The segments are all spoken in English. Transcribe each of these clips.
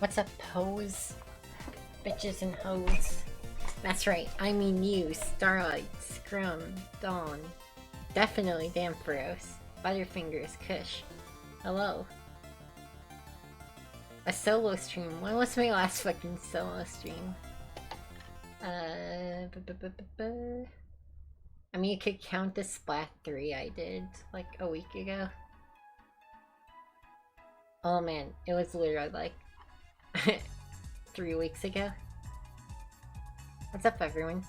What's up, hoes? Bitches and hoes. That's right, I mean you, Starlight, Scrum, Dawn. Definitely Dampharos, Butterfingers, Kush. Hello. A solo stream. When was my last fucking solo stream? I mean, you could count the Splat 3 I did, like, a week ago. Oh man, it was literally like 3 weeks ago. What's up, everyone?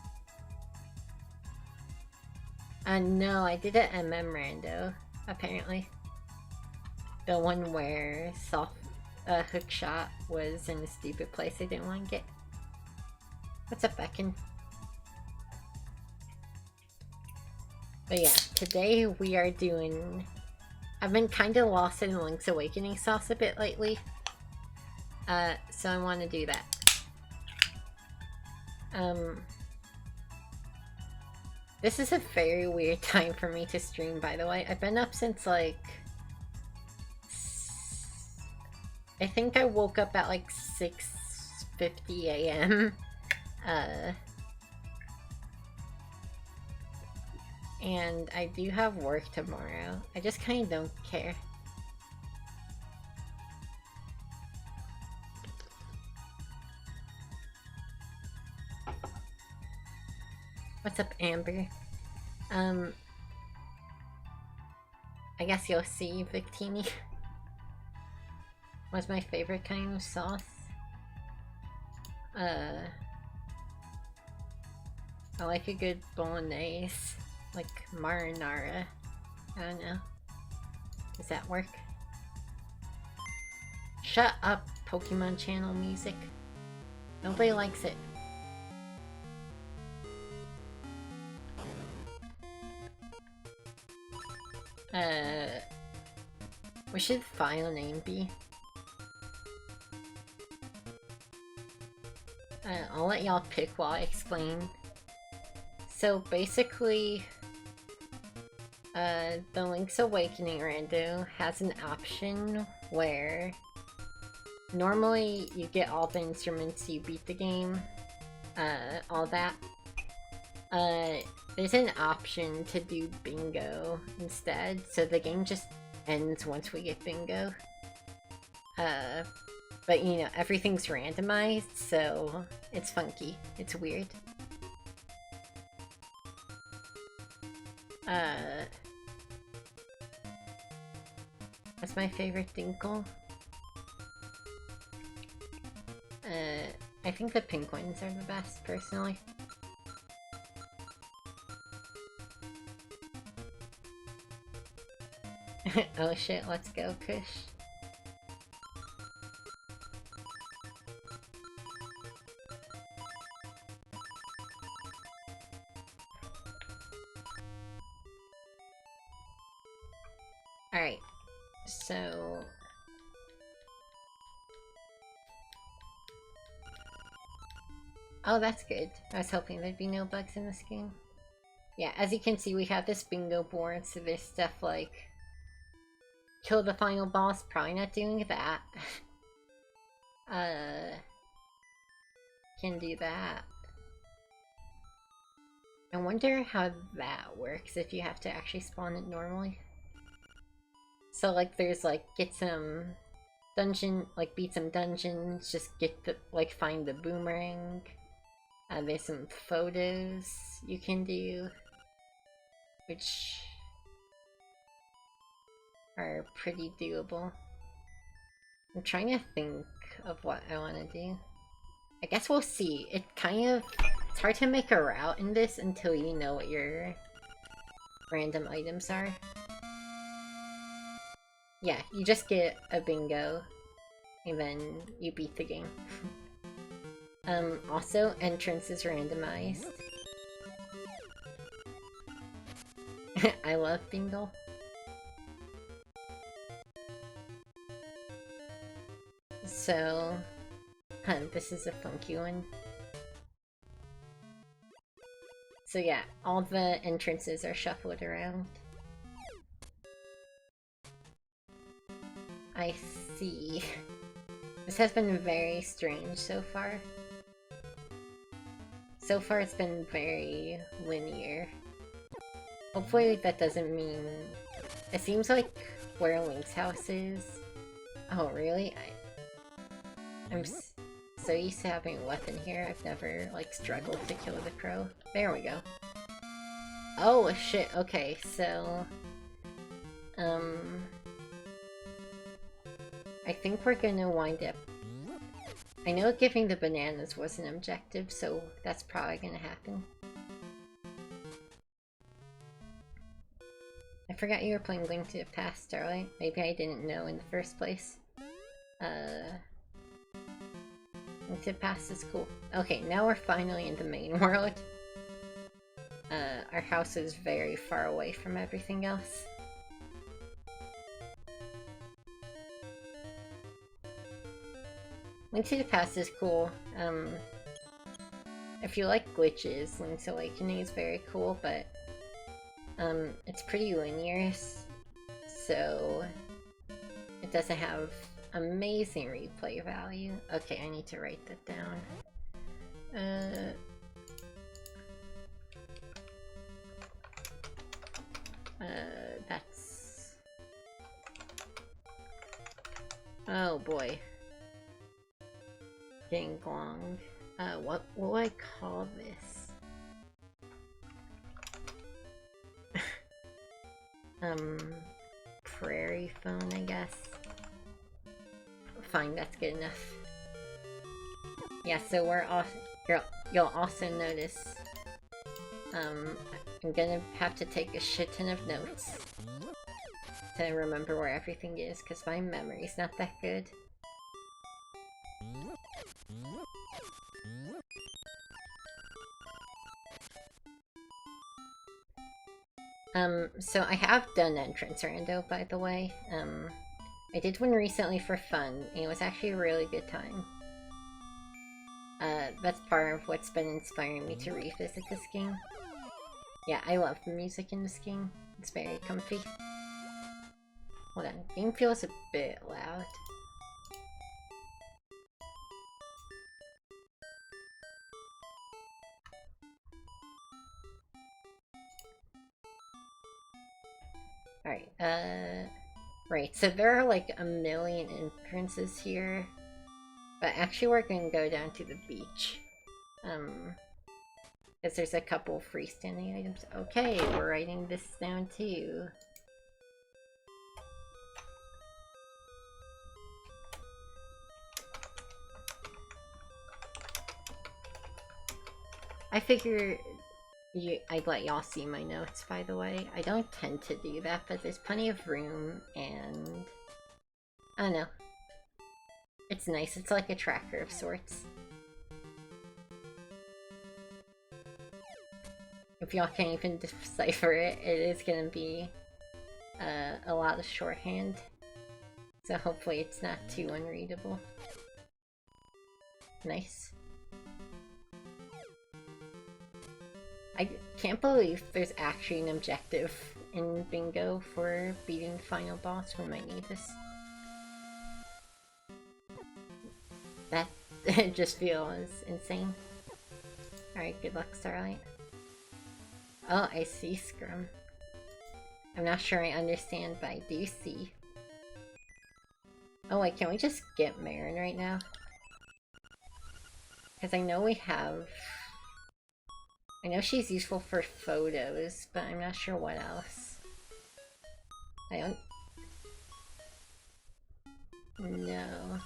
No, I did an Rando, apparently. The one where hookshot was in a stupid place I didn't want to get. What's up, Becken? But yeah, today we are doing... I've been kind of lost in Link's Awakening sauce a bit lately. So I want to do that. This is a very weird time for me to stream, by the way. I've been up since, like... I think I woke up at, like, 6:50 a.m. And I do have work tomorrow. I just kind of don't care. What's up, Amber? I guess you'll see, Victini. What's my favorite kind of sauce? I like a good bolognese. Like marinara. I don't know. Does that work? Shut up, Pokemon channel music. Nobody likes it. What should the file name be? I'll let y'all pick while I explain. So basically, the Link's Awakening Rando has an option where normally you get all the instruments, you beat the game, all that. There's an option to do bingo instead, so the game just ends once we get bingo. But you know, everything's randomized, so it's funky. It's weird. What's my favorite Dinkle? I think the pink ones are the best, personally. Oh shit, let's go, Kush. Alright, so... Oh, that's good. I was hoping there'd be no bugs in this game. Yeah, as you can see, we have this bingo board, so there's stuff like... Kill the final boss, probably not doing that. Can do that. I wonder how that works, if you have to actually spawn it normally. So like there's like, get some dungeon, like beat some dungeons, just get the, like find the boomerang. There's some photos you can do, which are pretty doable. I'm trying to think of what I want to do. I guess we'll see. It's hard to make a route in this until you know what your random items are. Yeah, you just get a bingo, and then you beat the game. Also, entrance is randomized. I love bingo. So, this is a funky one. So yeah, all the entrances are shuffled around. I see. This has been very strange so far. So far it's been very linear. Hopefully that doesn't mean... It seems like where Link's house is... Oh really? I'm so used to having a weapon here, I've never, like, struggled to kill the crow. There we go. Oh shit, okay, so... I think we're gonna wind up... I know giving the bananas was an objective, so that's probably gonna happen. I forgot you were playing Link to the Past, Starlight. Maybe I didn't know in the first place. Link to the Past is cool. Okay, now we're finally in the main world. Our house is very far away from everything else. Link to the Past is cool. If you like glitches, Link's Awakening is very cool, but it's pretty linear, so it doesn't have amazing replay value. Okay, I need to write that down. That's... Oh boy. Ding Glong. What will I call this? Prairie phone, I guess. Fine, that's good enough. Yeah, so we're off. You'll also notice, I'm gonna have to take a shit ton of notes to remember where everything is, because my memory's not that good. So I have done Entrance Rando, by the way. I did one recently for fun, and it was actually a really good time. That's part of what's been inspiring me to revisit this game. Yeah, I love the music in this game. It's very comfy. Hold on, game feels a bit loud. Alright, right, so there are like a million entrances here. But actually we're gonna go down to the beach. Because there's a couple freestanding items. Okay, we're writing this down too. I figure I'd let y'all see my notes, by the way. I don't tend to do that, but there's plenty of room, and... I don't know. It's nice, it's like a tracker of sorts. If y'all can't even decipher it, it is gonna be a lot of shorthand. So hopefully it's not too unreadable. Nice. I can't believe there's actually an objective in Bingo for beating the final boss. We might need this. That just feels insane. Alright, good luck, Starlight. Oh, I see Scrum. I'm not sure I understand, but I do see. Oh wait, can we just get Marin right now? Because I know we have... I know she's useful for photos, but I'm not sure what else. I don't... No.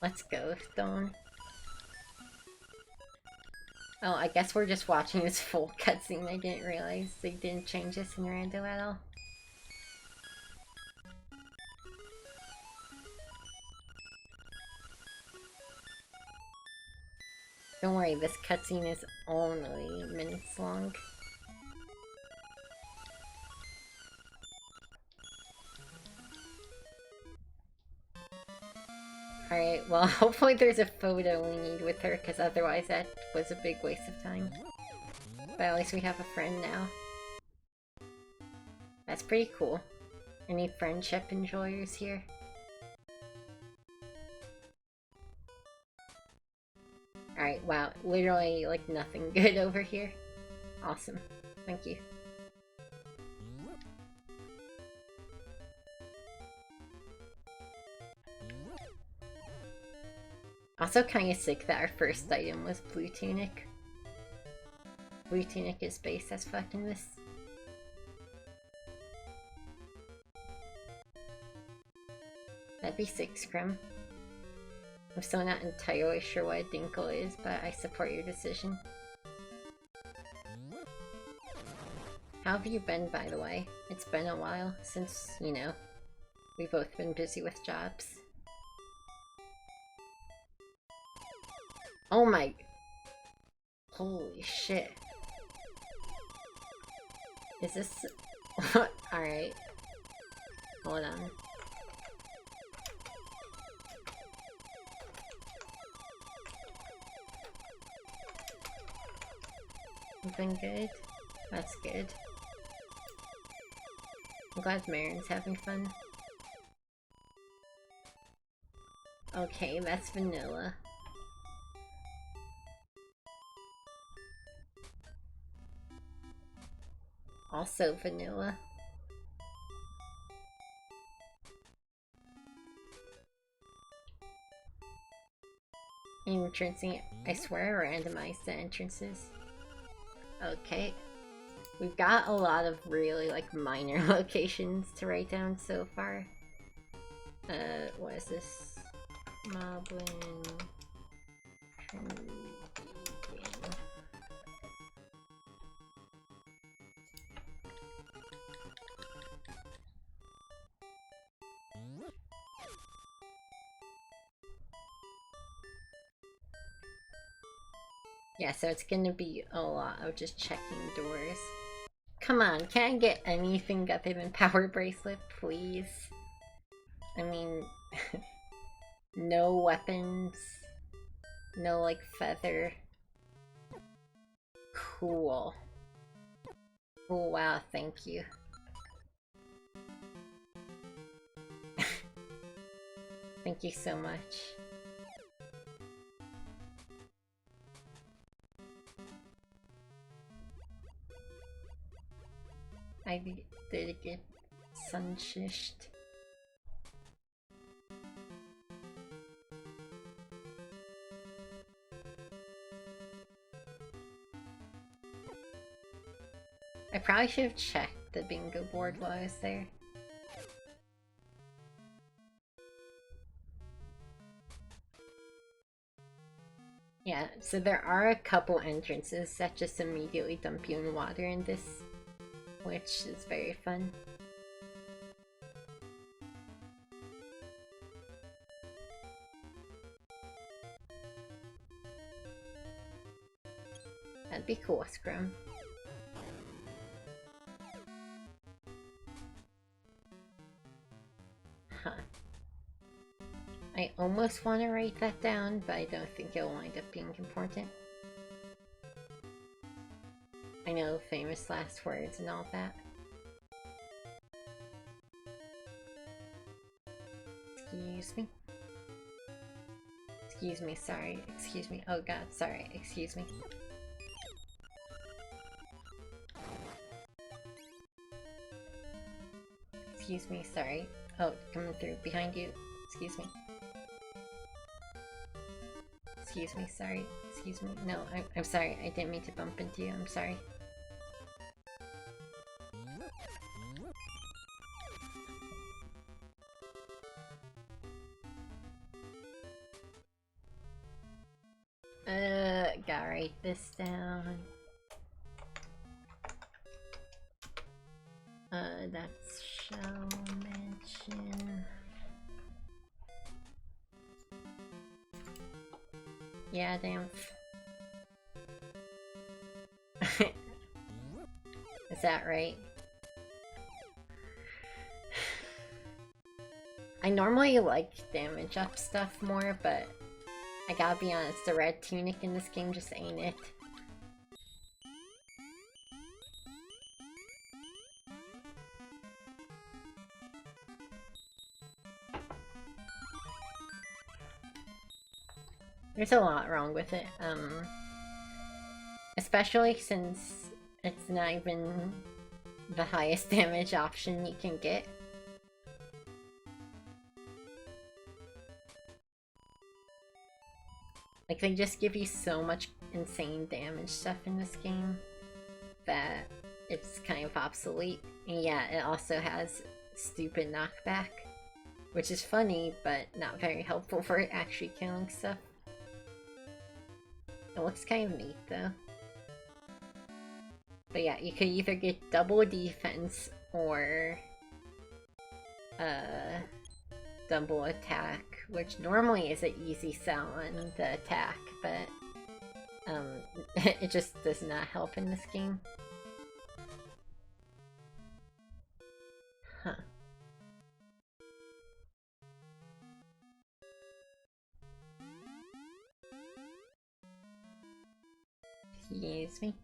Let's go, Stone. Oh, I guess we're just watching this full cutscene. I didn't realize they didn't change this in Rando at all. Don't worry, this cutscene is only minutes long. Alright, well, hopefully there's a photo we need with her, because otherwise that was a big waste of time. But at least we have a friend now. That's pretty cool. Any friendship enjoyers here? Alright, wow. Literally, like, nothing good over here. Awesome. Thank you. Also kinda sick that our first item was Blue Tunic. Blue Tunic is base as fucking this. That'd be 6 Scrum. I'm still not entirely sure what a Dinkle is, but I support your decision. How have you been, by the way? It's been a while since, you know, we've both been busy with jobs. Oh my... Holy shit. Is this... Alright. Hold on. Been good? That's good. I'm glad Marin's having fun. Okay, that's vanilla. Also vanilla. Entrancing, I swear I randomized the entrances. Okay. We've got a lot of really, like, minor locations to write down so far. What is this? Moblin... Yeah, so it's gonna be a lot of just checking doors. Come on, can I get anything other than Power Bracelet, please? I mean... no weapons. No, like, feather. Cool. Oh, wow, thank you. Thank you so much. I did get sun-shished. I probably should have checked the bingo board while I was there. Yeah, so there are a couple entrances that just immediately dump you in water in this, which is very fun. That'd be cool, Scrum. Huh. I almost want to write that down, but I don't think it'll wind up being important. I know, famous last words and all that. Excuse me. Excuse me, sorry. Excuse me. Oh god, sorry. Excuse me. Excuse me, sorry. Oh, coming through. Behind you. Excuse me. Excuse me, sorry. Excuse me. No, I'm sorry. I didn't mean to bump into you. I'm sorry. Gotta write this down. That's shall mention. Yeah, damn. Is that right? I normally like damage up stuff more, but I gotta be honest, the red tunic in this game just ain't it. There's a lot wrong with it. Especially since it's not even the highest damage option you can get. Like, they just give you so much insane damage stuff in this game that it's kind of obsolete. And yeah, it also has stupid knockback, which is funny, but not very helpful for actually killing stuff. It looks kind of neat, though. But yeah, you could either get double defense or double attack, which normally is an easy sell on the attack, but it just does not help in this game. Huh. Excuse me.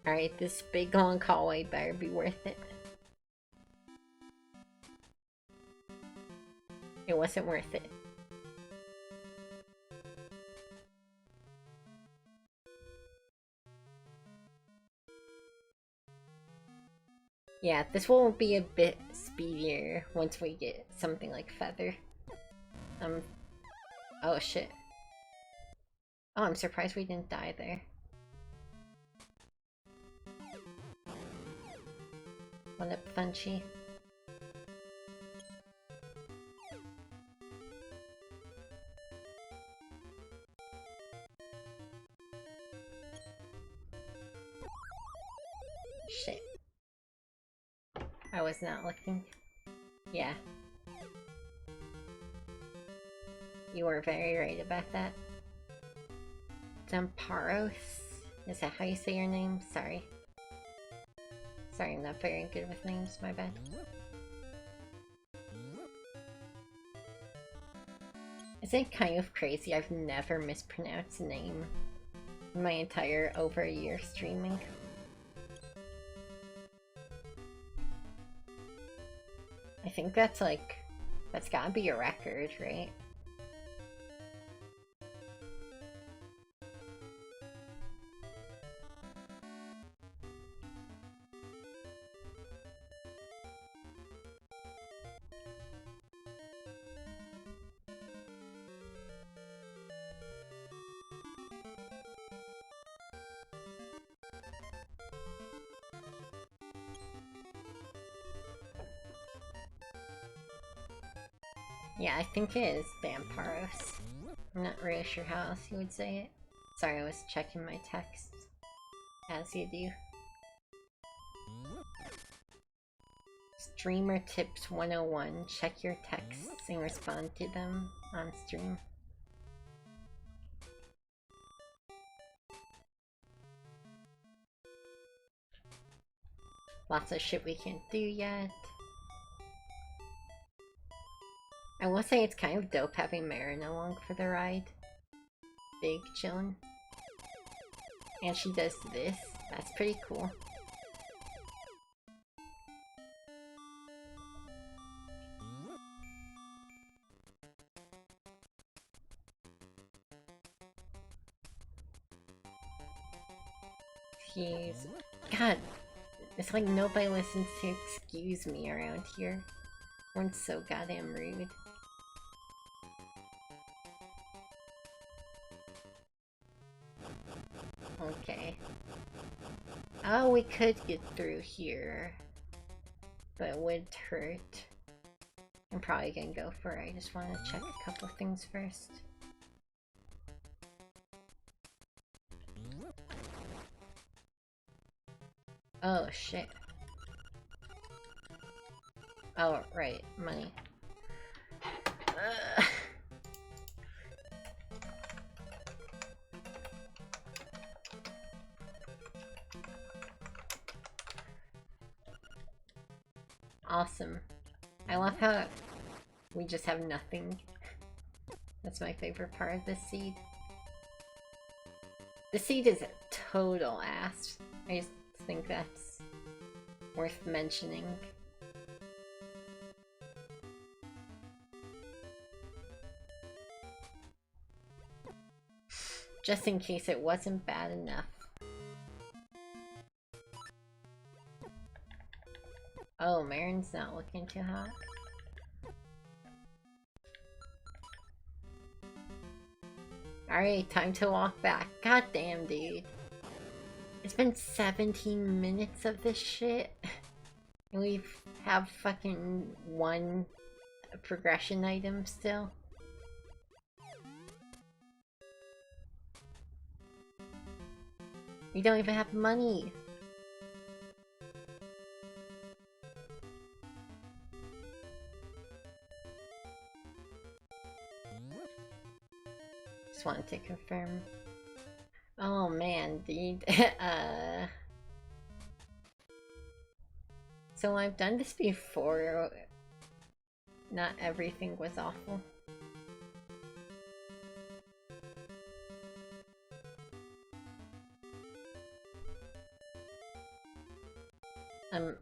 Alright, this big long hallway better be worth it. It wasn't worth it. Yeah, this will be a bit speedier once we get something like Feather. Oh shit. Oh, I'm surprised we didn't die there. What up, Funchy? Shit. I was not looking. Yeah. You were very right about that. Zamparos? Is that how you say your name? Sorry. Sorry, I'm not very good with names, my bad. Is it kind of crazy I've never mispronounced a name in my entire over a year streaming? I think that's like, that's gotta be a record, right? Yeah, I think it is Vamparos. I'm not really sure how else you would say it. Sorry, I was checking my texts. As you do. Streamer tips 101. Check your texts and respond to them on stream. Lots of shit we can't do yet. I will say it's kind of dope having Marin along for the ride. Big chillin'. And she does this. That's pretty cool. Jeez. God, it's like nobody listens to excuse me around here. Everyone's so goddamn rude. Okay. Oh, we could get through here. But it would hurt. I'm probably gonna go for it. I just want to check a couple things first. Oh, shit. Oh, right. Money. Awesome. I love how we just have nothing. That's my favorite part of this seed. The seed is a total ass. I just think that's worth mentioning. Just in case it wasn't bad enough. Oh, Marin's not looking too hot. Alright, time to walk back. God damn, dude. It's been 17 minutes of this shit. And we have fucking one progression item still. We don't even have money. Just wanted to confirm. Oh man, dude. So I've done this before. Not everything was awful.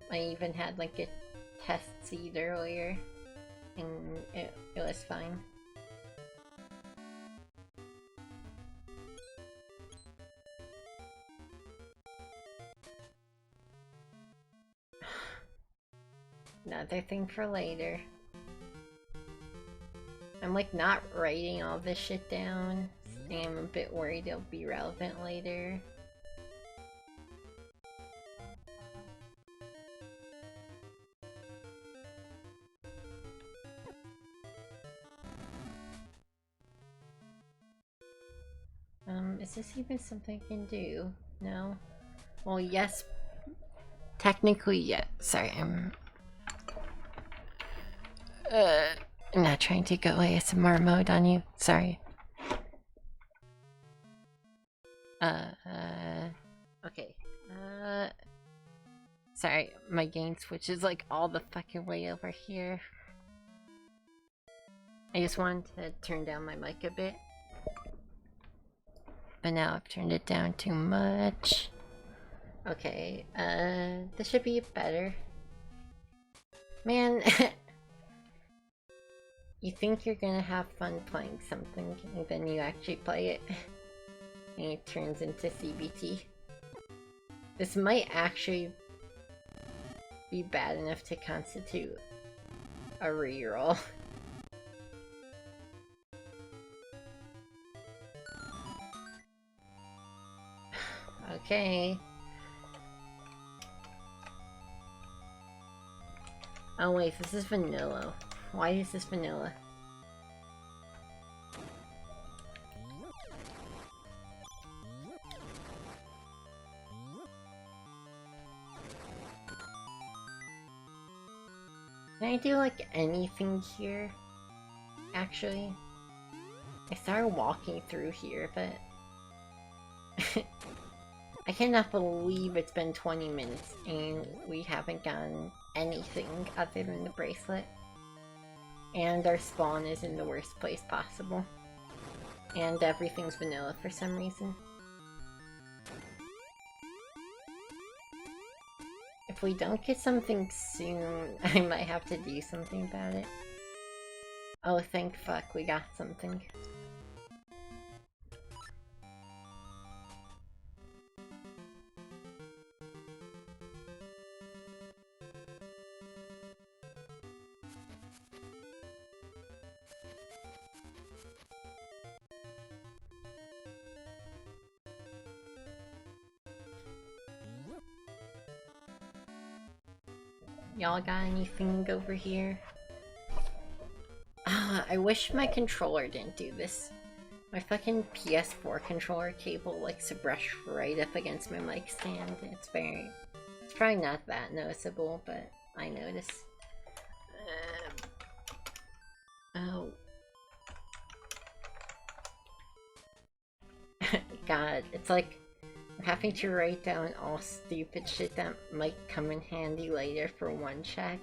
I even had like a test seed earlier, and it was fine. Another thing for later. I'm like not writing all this shit down. I'm a bit worried it'll be relevant later. Is this even something I can do? No? Well, yes. Technically, yeah. Sorry, I'm not trying to go ASMR mode on you. Sorry. Okay. Sorry, my game switch is like all the fucking way over here. I just wanted to turn down my mic a bit. But now I've turned it down too much. Okay, this should be better. Man, you think you're gonna have fun playing something, and then you actually play it, and it turns into CBT. This might actually be bad enough to constitute a reroll. Okay. Oh wait, this is vanilla. Why is this vanilla? Can I do like anything here? Actually, I started walking through here, but I cannot believe it's been 20 minutes and we haven't gotten anything other than the bracelet. And our spawn is in the worst place possible. And everything's vanilla for some reason. If we don't get something soon, I might have to do something about it. Oh, thank fuck, we got something. Y'all got anything over here? Ah, I wish my controller didn't do this. My fucking PS4 controller cable likes to brush right up against my mic stand. It's probably not that noticeable, but I notice. Oh. God, it's like I'm having to write down all stupid shit that might come in handy later for one check.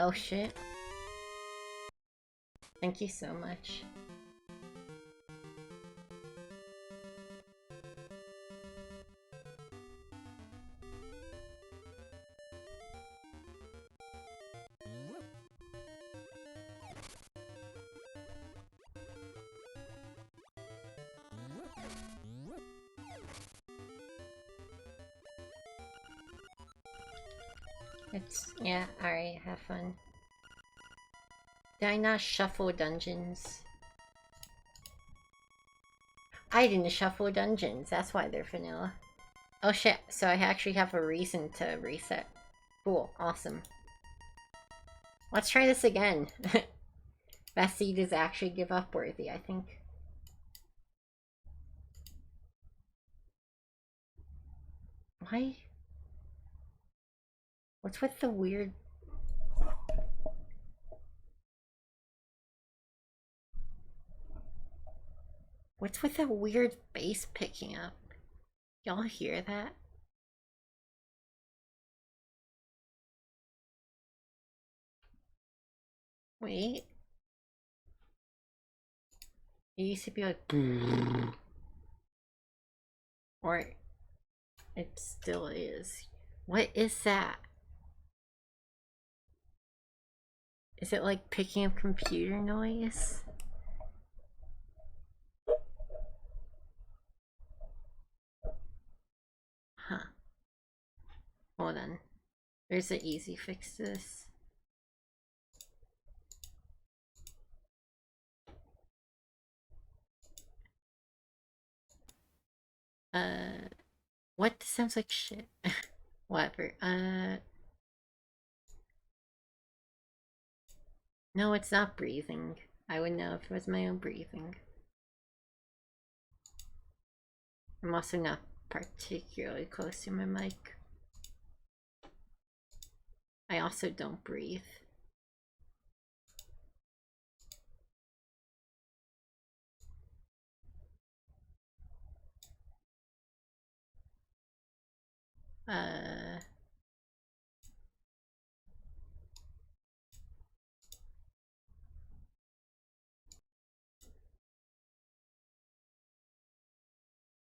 Oh shit. Thank you so much. Yeah, alright, have fun. Did I not shuffle dungeons? I didn't shuffle dungeons, that's why they're vanilla. Oh shit, so I actually have a reason to reset. Cool, awesome. Let's try this again. That seed is actually give up worthy, I think. Why? What's with the weird... What's with that weird bass picking up? Y'all hear that? Wait. It used to be like... Or... It still is. What is that? Is it like picking up computer noise? Huh. Hold on. There's an easy fix to this. What? This sounds like shit. Whatever. No, it's not breathing. I would know if it was my own breathing. I'm also not particularly close to my mic. I also don't breathe.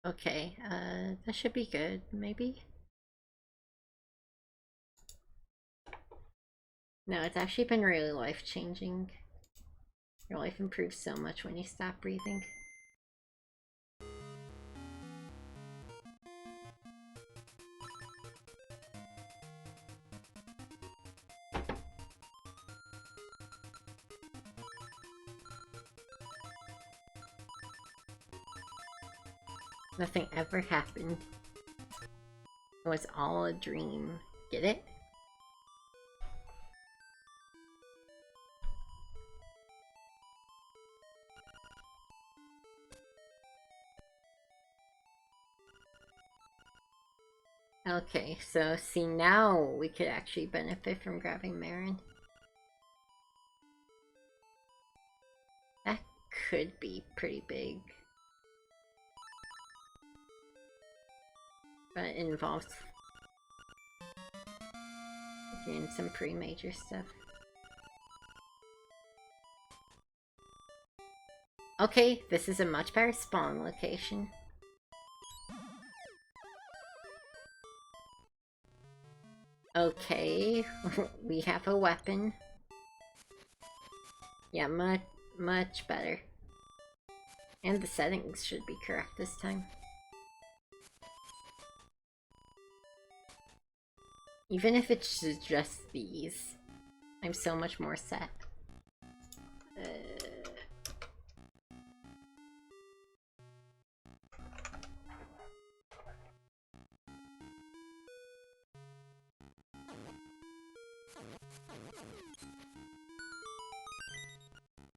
Okay, that should be good, maybe? No, it's actually been really life-changing. Your life improves so much when you stop breathing. Nothing ever happened. It was all a dream. Get it? Okay, so see now we could actually benefit from grabbing Marin. That could be pretty big. But it involves doing some pretty major stuff. Okay, this is a much better spawn location. Okay, we have a weapon. Yeah, much better. And the settings should be correct this time. Even if it's just these, I'm so much more set.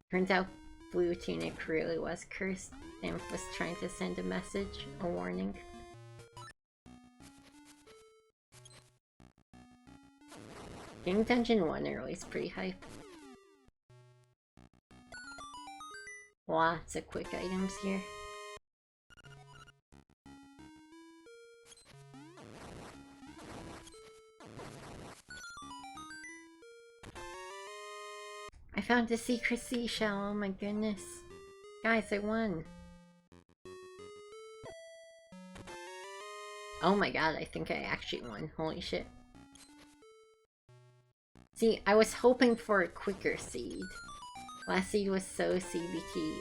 Turns out Blue Tunic really was cursed and was trying to send a message, a warning. Getting Dungeon 1 early is pretty hype. Lots of quick items here. found a secret seashell, oh my goodness. Guys, I won. Oh my god, I think I actually won. Holy shit. See, I was hoping for a quicker seed. Last seed was so CBT.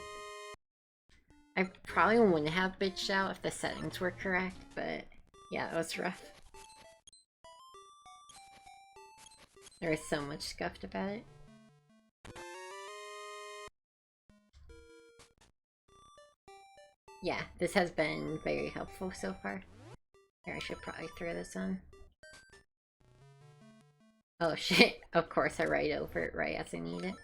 I probably wouldn't have bitched out if the settings were correct, but yeah, it was rough. There was so much scuffed about it. Yeah, this has been very helpful so far. Here, I should probably throw this on. Oh shit, of course I write over it right as I need it.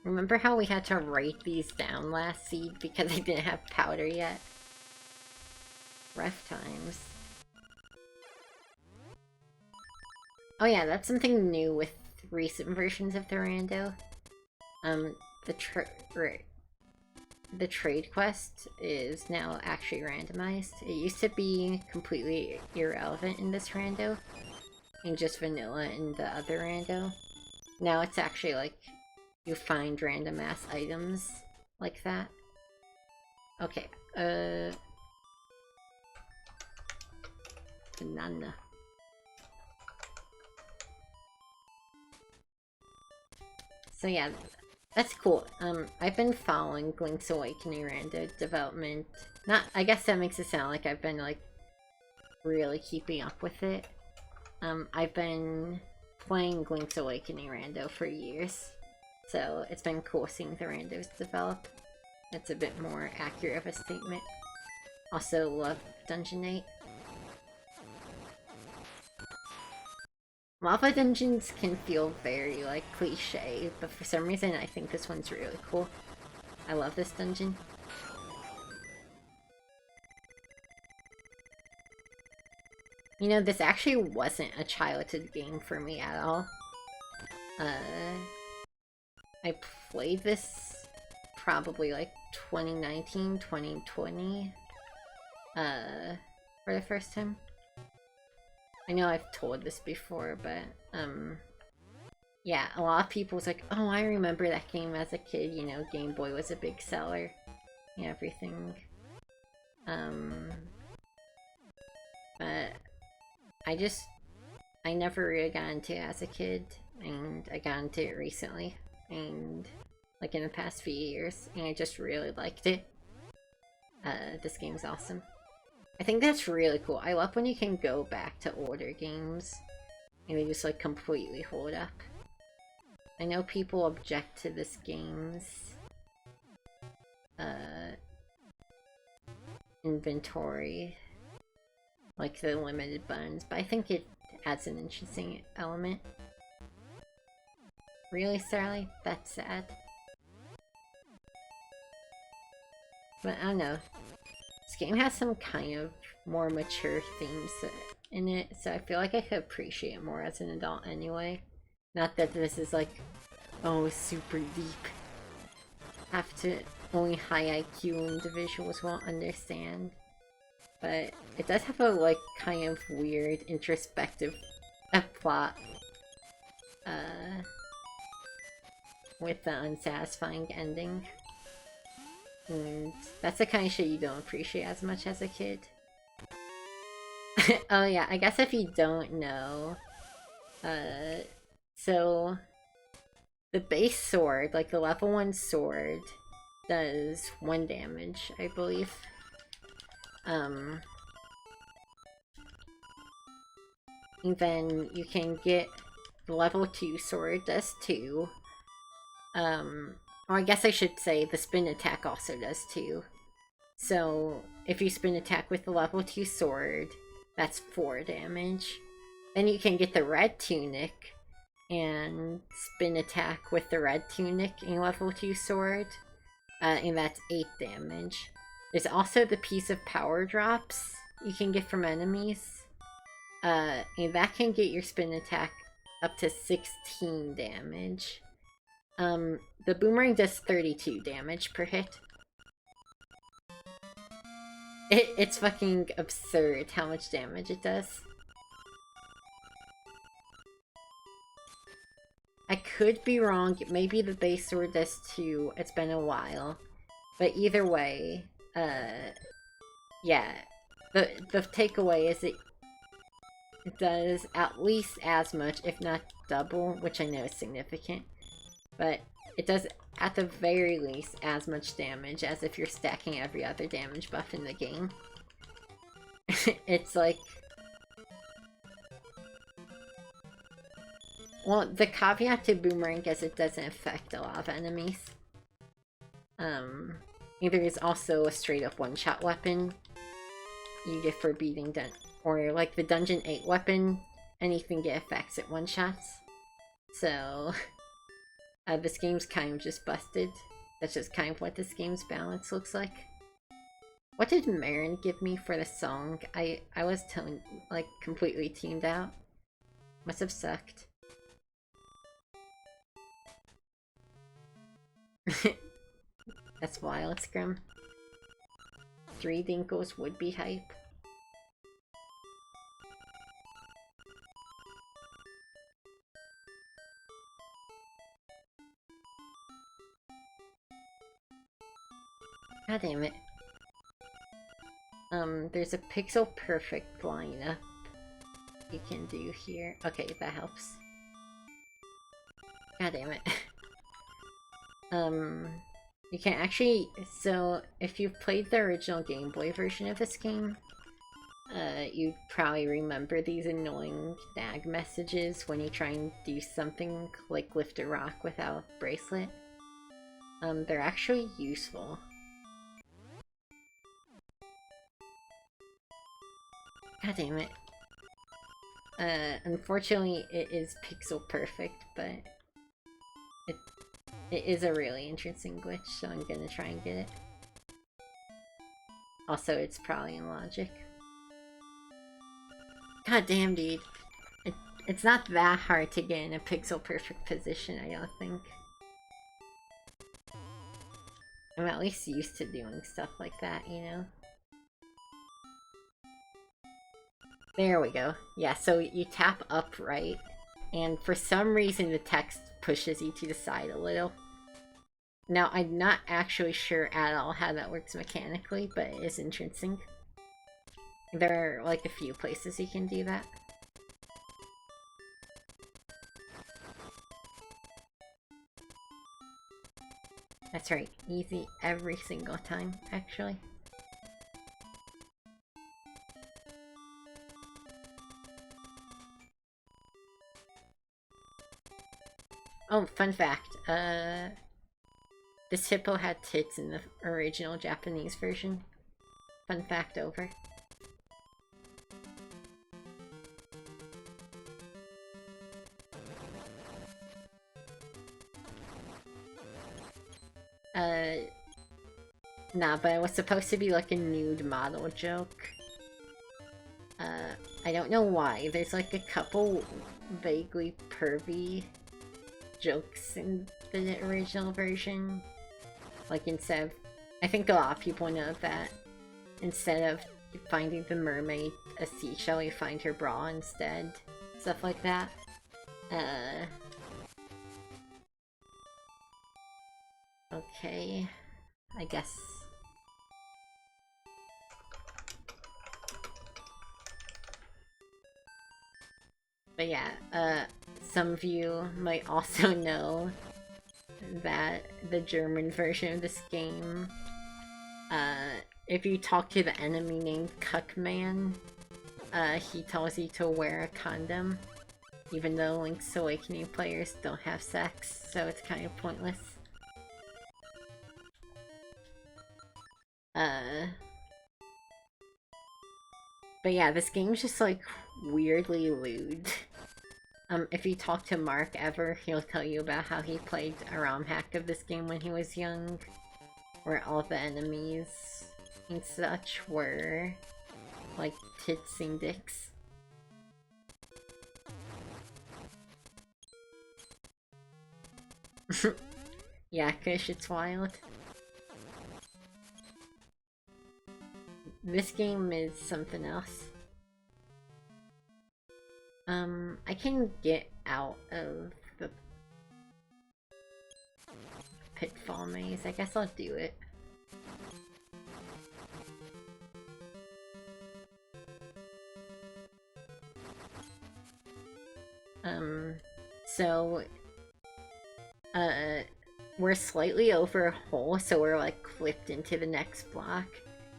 Remember how we had to write these down last seed because I didn't have powder yet? Rough times. Oh yeah, that's something new with recent versions of the Rando. The trade quest is now actually randomized. It used to be completely irrelevant in this Rando, and just vanilla in the other Rando. Now it's actually like, you find random ass items like that. Okay, banana. So yeah, that's cool. I've been following Link's Awakening Rando development. I guess that makes it sound like I've been like really keeping up with it. I've been playing Link's Awakening Rando for years. So it's been cool seeing the randos develop. That's a bit more accurate of a statement. Also love Dungeon 8. Lava dungeons can feel very like cliche, but for some reason I think this one's really cool. I love this dungeon. You know, this actually wasn't a childhood game for me at all. I played this probably like 2019, 2020, for the first time. I know I've told this before, but, yeah, a lot of people was like, oh, I remember that game as a kid, you know, Game Boy was a big seller, and everything. But I never really got into it as a kid, and I got into it recently. And like in the past few years, and I just really liked it. This game's awesome. I think that's really cool. I love when you can go back to older games and they just like completely hold up. I know people object to this game's inventory, like the limited buttons, but I think it adds an interesting element. Really, Sally? That's sad. But I don't know. This game has some kind of more mature themes in it, so I feel like I could appreciate it more as an adult anyway. Not that this is like, oh, super deep. Have to, only high IQ individuals won't understand. But it does have a like kind of weird introspective plot. With the unsatisfying ending. And that's the kind of shit you don't appreciate as much as a kid. Oh yeah, I guess if you don't know, so the base sword, like the level 1 sword, does 1 damage, I believe. And then you can get the level 2 sword does 2. Or I guess I should say the spin attack also does 2. So if you spin attack with the level 2 sword, that's 4 damage. Then you can get the red tunic and spin attack with the red tunic and level 2 sword, and that's 8 damage. There's also the piece of power drops you can get from enemies, and that can get your spin attack up to 16 damage. The boomerang does 32 damage per hit. It's fucking absurd how much damage it does. I could be wrong. Maybe the base sword does too. It's been a while. But either way, yeah. The takeaway is it does at least as much, if not double, which I know is significant. But it does, at the very least, as much damage as if you're stacking every other damage buff in the game. It's like... Well, the caveat to Boomerang is it doesn't affect a lot of enemies. Either is also a straight-up one-shot weapon you get for beating or like the Dungeon 8 weapon, anything get effects at one-shots. So, this game's kind of just busted. That's just kind of what this game's balance looks like. What did Marin give me for the song? I was like, completely teamed out. Must have sucked. That's wild, Scrum. 3 Dinkles would be hype. God damn it. There's a pixel perfect lineup you can do here. Okay, that helps. God damn it. You can actually, so if you've played the original Game Boy version of this game, you'd probably remember these annoying nag messages when you try and do something like lift a rock without a bracelet. They're actually useful. God damn it. Unfortunately it is pixel perfect, but it is a really interesting glitch, so I'm gonna try and get it. Also, it's probably in logic. God damn, dude. It's not that hard to get in a pixel perfect position, I don't think. I'm at least used to doing stuff like that, you know? There we go. Yeah, so you tap up right, and for some reason the text pushes you to the side a little. Now, I'm not actually sure at all how that works mechanically, but it is interesting. There are, like, a few places you can do that. That's right, easy every single time, actually. Oh, fun fact, this hippo had tits in the original Japanese version. Fun fact over. Nah, but it was supposed to be like a nude model joke. I don't know why. There's like a couple vaguely pervy jokes in the original version. Like instead of... I think a lot of people know that. Instead of finding the mermaid a seashell, you find her bra instead. Stuff like that. Okay. I guess... But yeah, some of you might also know that the German version of this game, if you talk to the enemy named Cuckman, he tells you to wear a condom, even though Link's Awakening players don't have sex, so it's kind of pointless. But yeah, this game's just like weirdly lewd. If you talk to Mark ever, he'll tell you about how he played a ROM hack of this game when he was young, where all the enemies and such were like tits and dicks. Yeah, Kush, it's wild. This game is something else. I can get out of the pitfall maze. I guess I'll do it. So, we're slightly over a hole, so we're like clipped into the next block.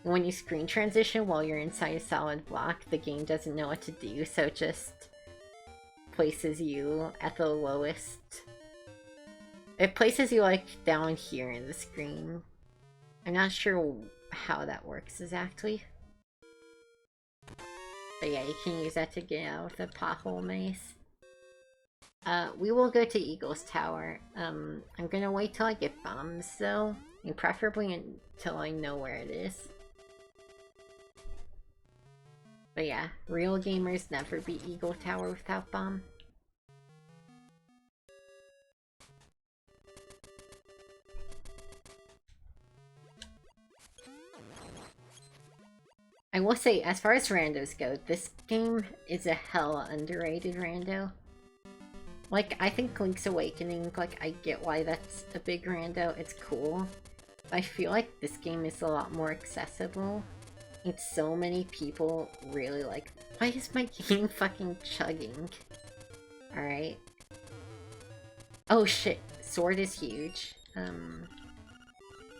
And when you screen transition while you're inside a solid block, the game doesn't know what to do, so it just places you at the lowest. It places you like down here in the screen. I'm not sure how that works exactly. But yeah, you can use that to get out of the pothole maze. We will go to Eagle's Tower. I'm gonna wait till I get bombs though, and preferably until I know where it is. But yeah, real gamers never beat Eagle Tower without bomb. I will say, as far as randos go, this game is a hella underrated rando. Like, I think Link's Awakening, like, I get why that's a big rando, it's cool. But I feel like this game is a lot more accessible. And so many people really like... Why is my game fucking chugging? Alright. Oh shit, sword is huge.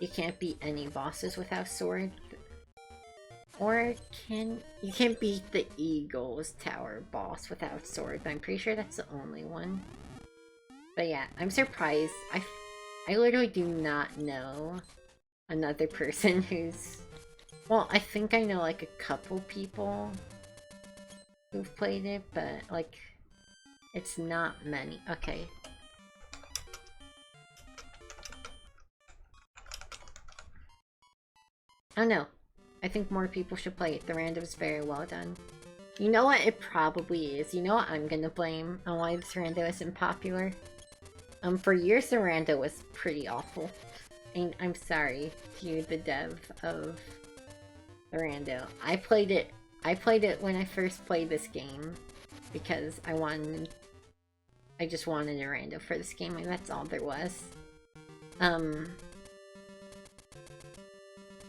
You can't beat any bosses without sword. Or you can beat the Eagle's Tower boss without sword, but I'm pretty sure that's the only one. But yeah, I'm surprised. I literally do not know another person who's... Well, I think I know like a couple people who've played it, but like, it's not many. Okay. I don't know. I think more people should play it. The rando's very well done. You know what it probably is? You know what I'm gonna blame on why this rando isn't popular? For years the rando was pretty awful. And I'm sorry to the dev of the rando. I played it when I first played this game because I just wanted a rando for this game, and that's all there was.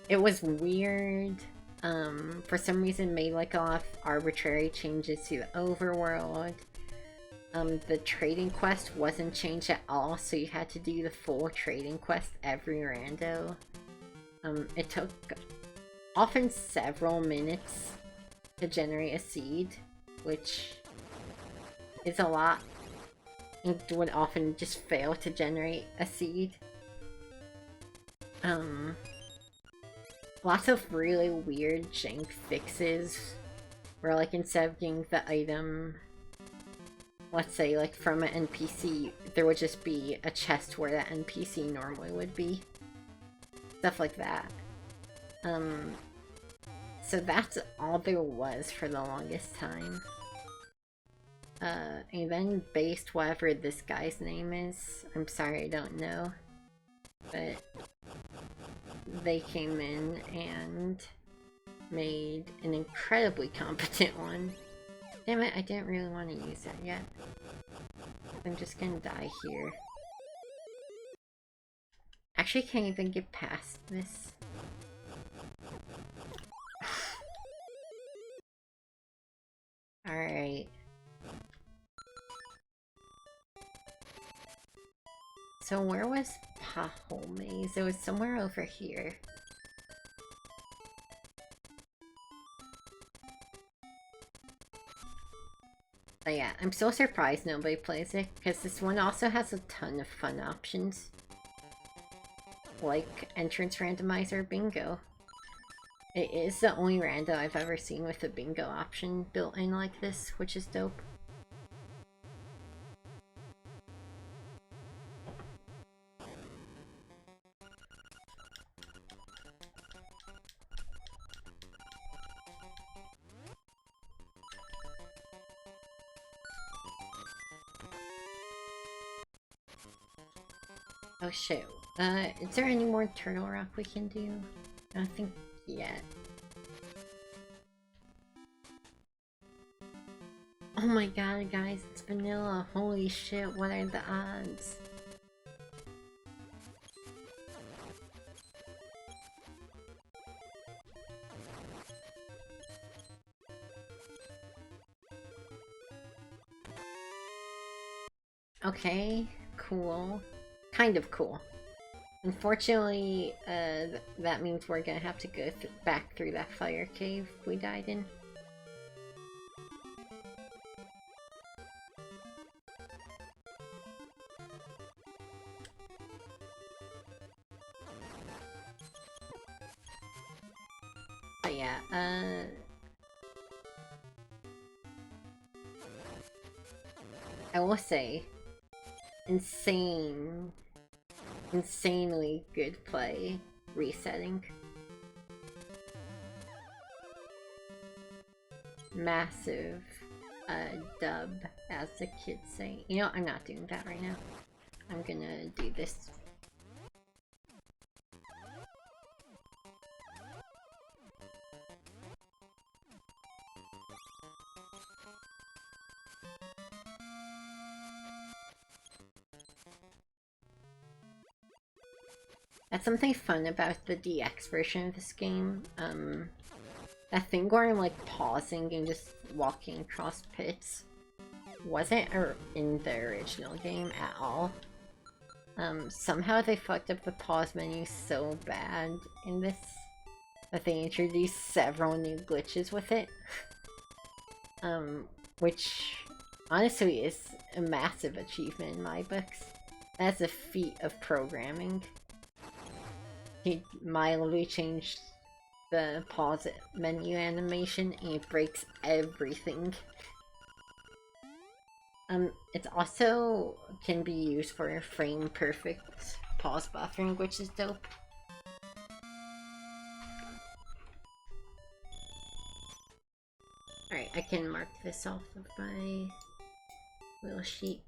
It was weird. For some reason made like a lot of arbitrary changes to the overworld. The trading quest wasn't changed at all, so you had to do the full trading quest every rando. It took often several minutes to generate a seed, which is a lot. It would often just fail to generate a seed. Lots of really weird jank fixes where like instead of getting the item, let's say like from an NPC, there would just be a chest where that NPC normally would be. Stuff like that. So that's all there was for the longest time. And then based whatever this guy's name is, I'm sorry I don't know, but they came in and made an incredibly competent one. Damn it, I didn't really want to use that yet. I'm just gonna die here. Actually, can't even get past this. Alright. So where was Pothole Maze? It was somewhere over here. But yeah, I'm so surprised nobody plays it, because this one also has a ton of fun options. Like entrance randomizer bingo. It is the only rando I've ever seen with a bingo option built in like this, which is dope. Oh shit. Is there any more Turtle Rock we can do? I don't think yet. Oh my god, guys, it's vanilla. Holy shit, what are the odds? Okay, cool. Kind of cool. Unfortunately, that means we're gonna have to go back through that fire cave we died in. But yeah, I will say, insanely good play resetting. Massive dub, as the kids say. You know, I'm not doing that right now. I'm gonna do this. That's something fun about the DX version of this game. That thing where I'm like pausing and just walking across pits wasn't in the original game at all. Somehow they fucked up the pause menu so bad in this that they introduced several new glitches with it. Which honestly is a massive achievement in my books. That's a feat of programming. He mildly changed the pause menu animation and it breaks everything. It also can be used for frame perfect pause buffering, which is dope. Alright, I can mark this off of my little sheet.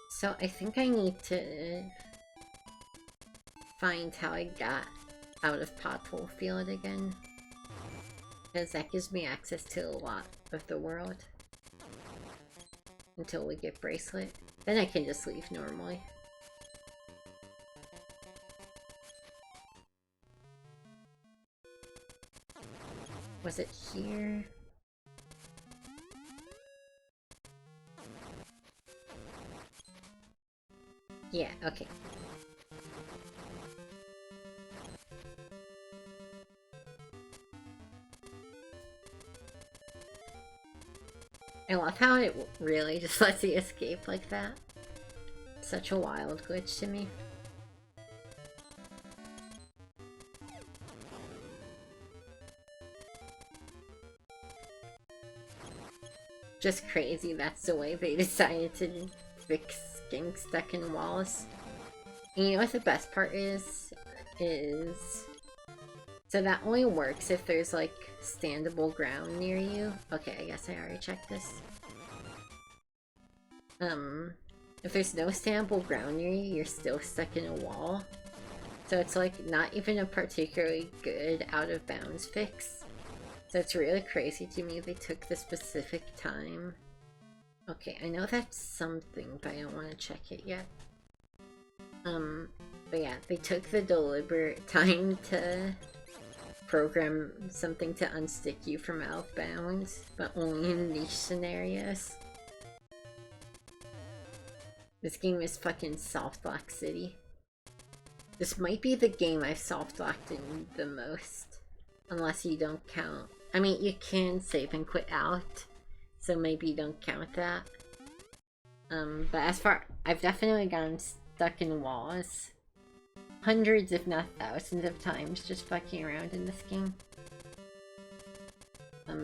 So I think I need to find how I got out of Pothole Field again, because that gives me access to a lot of the world until we get Bracelet. Then I can just leave normally. Was it here? Yeah, okay. I love how it really just lets you escape like that. Such a wild glitch to me. Just crazy that's the way they decided to fix getting stuck in walls. And you know what the best part is? So that only works if there's like standable ground near you. Okay, I guess I already checked this. If there's no standable ground near you, you're still stuck in a wall. So it's like not even a particularly good out of bounds fix. So it's really crazy to me they took the specific time. Okay, I know that's something, but I don't want to check it yet. But yeah, they took the deliberate time to program something to unstick you from out of bounds, but only in niche scenarios. This game is fucking softlock city. This might be the game I've softlocked in the most. Unless you don't count. I mean, you can save and quit out, so maybe you don't count that. But as far... I've definitely gotten stuck in walls. Hundreds, if not thousands of times just fucking around in this game.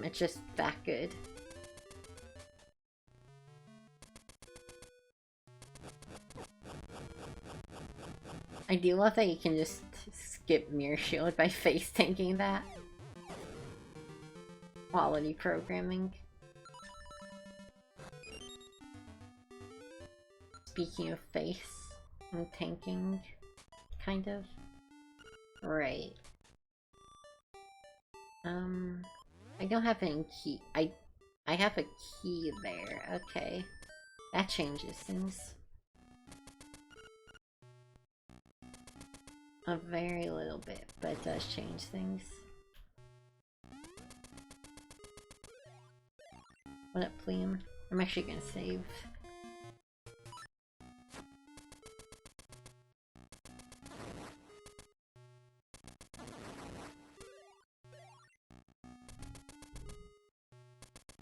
It's just that good. I do love that you can just skip Mirror Shield by face tanking that. Quality programming. Speaking of face and tanking, kind of. Right. I don't have any key. I have a key there. Okay. That changes things. A very little bit, but it does change things. What up, Liam? I'm actually gonna save.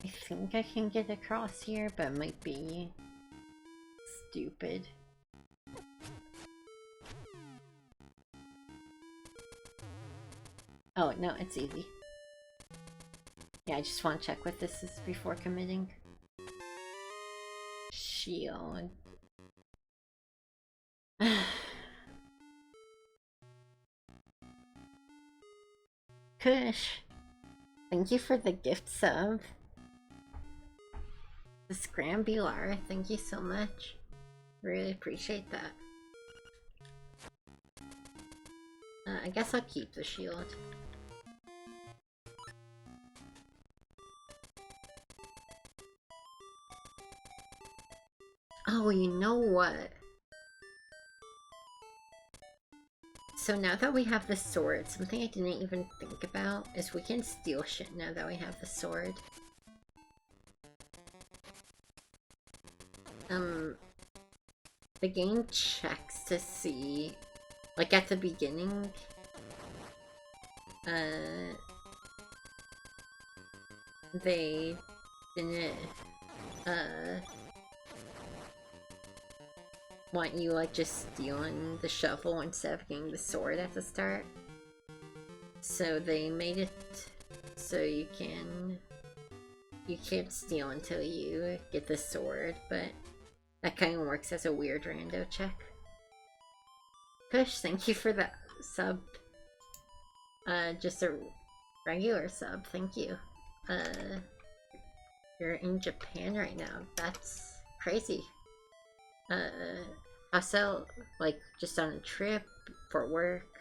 I think I can get across here, but it might be stupid. Oh, no, it's easy. Yeah, I just want to check what this is before committing. Shield. Kush, thank you for the gift sub. The Scrambular, thank you so much. Really appreciate that. I guess I'll keep the shield. Oh, you know what? So now that we have the sword, something I didn't even think about is we can steal shit now that we have the sword. The game checks to see, like at the beginning, they didn't, want you like just stealing the shovel instead of getting the sword at the start. So they made it so you can't steal until you get the sword, but that kind of works as a weird rando check. Kush, thank you for the sub. Just a regular sub, thank you. You're in Japan right now, that's crazy. Also, like, just on a trip for work.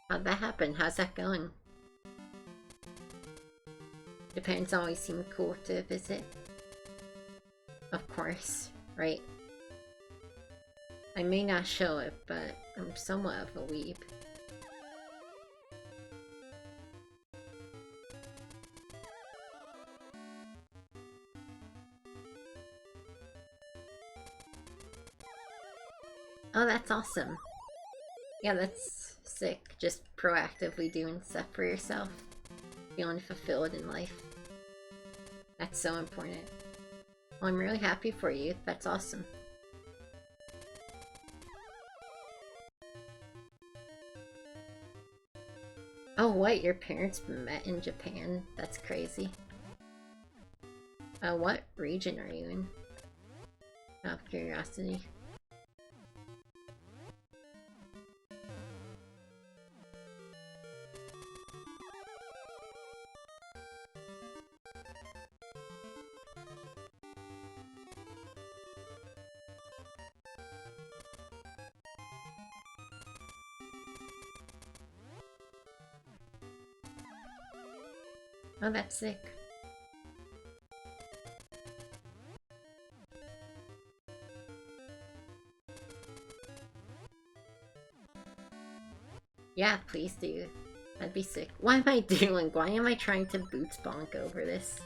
How'd that happen? How's that going? Japan's always seemed cool to visit. Of course, right? I may not show it, but I'm somewhat of a weeb. Oh, that's awesome. Yeah, that's sick. Just proactively doing stuff for yourself. Feeling fulfilled in life. That's so important. Well, I'm really happy for you. That's awesome. Oh, what? Your parents met in Japan? That's crazy. What region are you in? Out of curiosity. Oh, that's sick. Yeah, please do. That'd be sick. What am I doing? Why am I trying to boots bonk over this?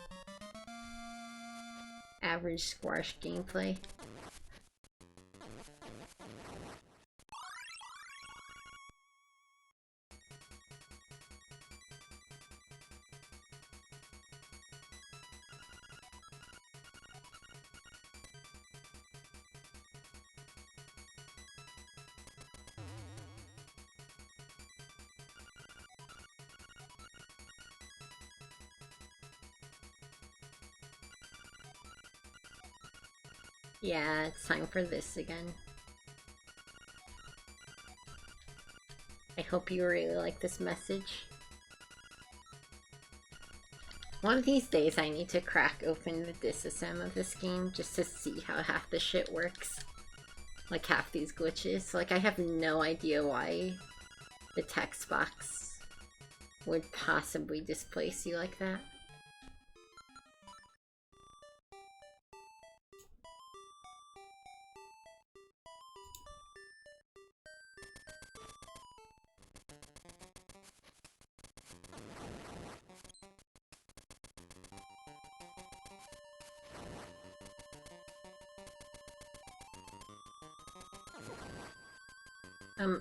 Average squash gameplay. Yeah, it's time for this again. I hope you really like this message. One of these days I need to crack open the disassembly of this game just to see how half the shit works. Like half these glitches. Like I have no idea why the text box would possibly displace you like that.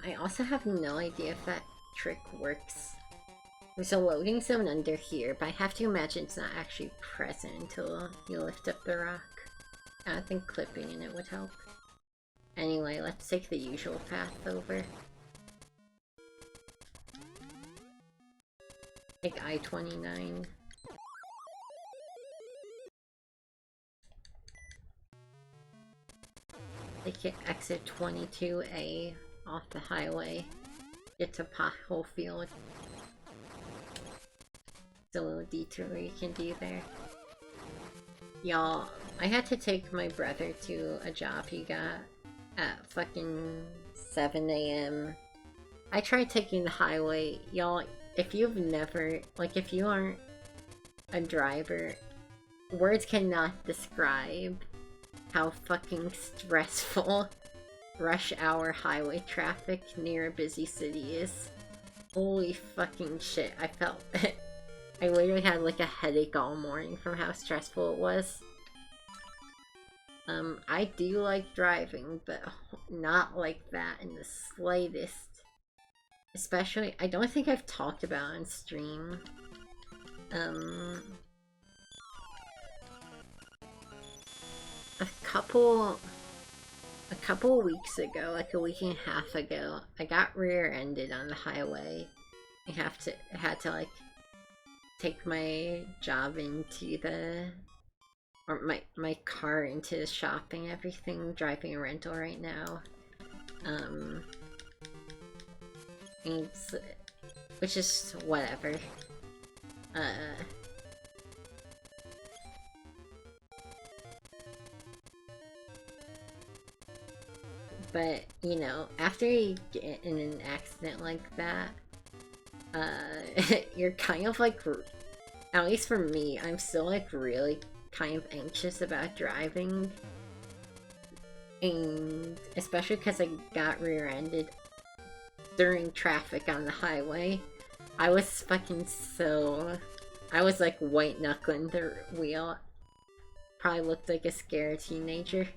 I also have no idea if that trick works. There's a loading zone under here, but I have to imagine it's not actually present until you lift up the rock. I think clipping in it would help. Anyway, let's take the usual path over. Take I-29. Take exit 22A off the highway. Get to Pothole Field. It's a little detour you can do there. Y'all, I had to take my brother to a job he got at fucking 7 AM. I tried taking the highway. Y'all, if you've never, like, if you aren't a driver, words cannot describe how fucking stressful rush hour highway traffic near a busy city is. Holy fucking shit, I felt it. I literally had like a headache all morning from how stressful it was. I do like driving, but not like that in the slightest. Especially, I don't think I've talked about on stream. A couple weeks ago, like a week and a half ago, I got rear-ended on the highway. I had to like take my job into the, or my car into the shop and everything, driving a rental right now. Which is whatever. But, you know, after you get in an accident like that, you're kind of like, at least for me, I'm still like really kind of anxious about driving. And especially because I got rear-ended during traffic on the highway. I was fucking I was like white-knuckling the wheel. Probably looked like a scared teenager.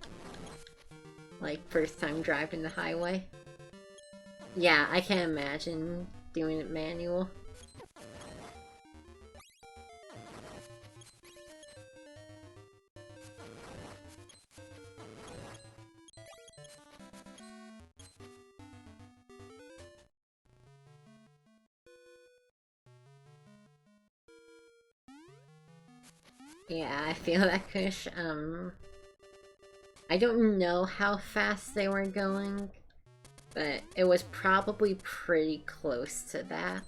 Like, first time driving the highway. Yeah, I can't imagine doing it manual. Yeah, I feel that, Kush. I don't know how fast they were going, but it was probably pretty close to that.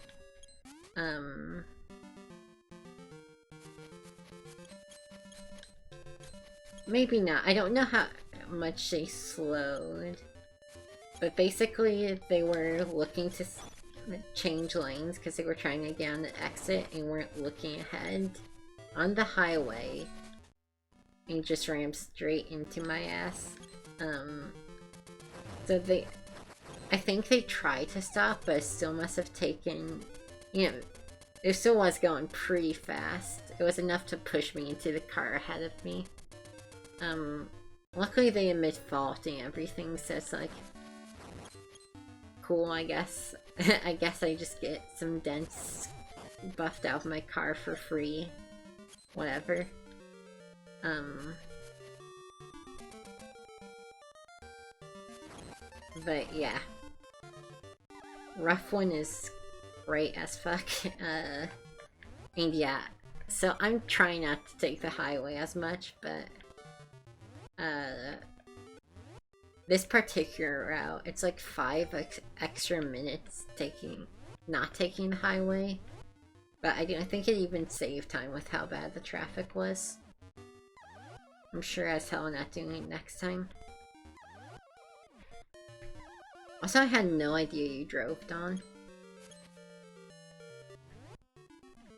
Maybe not. I don't know how much they slowed. But basically, they were looking to change lanes because they were trying to get on the exit and weren't looking ahead on the highway. And just rammed straight into my ass. So I think they tried to stop, but it still must have taken, you know, it still was going pretty fast. It was enough to push me into the car ahead of me. Luckily they admit fault and everything, so it's like, cool, I guess. I guess I just get some dents buffed out of my car for free. Whatever. But yeah. Rough one is great as fuck. And yeah. So I'm trying not to take the highway as much, but this particular route, it's like 5 extra minutes not taking the highway. But I think it even saved time with how bad the traffic was. I'm sure as hell not doing it next time. Also, I had no idea you drove, Dawn.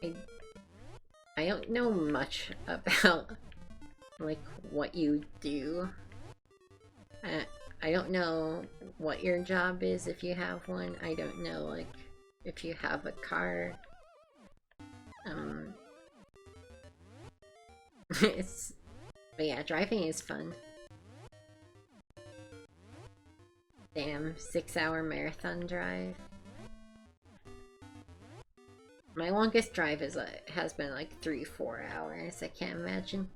I don't know much about, like, what you do. I don't know what your job is if you have one. I don't know, like, if you have a car. But yeah, driving is fun. Damn, 6-hour marathon drive. My longest drive is has been like 3-4 hours. I can't imagine.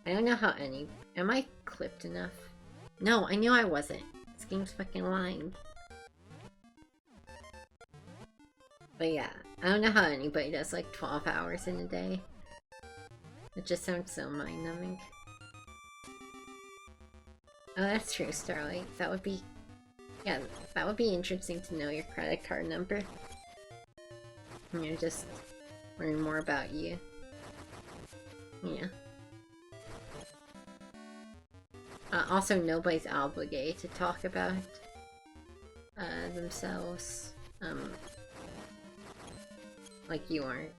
I don't know how any. Am I clipped enough? No, I knew I wasn't. This game's fucking lying. But yeah, I don't know how anybody does like 12 hours in a day. It just sounds so mind-numbing. Oh, that's true, Starlight. That would be... Yeah, that would be interesting to know your credit card number. You know, just learn more about you. Yeah. Also, nobody's obligated to talk about themselves. Like you aren't.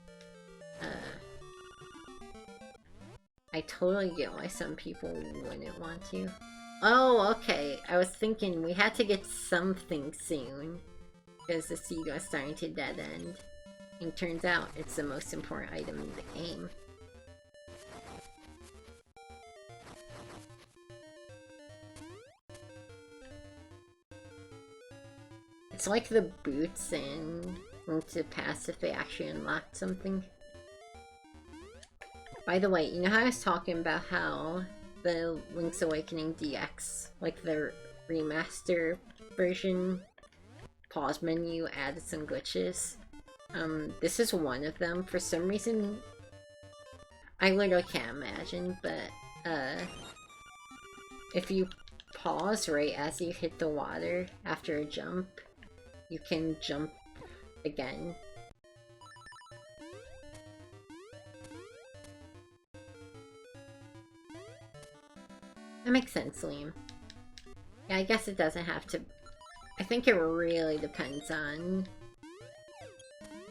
I totally get why some people wouldn't want to. Oh, okay. I was thinking we had to get something soon. Because the seed was starting to dead end. And turns out it's the most important item in the game. It's like the boots and Link to the Past if they actually unlocked something. By the way, you know how I was talking about how the Link's Awakening DX, like the remaster version, pause menu added some glitches? This is one of them. For some reason, I literally can't imagine, but, if you pause right as you hit the water after a jump, you can jump again. That makes sense, Liam. Yeah, I guess it doesn't have to... I think it really depends on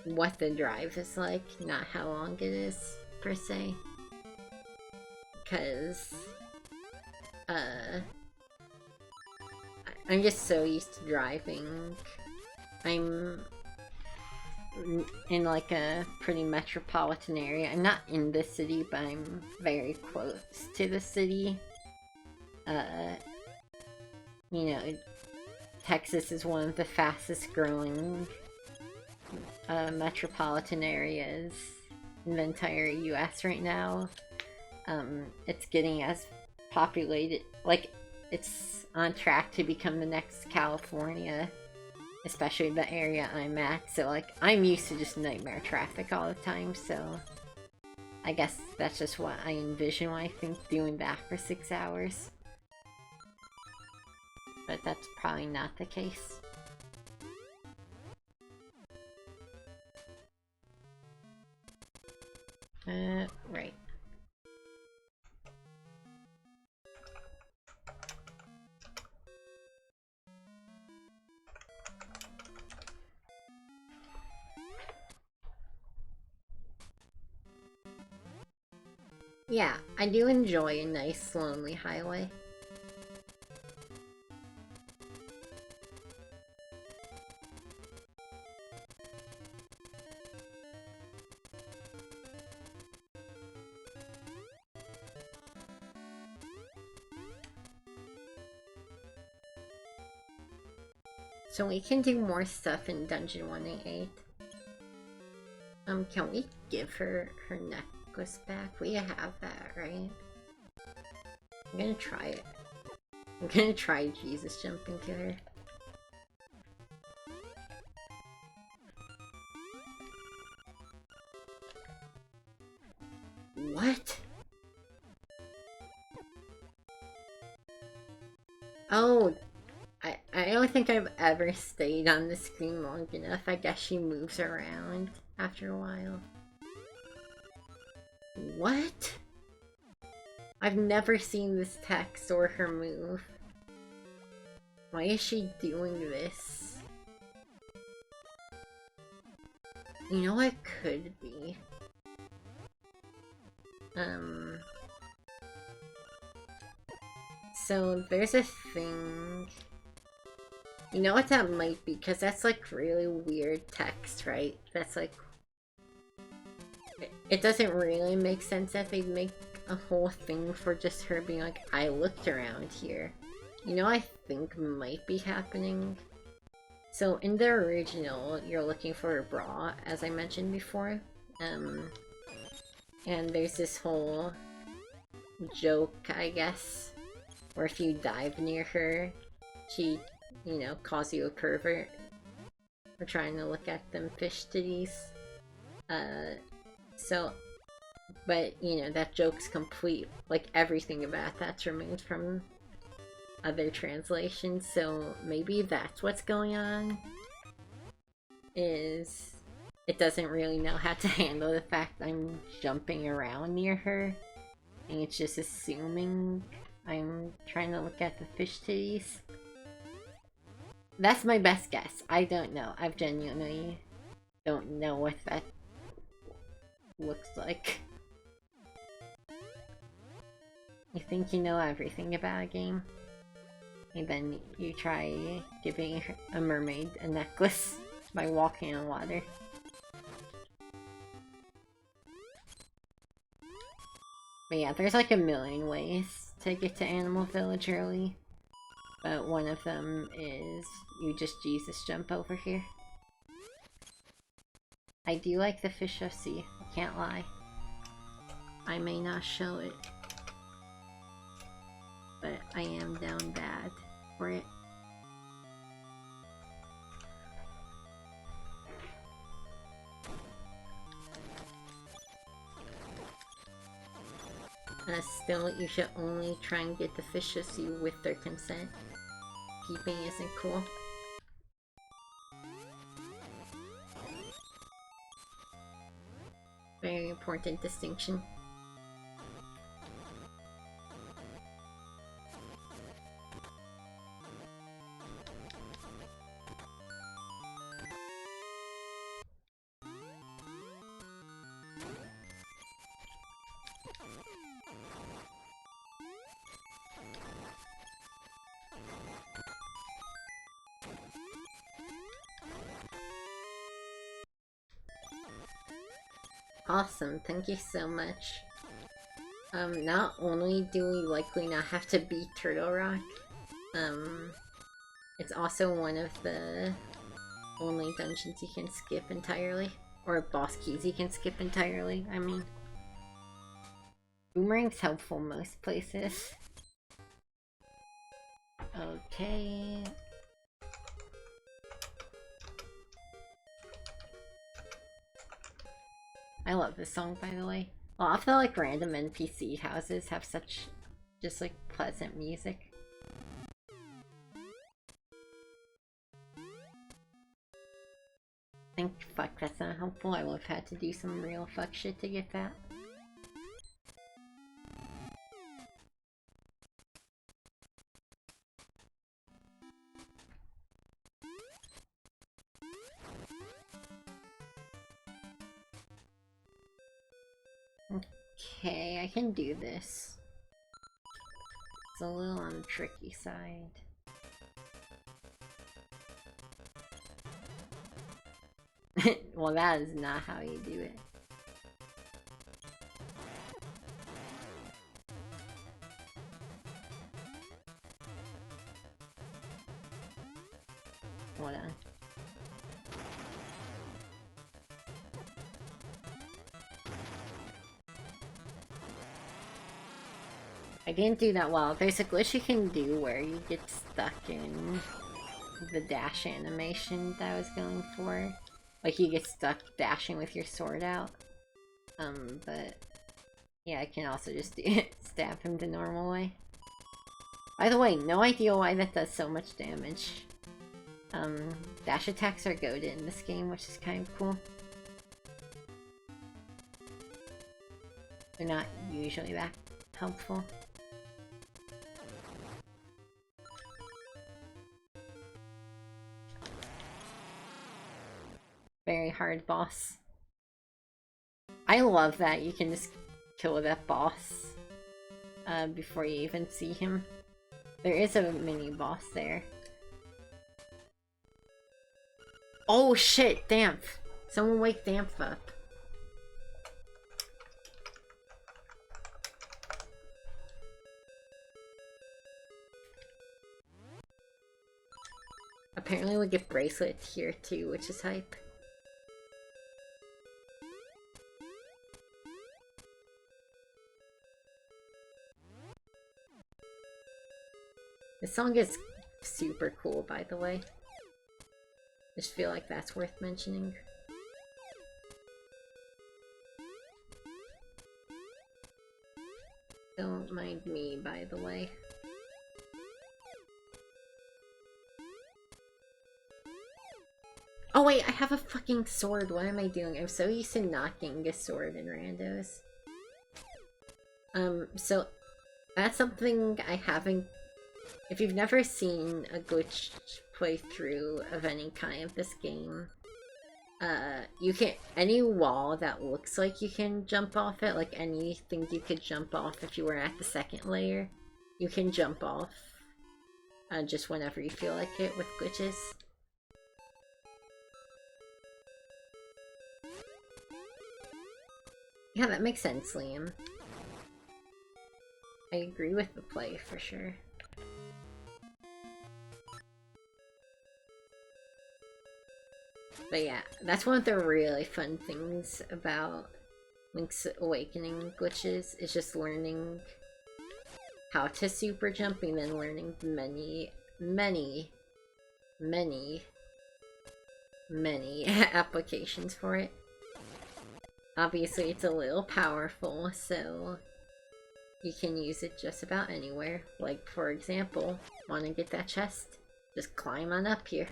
what the drive is like, not how long it is, per se. Because... I'm just so used to driving. I'm in like a pretty metropolitan area. I'm not in the city, but I'm very close to the city. You know, Texas is one of the fastest growing metropolitan areas in the entire US right now. It's getting as populated, like, it's on track to become the next California, especially the area I'm at. So, like, I'm used to just nightmare traffic all the time, so I guess that's just what I envision when I think doing that for 6 hours. But that's probably not the case. Right. Yeah, I do enjoy a nice, lonely highway. So we can do more stuff in Dungeon 188. Can we give her her necklace back? We have that, right? I'm gonna try it. I'm gonna try Jesus jumping to her. What? Oh, I don't think I've ever stayed on the screen long enough. I guess she moves around after a while. What? I've never seen this text or her move. Why is she doing this? You know what could be? So there's a thing... You know what that might be? Because that's like really weird text, right? That's like... It doesn't really make sense that they'd make a whole thing for just her being like, I looked around here. You know, I think might be happening. So in the original, you're looking for a bra, as I mentioned before. And there's this whole joke, I guess, where if you dive near her, she, you know, calls you a pervert for trying to look at them fish titties. But, you know, that joke's complete. Like, everything about that's removed from other translations, so maybe that's what's going on. Is it doesn't really know how to handle the fact I'm jumping around near her, and it's just assuming I'm trying to look at the fish titties. That's my best guess. I don't know. I genuinely don't know what that looks like. You think you know everything about a game, and then you try giving a mermaid a necklace by walking on water. But yeah, there's like a million ways to get to Animal Village early. But one of them is you just Jesus jump over here. I do like the fish of sea, I can't lie. I may not show it, but I am down bad for it. Still, you should only try and get the fish to see with their consent. Peeping isn't cool. Very important distinction. Awesome, thank you so much. Not only do we likely not have to beat Turtle Rock, it's also one of the only dungeons you can skip entirely. Or boss keys you can skip entirely, I mean. Boomerang's helpful most places. Okay. I love this song, by the way. A lot of the, like, random NPC houses have such, just, like, pleasant music. Fuck, that's not helpful. I would have had to do some real fuck shit to get that. Okay, I can do this. It's a little on the tricky side. Well, that is not how you do it. Hold on. I didn't do that well. There's a glitch you can do where you get stuck in the dash animation that I was going for. Like, you get stuck dashing with your sword out. But... yeah, I can also just stab him the normal way. By the way, no idea why that does so much damage. Dash attacks are goated in this game, which is kind of cool. They're not usually that helpful. Very hard boss. I love that you can just kill that boss before you even see him. There is a mini boss there. Oh shit, Damp! Someone wake Damp up. apparently we get bracelet here too, which is hype. This song is super cool, by the way. I just feel like that's worth mentioning. Don't mind me, by the way. Oh wait, I have a fucking sword. What am I doing? I'm so used to not getting a sword in randos. So that's something I haven't... If you've never seen a glitch playthrough of any kind of this game, you can... Any wall that looks like you can jump off it, like anything you could jump off if you were at the second layer, you can jump off just whenever you feel like it with glitches. Yeah, that makes sense, Liam. I agree with the play, for sure. But yeah, that's one of the really fun things about Link's Awakening glitches, is just learning how to super jump and then learning many applications for it. Obviously, it's a little powerful, so you can use it just about anywhere. Like, for example, want to get that chest? Just climb on up here.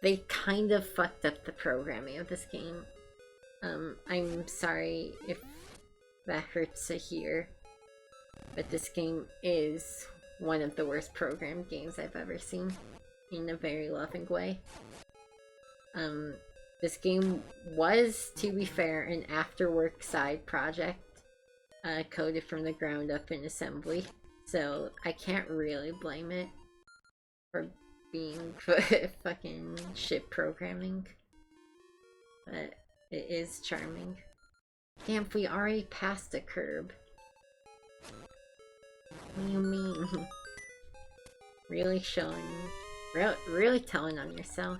They kind of fucked up the programming of this game. I'm sorry if that hurts to hear, but this game is one of the worst programmed games I've ever seen, in a very loving way. This game was, to be fair, an after-work side project, coded from the ground up in assembly, so I can't really blame it for being fucking shit programming, but it is charming. Damn, we already passed the curb. What do you mean? Really showing... really telling on yourself.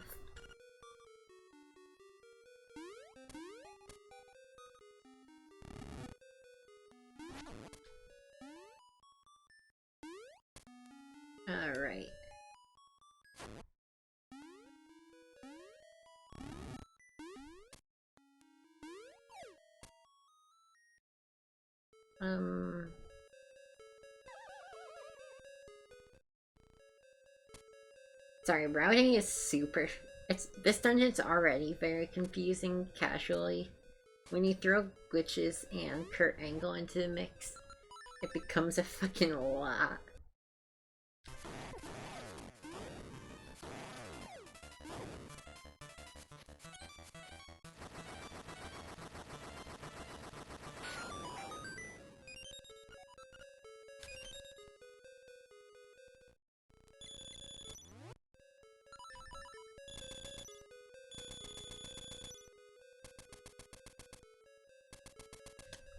Alright. Sorry, routing is super... This dungeon's already very confusing casually. When you throw glitches and Kurt Angle into the mix, it becomes a fucking lot.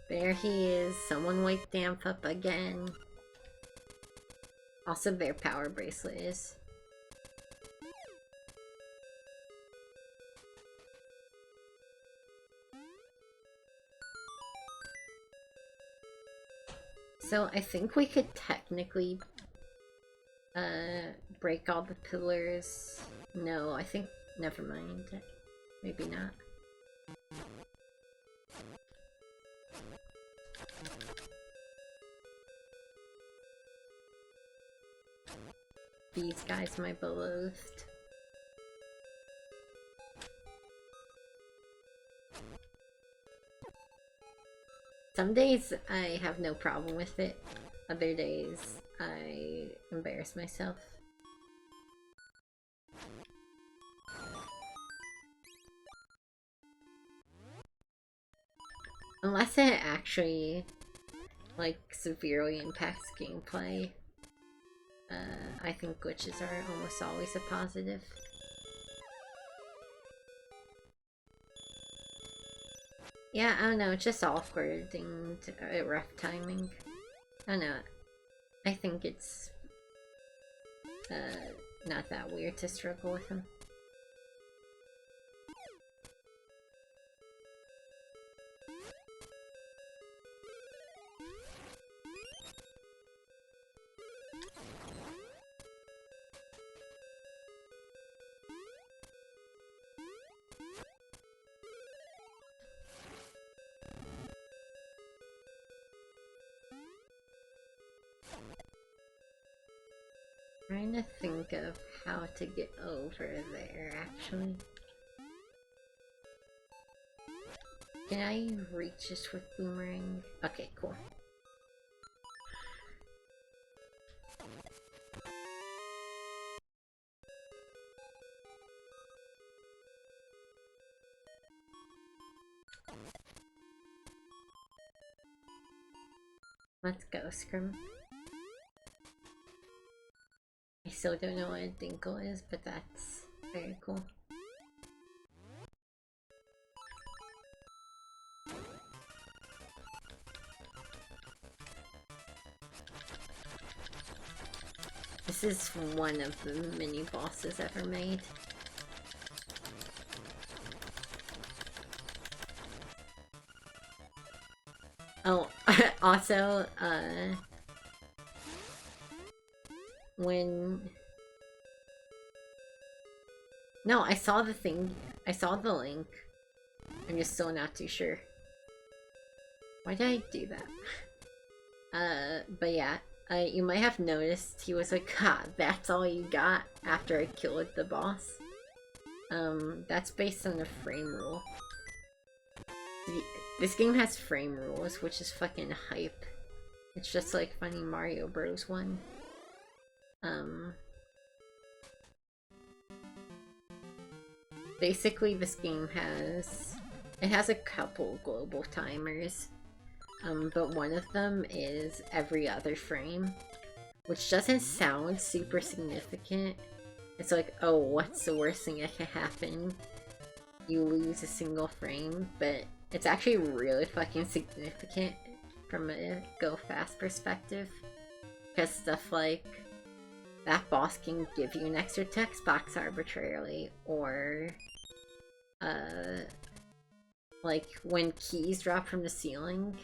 There he is. Someone wake Damp up again. Also, their power bracelet is. So I think we could technically break all the pillars. No, I think... Never mind. Maybe not. These guys, my beloved. Some days I have no problem with it. Other days I embarrass myself. Unless it actually, like, severely impacts gameplay. I think glitches are almost always a positive. Yeah, I don't know, it's just awkward and rough timing. I don't know. I think it's not that weird to struggle with him. Trying to think of how to get over there, actually. Can I reach this with boomerang? Okay, cool. Let's go, Scrim. I still don't know what a dinkle is, but that's very cool. This is one of the mini bosses ever made. Oh, also, when... No, I saw the thing. I saw the link. I'm just still not too sure. Why did I do that? But yeah. You might have noticed he was like, "Ha, that's all you got," after I killed the boss. That's based on a frame rule. This game has frame rules, which is fucking hype. It's just like funny Mario Bros. One. Basically this game has a couple global timers. But one of them is every other frame, which doesn't sound super significant. It's like, oh, what's the worst thing that can happen? You lose a single frame, but it's actually really fucking significant from a go fast perspective. Because stuff like, that boss can give you an extra text box arbitrarily, or, like, when keys drop from the ceiling,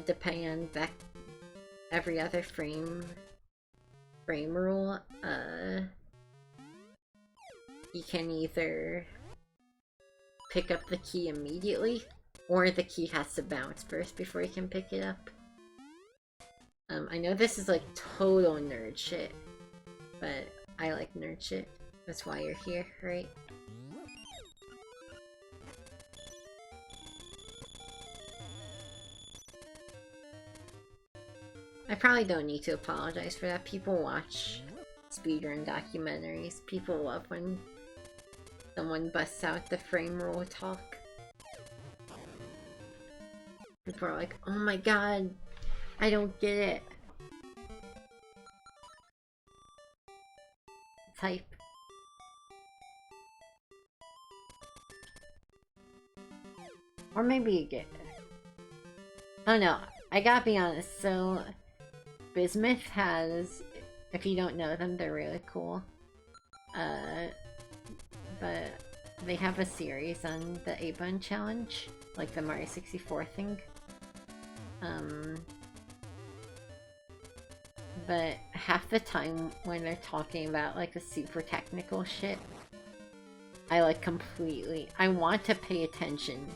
depending on that every other frame rule, you can either pick up the key immediately, or the key has to bounce first before you can pick it up. I know this is like total nerd shit, but I like nerd shit. That's why you're here, right? I probably don't need to apologize for that. People watch speedrun documentaries. People love when someone busts out the frame rule talk. People are like, oh my god, I don't get it. Type. Or maybe you get it. Oh no, I gotta be honest, so Bismuth has, if you don't know them, they're really cool. But they have a series on the 8-Bun Challenge, like the Mario 64 thing. But half the time when they're talking about like the super technical shit, I like completely, I want to pay attention.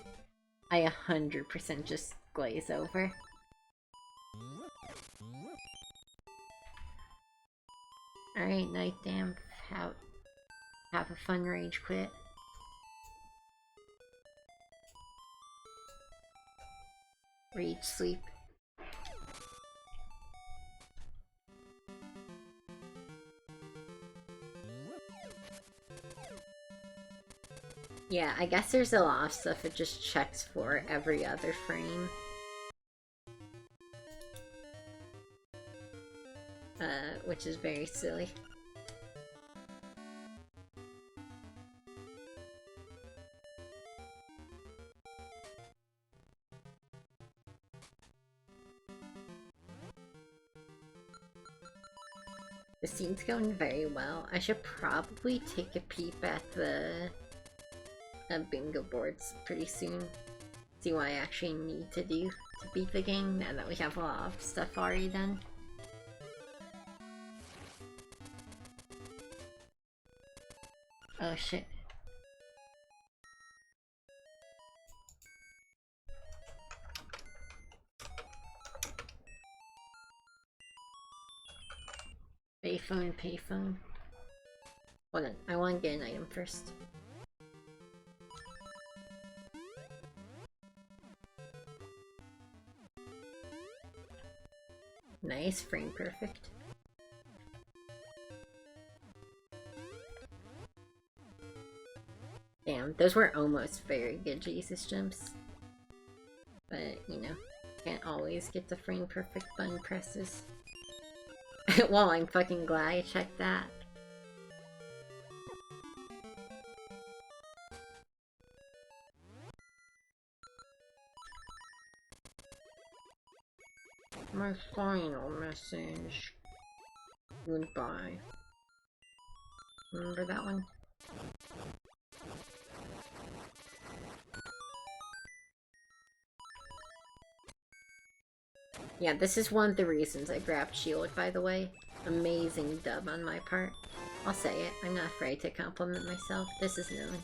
I 100% just glaze over. Alright, Night Damp, have a fun rage quit. Rage sleep. Yeah, I guess there's a lot of stuff it just checks for every other frame. Which is very silly. The scene's going very well. I should probably take a peep at the bingo boards pretty soon. See what I actually need to do to beat the game now that we have a lot of stuff already done. Oh shit. Payphone, payphone. Hold on, I want to get an item first. Nice, frame perfect. Damn, those were almost very good Jesus jumps. But, you know, can't always get the frame perfect button presses. Well, I'm fucking glad I checked that. My final message. Goodbye. Remember that one? Yeah, this is one of the reasons I grabbed Shield, by the way. Amazing dub on my part. I'll say it, I'm not afraid to compliment myself. This is known.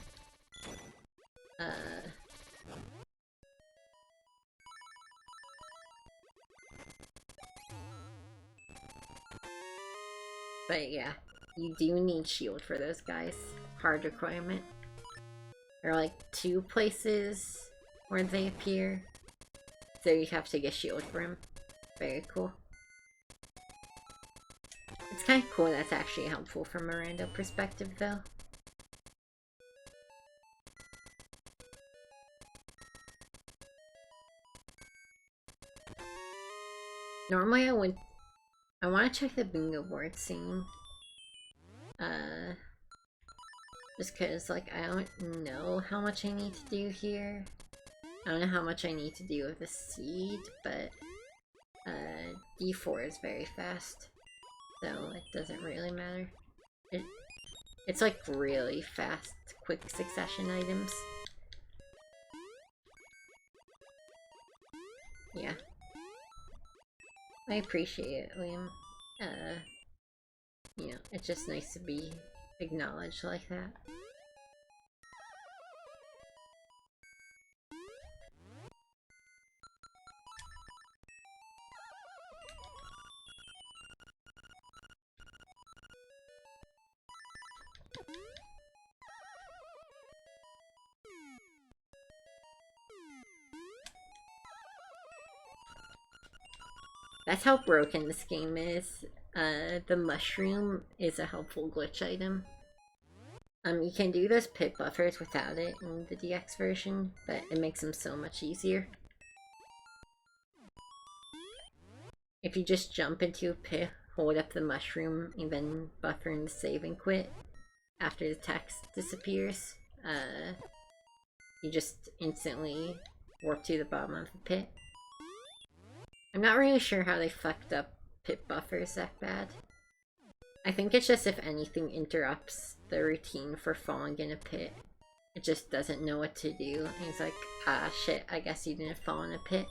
But yeah, you do need Shield for those guys. Hard requirement. There are like 2 places where they appear, so you have to get Shield for him. Very cool. It's kind of cool that's actually helpful from a Rando perspective, though. Normally I want to check the bingo board scene. Just cause, like, I don't know how much I need to do here. I don't know how much I need to do with the seed, but D4 is very fast, so it doesn't really matter. It's like really fast, quick succession items. Yeah. I appreciate it, Liam. You know, it's just nice to be acknowledged like that. That's how broken this game is. The mushroom is a helpful glitch item. You can do those pit buffers without it in the DX version, but it makes them so much easier. If you just jump into a pit, hold up the mushroom, and then buffer in the save and quit, after the text disappears, you just instantly warp to the bottom of the pit. I'm not really sure how they fucked up pit buffers that bad. I think it's just if anything interrupts the routine for falling in a pit, it just doesn't know what to do. And it's like, ah shit, I guess you didn't fall in a pit.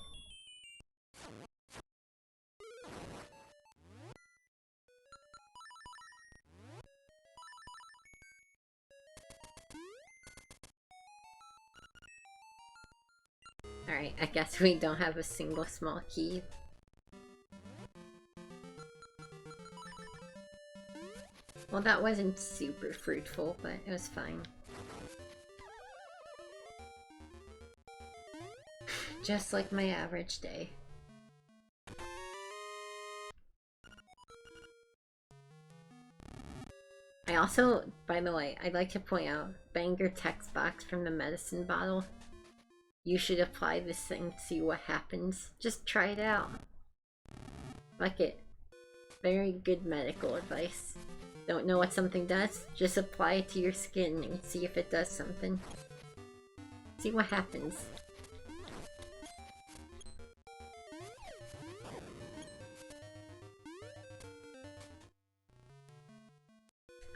Alright, I guess we don't have a single small key. Well, that wasn't super fruitful, but it was fine. Just like my average day. I also, by the way, I'd like to point out, banger text box from the medicine bottle. You should apply this thing to see what happens. Just try it out. Fuck it. Very good medical advice. Don't know what something does? Just apply it to your skin and see if it does something. See what happens.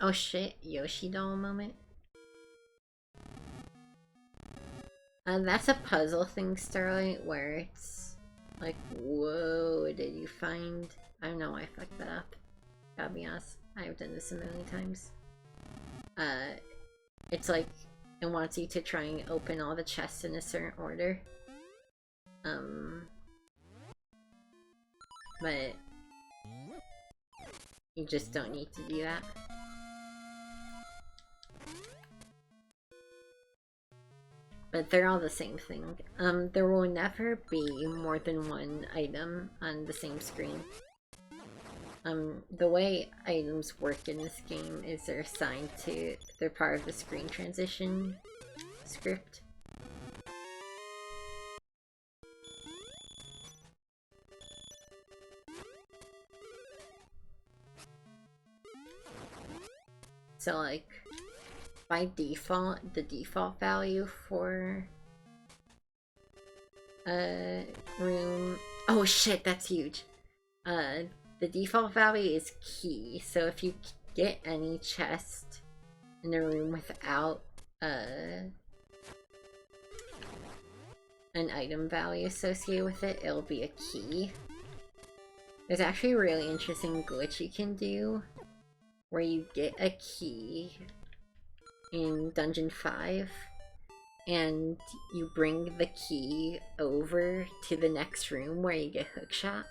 Oh shit, Yoshi doll moment. That's a puzzle thing, Starlight, where it's like, whoa, did you find... I don't know why I fucked that up. Gotta be honest, I've done this a million times. It's like, it wants you to try and open all the chests in a certain order. But you just don't need to do that. But they're all the same thing. There will never be more than one item on the same screen. The way items work in this game is they're assigned to... they're part of the screen transition script. So like, by default, the default value for room... oh shit, that's huge! The default value is key, so if you get any chest in a room without an item value associated with it, it'll be a key. There's actually a really interesting glitch you can do where you get a key in Dungeon 5 and you bring the key over to the next room where you get hookshot.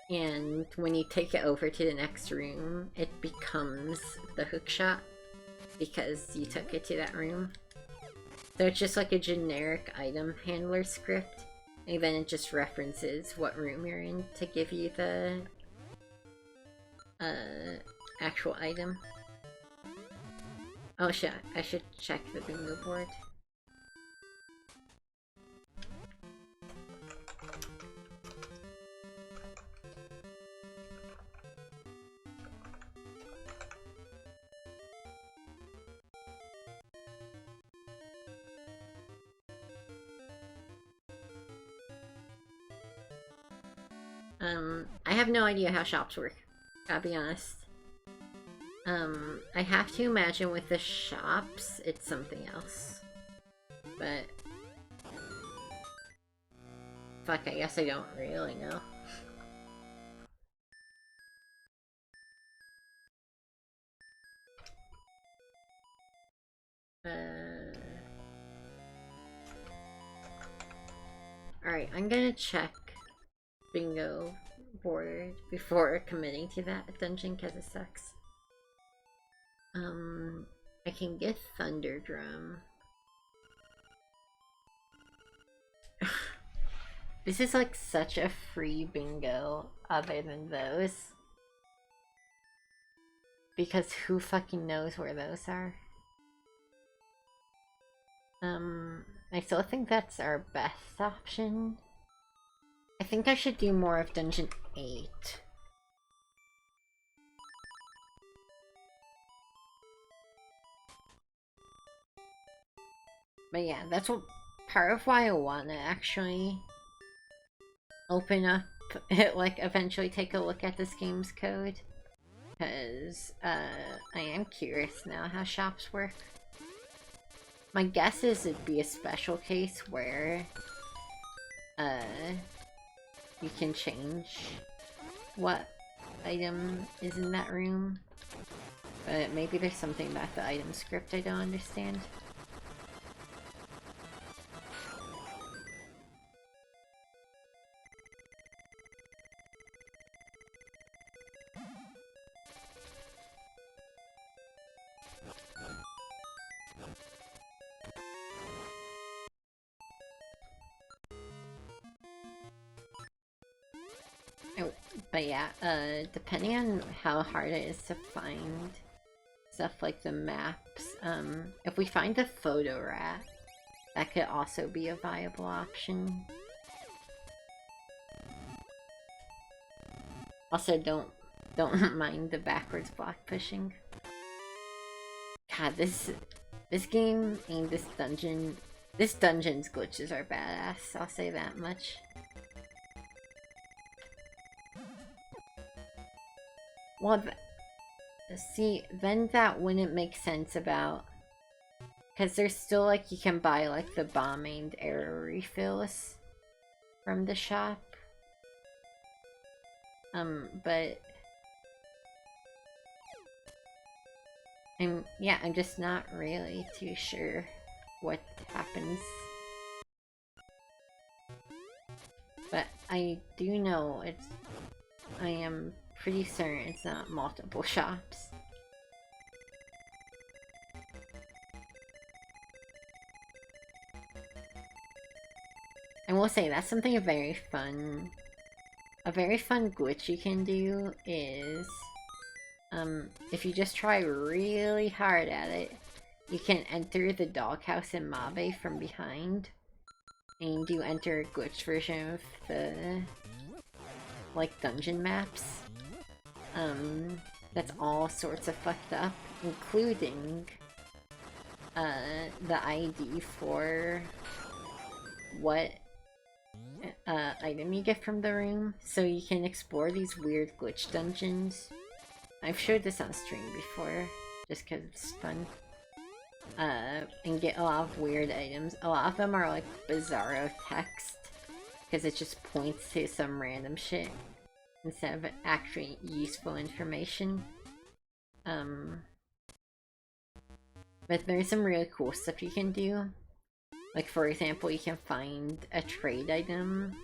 And when you take it over to the next room, it becomes the hookshot because you took it to that room. So it's just like a generic item handler script, and then it just references what room you're in to give you the actual item. Oh shit, I should check the bingo board. I have no idea how shops work, gotta be honest. I have to imagine with the shops, it's something else. But... fuck, I guess I don't really know. Alright, I'm gonna check bingo board before committing to that dungeon because it sucks. I can get Thunder Drum. This is like such a free bingo other than those. Because who fucking knows where those are? I still think that's our best option. I think I should do more of Dungeon 8. But yeah, that's what part of why I wanna actually open up, like eventually take a look at this game's code. Because I am curious now how shops work. My guess is it'd be a special case where you can change what item is in that room. But maybe there's something about the item script I don't understand. But yeah, depending on how hard it is to find stuff like the maps, if we find the photo rat, that could also be a viable option. Also, don't mind the backwards block pushing. God, this game and this dungeon's glitches are badass, I'll say that much. Well, see, then that wouldn't make sense about... Because there's still, like, you can buy, like, the bomb-aimed arrow refills from the shop. But... I'm just not really too sure what happens. But I do know I am pretty certain it's not multiple shops. I will say that's something a very fun glitch you can do is, if you just try really hard at it, you can enter the doghouse in Mabe from behind, and you enter a glitch version of the, like, dungeon maps. That's all sorts of fucked up, including, the ID for what item you get from the room, so you can explore these weird glitch dungeons. I've showed this on stream before, just because it's fun. And get a lot of weird items. A lot of them are like bizarro text, because it just points to some random shit instead of actually useful information. But there's some really cool stuff you can do. Like, for example, you can find a trade item.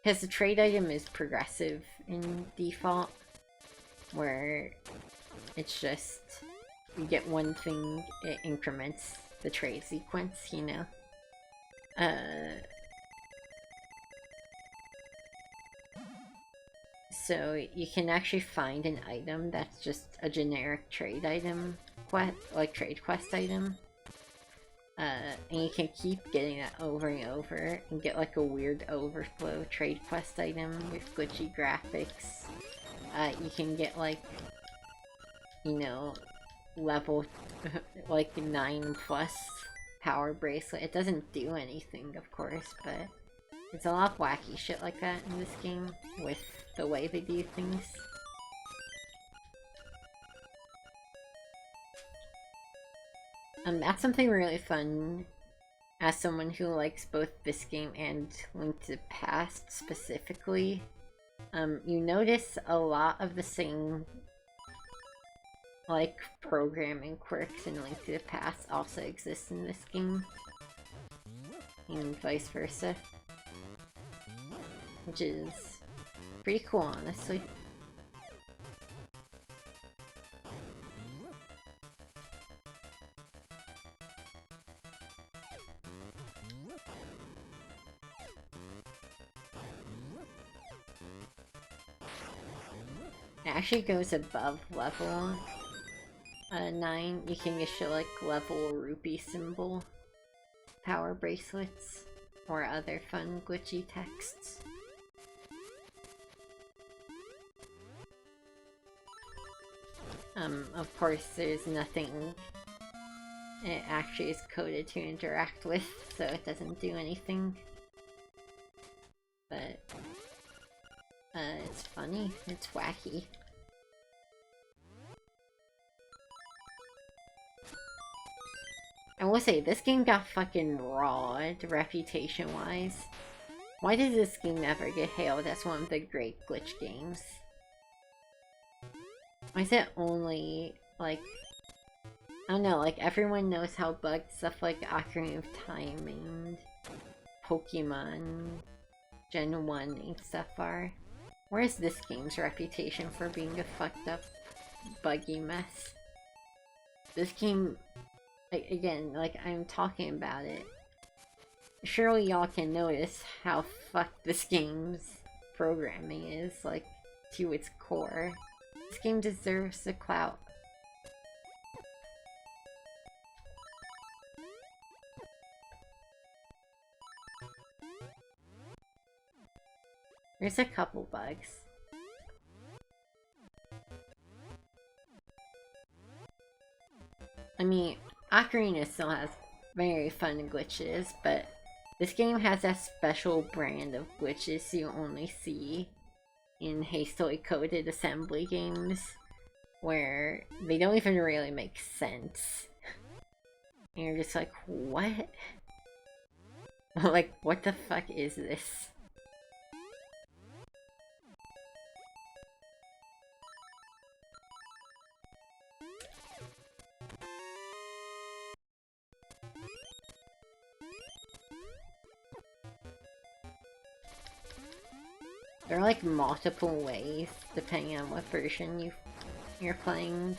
Because the trade item is progressive in default, where it's just, you get one thing, it increments the trade sequence, you know? So you can actually find an item that's just a generic trade item, like trade quest item. And you can keep getting that over and over and get like a weird overflow trade quest item with glitchy graphics. You can get like, you know, level like 9+ power bracelet. It doesn't do anything, of course, but it's a lot of wacky shit like that in this game with the way they do things. That's something really fun as someone who likes both this game and Link to the Past specifically. You notice a lot of the same, like, programming quirks in Link to the Past also exist in this game. And vice versa. Which is pretty cool, honestly. It actually goes above level 9. You can get shit like level rupee symbol power bracelets or other fun glitchy texts. Of course, there's nothing it actually is coded to interact with, so it doesn't do anything. But it's funny, it's wacky. I will say, this game got fucking rawed reputation-wise. Why did this game never get hailed as one of the great glitch games? Why is it only, like... I don't know, like, everyone knows how bugged stuff like Ocarina of Time and Pokemon Gen 1 and stuff are. Where's this game's reputation for being a fucked up, buggy mess? This game, like, again, like, I'm talking about it. Surely y'all can notice how fucked this game's programming is, like, to its core. This game deserves the clout. There's a couple bugs. I mean, Ocarina still has very fun glitches, but this game has that special brand of glitches you only see in hastily coded assembly games where they don't even really make sense. And you're just like, what? Like, what the fuck is this? There are like multiple ways, depending on what version you're playing,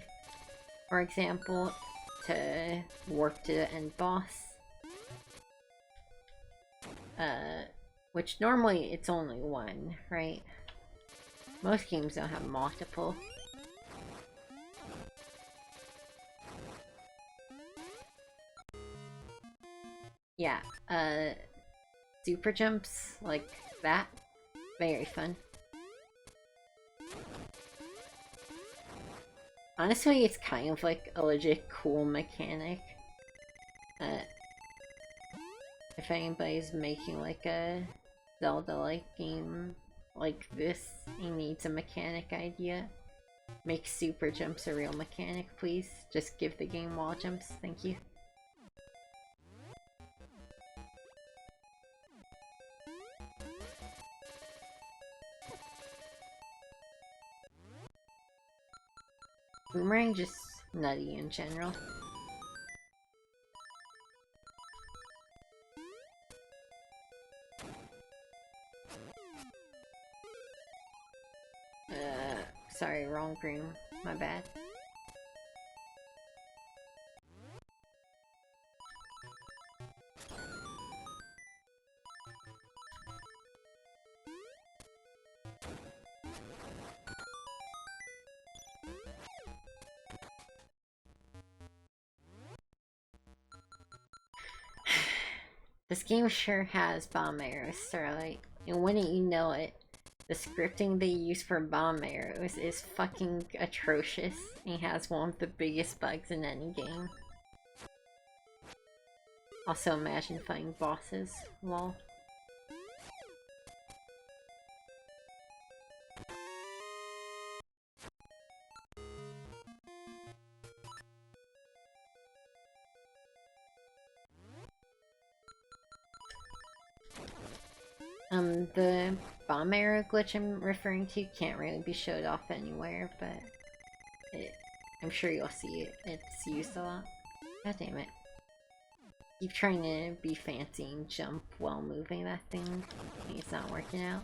for example, to warp to the end boss. Which normally it's only one, right? Most games don't have multiple. Yeah, super jumps like that. Very fun. Honestly, it's kind of like a legit cool mechanic. If anybody's making like a Zelda-like game like this, he needs a mechanic idea. Make super jumps a real mechanic, please. Just give the game wall jumps, thank you. Boomerang just nutty in general. Sorry, wrong room. My bad. This game sure has bomb arrows, Starlight. And wouldn't you know it, the scripting they use for bomb arrows is fucking atrocious and has one of the biggest bugs in any game. Also, imagine fighting bosses. Lol. The bomb arrow glitch I'm referring to can't really be showed off anywhere, but I'm sure you'll see it. It's used a lot. God damn it. Keep trying to be fancy and jump while moving that thing. I think it's not working out.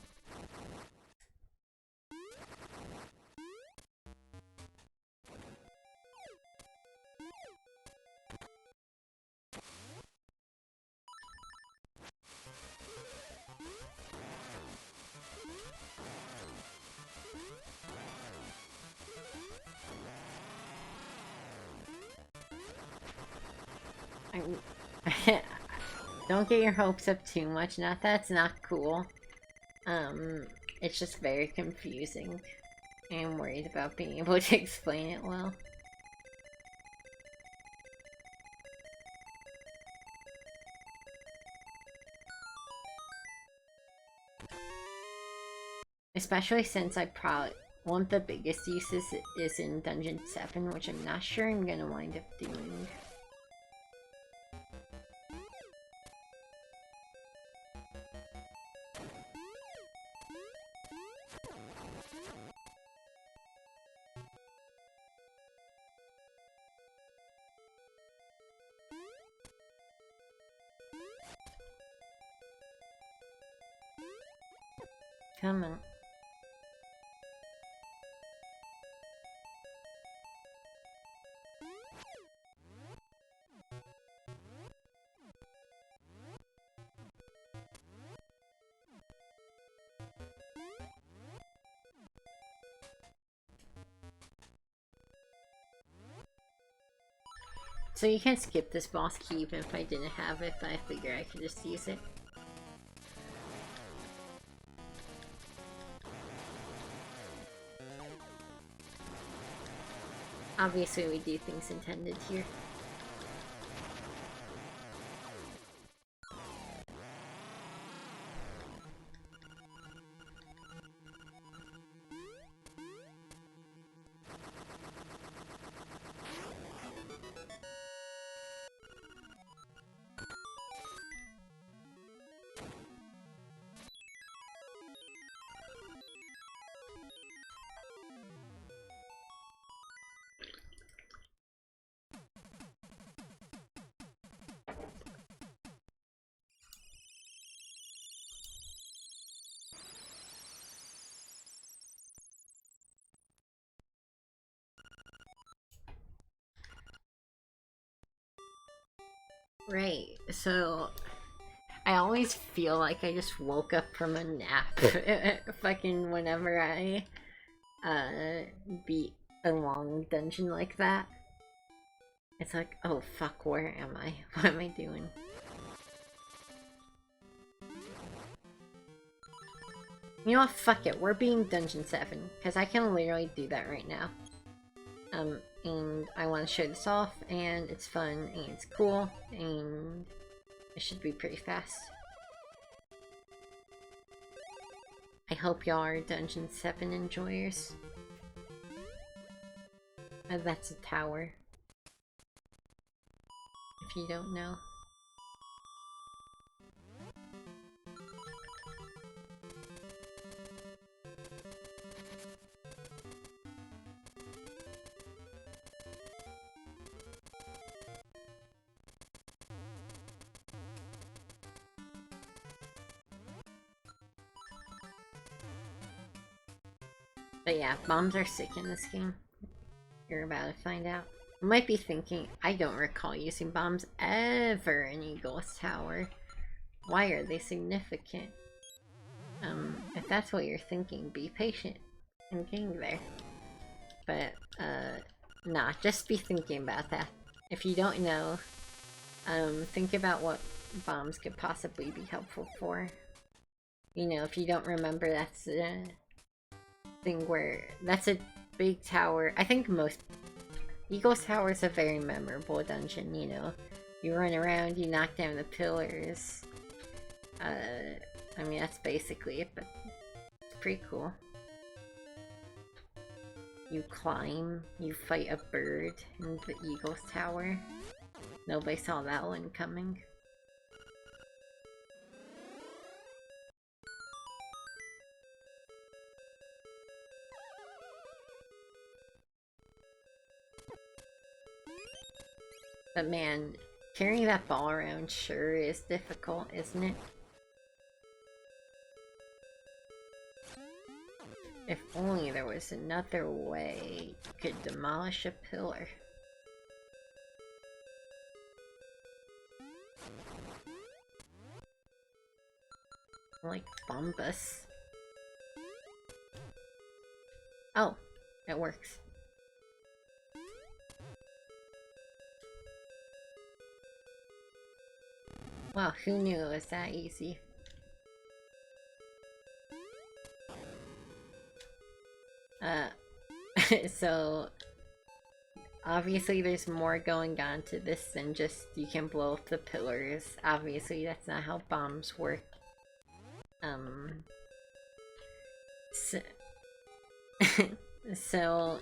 Don't get your hopes up too much. Not that it's not cool. It's just very confusing. I'm worried about being able to explain it well. Especially since one of the biggest uses is in Dungeon 7, which I'm not sure I'm gonna wind up doing. Come on. So you can skip this boss key even if I didn't have it, but I figure I could just use it. Obviously we do things intended here. Right, so I always feel like I just woke up from a nap fucking whenever I beat a long dungeon like that. It's like, oh fuck, where am I? What am I doing? You know what, fuck it, we're being Dungeon 7, because I can literally do that right now. And I want to show this off, and it's fun, and it's cool, and it should be pretty fast. I hope y'all are Dungeon 7 enjoyers. That's a tower. If you don't know. But yeah, bombs are sick in this game. You're about to find out. You might be thinking, I don't recall using bombs ever in Eagle's Tower. Why are they significant? If that's what you're thinking, be patient. I'm getting there. But, nah, just be thinking about that. If you don't know, think about what bombs could possibly be helpful for. You know, if you don't remember, that's a thing where... That's a big tower. I think most... Eagle's Tower is a very memorable dungeon, you know. You run around, you knock down the pillars. I mean, that's basically it, but it's pretty cool. You climb, you fight a bird in the Eagle's Tower. Nobody saw that one coming. But man, carrying that ball around sure is difficult, isn't it? If only there was another way you could demolish a pillar. Like Bombus. Oh, it works. Wow, who knew it was that easy? So obviously there's more going on to this than just you can blow up the pillars. Obviously that's not how bombs work. So, so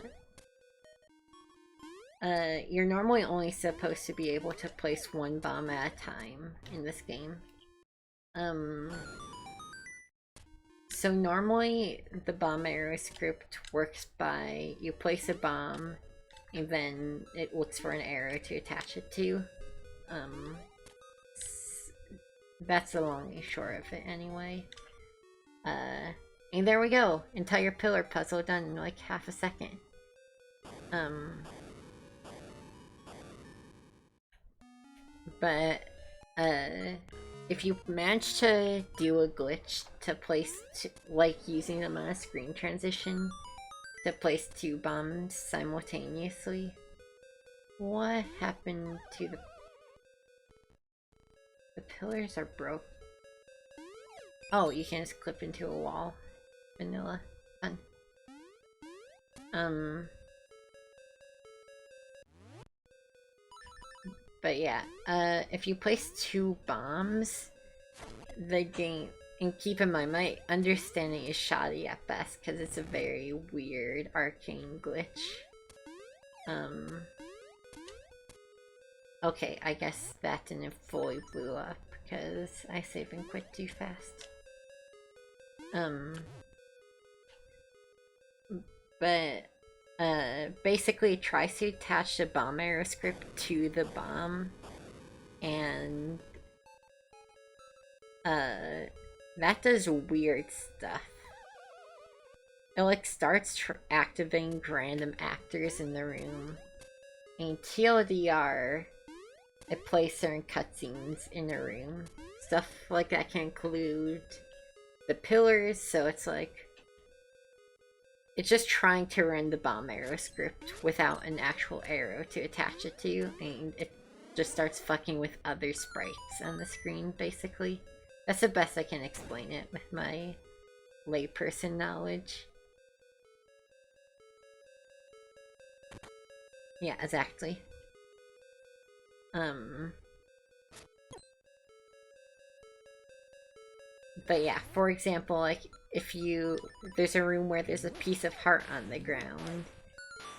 you're normally only supposed to be able to place one bomb at a time in this game. So normally the bomb arrow script works by you place a bomb and then it looks for an arrow to attach it to. That's the long and short of it anyway. And there we go! Entire pillar puzzle done in like half a second. But, if you manage to do a glitch to place, like using them on a screen transition, to place two bombs simultaneously, what happened to the... The pillars are broke. Oh, you can just clip into a wall. Vanilla. Fun. But yeah, if you place two bombs, the game... And keep in mind, my understanding is shoddy at best, because it's a very weird arcane glitch. Okay, I guess that didn't fully blew up, because I save and quit too fast. But, basically it tries to attach the bomb arrow script to the bomb, and, that does weird stuff. It like starts activating random actors in the room. And TLDR, it plays certain cutscenes in a room. Stuff like that can include the pillars, so it's like it's just trying to run the bomb arrow script without an actual arrow to attach it to, and it just starts fucking with other sprites on the screen, basically. That's the best I can explain it with my layperson knowledge. Yeah, exactly. But yeah, for example, like, if there's a room where there's a piece of heart on the ground,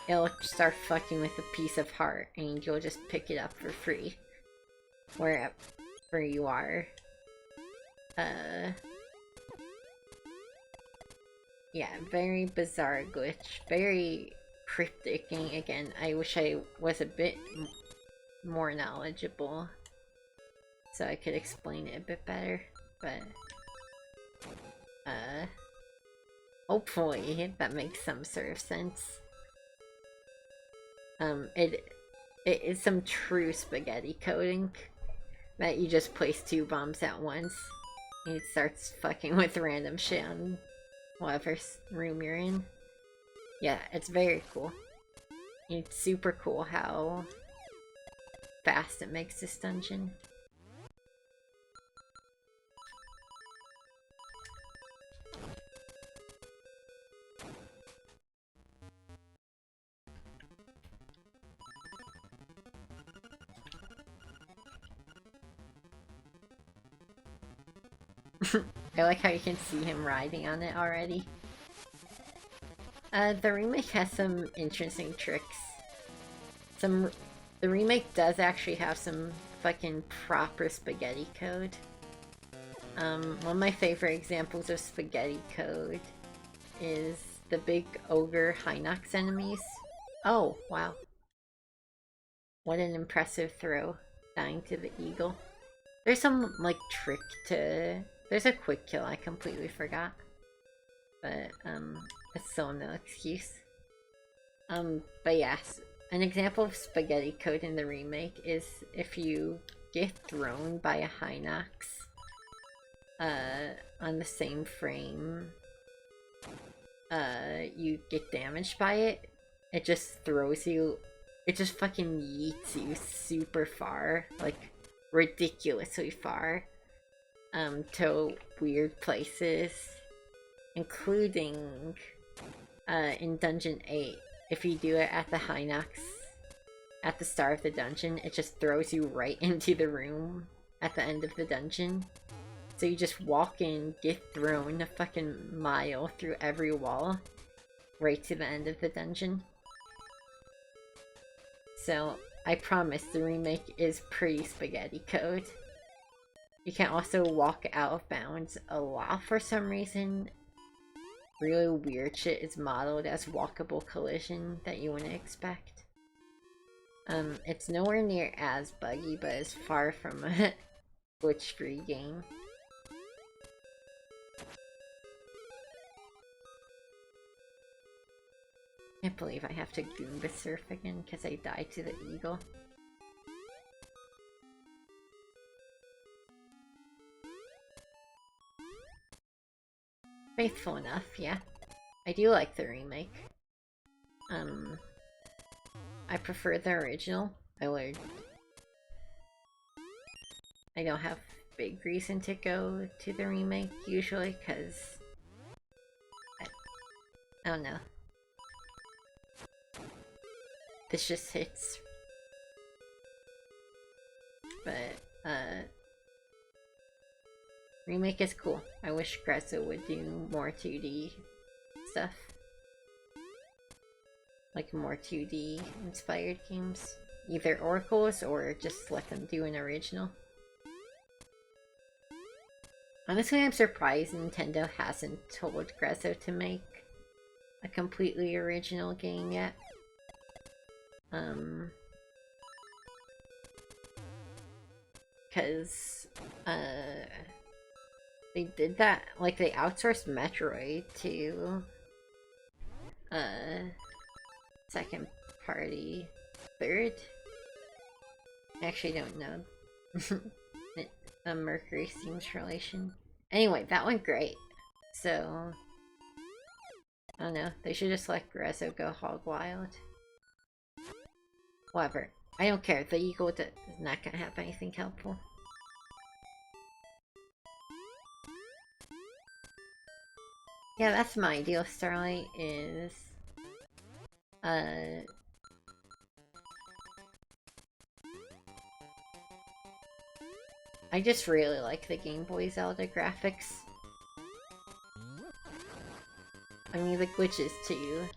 it'll start fucking with a piece of heart, and you'll just pick it up for free. Wherever you are. Yeah, very bizarre glitch. Very cryptic, and again, I wish I was a bit more knowledgeable so I could explain it a bit better, but hopefully that makes some sort of sense. It is some true spaghetti coding that you just place 2 bombs at once and it starts fucking with random shit on whatever room you're in. Yeah, it's very cool. It's super cool how fast it makes this dungeon. I like how you can see him riding on it already. The remake has some interesting tricks. The remake does actually have some fucking proper spaghetti code. One of my favorite examples of spaghetti code is the big ogre Hinox enemies. Oh, wow. What an impressive throw, dying to the eagle. There's some, like, trick to... There's a quick kill I completely forgot. But, it's still no excuse. But yes, an example of spaghetti code in the remake is if you get thrown by a Hinox, on the same frame, you get damaged by it, it just throws you, it just fucking yeets you super far, like, ridiculously far, to weird places, including, in Dungeon 8. If you do it at the Hinox, at the start of the dungeon, it just throws you right into the room at the end of the dungeon. So you just walk in, get thrown a fucking mile through every wall, right to the end of the dungeon. So, I promise the remake is pretty spaghetti code. You can also walk out of bounds a lot for some reason. Really weird shit is modeled as walkable collision that you wouldn't expect. It's nowhere near as buggy, but it's far from a glitch-free game. I can't believe I have to Goomba surf again because I died to the eagle. Faithful enough, yeah. I do like the remake. I prefer the original. I don't have big reason to go to the remake usually, because I don't know. This just hits. But, remake is cool. I wish Grezzo would do more 2D stuff. Like more 2D inspired games. Either Oracles or just let them do an original. Honestly, I'm surprised Nintendo hasn't told Grezzo to make a completely original game yet. Because, they did that, like, they outsourced Metroid to, second party, third I actually don't know. The Mercury seems relation. Anyway, that went great. So, I don't know. They should just let Grezzo go hog wild. Whatever. I don't care. The eagle is not gonna have anything helpful. Yeah, that's my ideal Starlight is... I just really like the Game Boy Zelda graphics. I mean, the glitches too.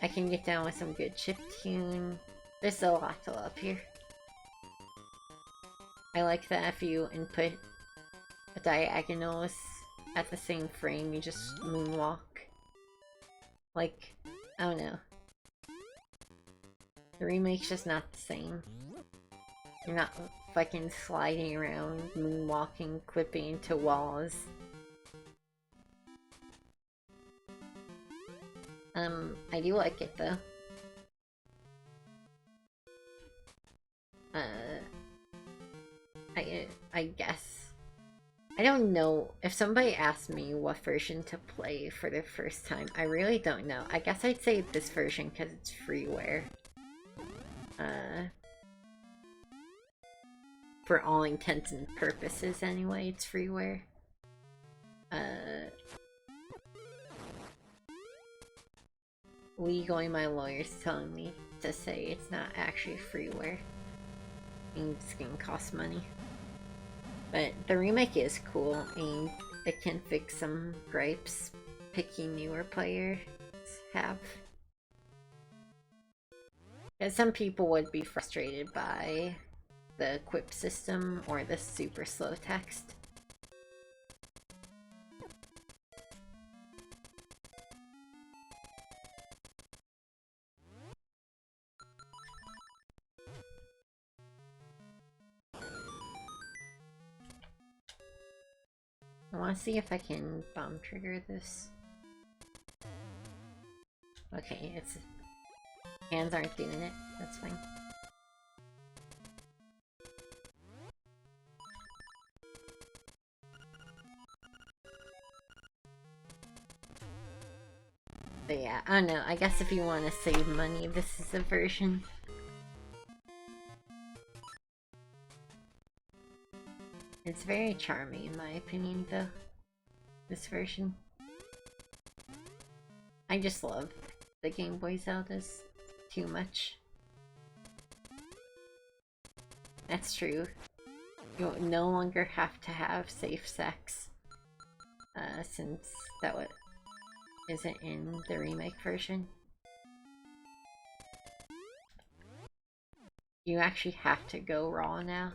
I can get down with some good chiptune. There's a lot to love here. I like that if you input diagonals at the same frame, you just moonwalk. Like, I don't know. The remake's just not the same. You're not fucking sliding around, moonwalking, clipping into walls. I do like it though. I guess. I don't know. If somebody asked me what version to play for the first time, I really don't know. I guess I'd say this version because it's freeware. For all intents and purposes anyway, it's freeware. Legally, my lawyer's telling me to say it's not actually freeware. And it's gonna cost money. But the remake is cool, and it can fix some gripes picky newer players have. And some people would be frustrated by the quip system or the super slow text. I want to see if I can bomb trigger this. Okay, it's... hands aren't doing it. That's fine. But yeah, I don't know. I guess if you want to save money, this is the version. It's very charming in my opinion though, this version. I just love the Game Boy Zeldas too much. That's true. You no longer have to have safe sex, since that isn't in the remake version. You actually have to go raw now.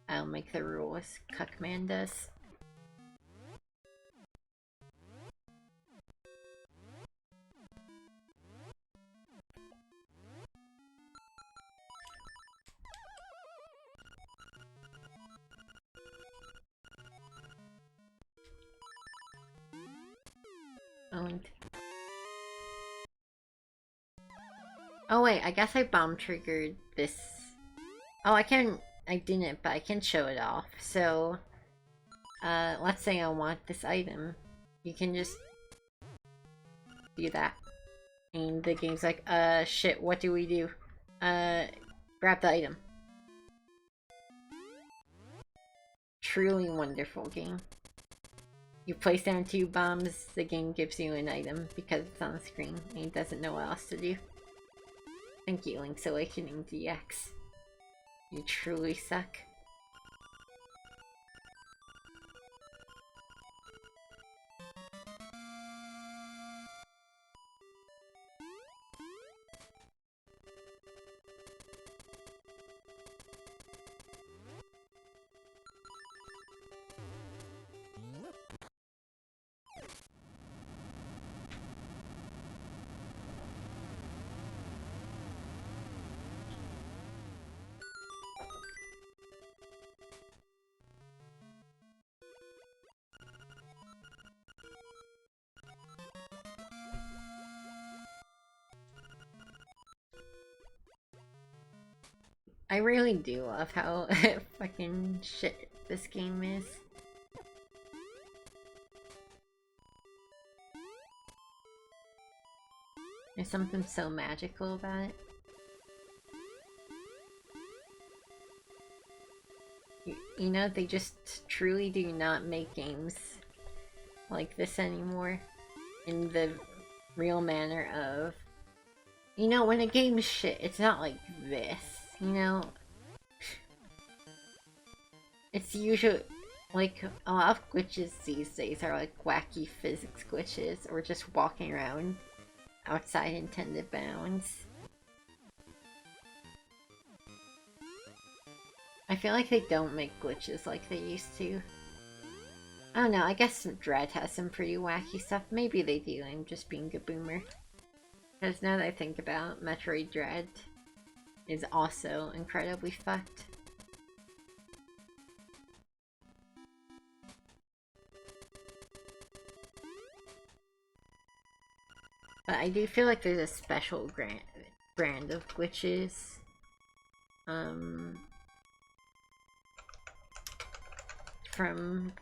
I'll make the rules Cuckman does. Owned. Oh wait, I guess I bomb triggered this. Oh, I didn't, but I can show it off. So, let's say I want this item. You can just do that. And the game's like, shit, what do we do? Grab the item. Truly wonderful game. You place down 2 bombs, the game gives you an item because it's on the screen, and it doesn't know what else to do. Thank you, Link's Awakening DX. You truly suck. I really do love how fucking shit this game is. There's something so magical about it. You know, they just truly do not make games like this anymore. In the real manner of, you know, when a game's shit, it's not like this, you know? It's usually, like, a lot of glitches these days are like wacky physics glitches, or just walking around outside intended bounds. I feel like they don't make glitches like they used to. I don't know, I guess Dread has some pretty wacky stuff. Maybe they do, I'm just being a boomer. Because now that I think about Metroid Dread is also incredibly fucked. But I do feel like there's a special brand of glitches. From,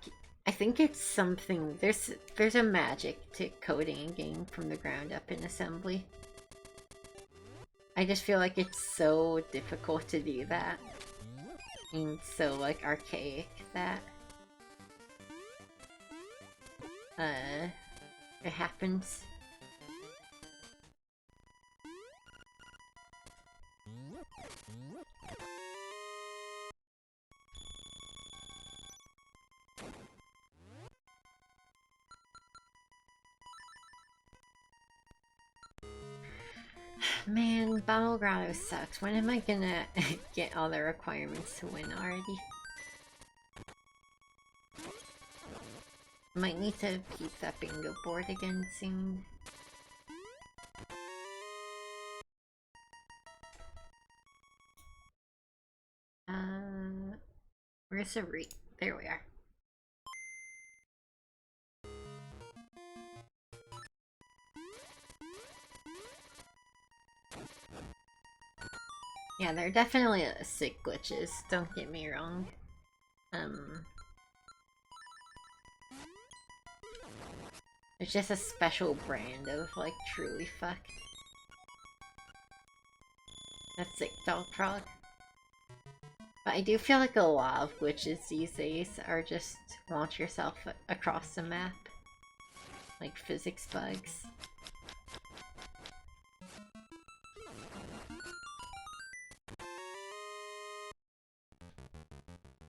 I think it's something, there's a magic to coding a game from the ground up in assembly. I just feel like it's so difficult to do that. And so like archaic that it happens. Man, Battleground sucks. When am I gonna get all the requirements to win already? Might need to keep that bingo board again soon. Where's the there we are. Yeah, they're definitely sick glitches, don't get me wrong. It's just a special brand of, like, truly fucked. That's sick, dog frog. But I do feel like a lot of glitches these days are just launch yourself across the map. Like physics bugs.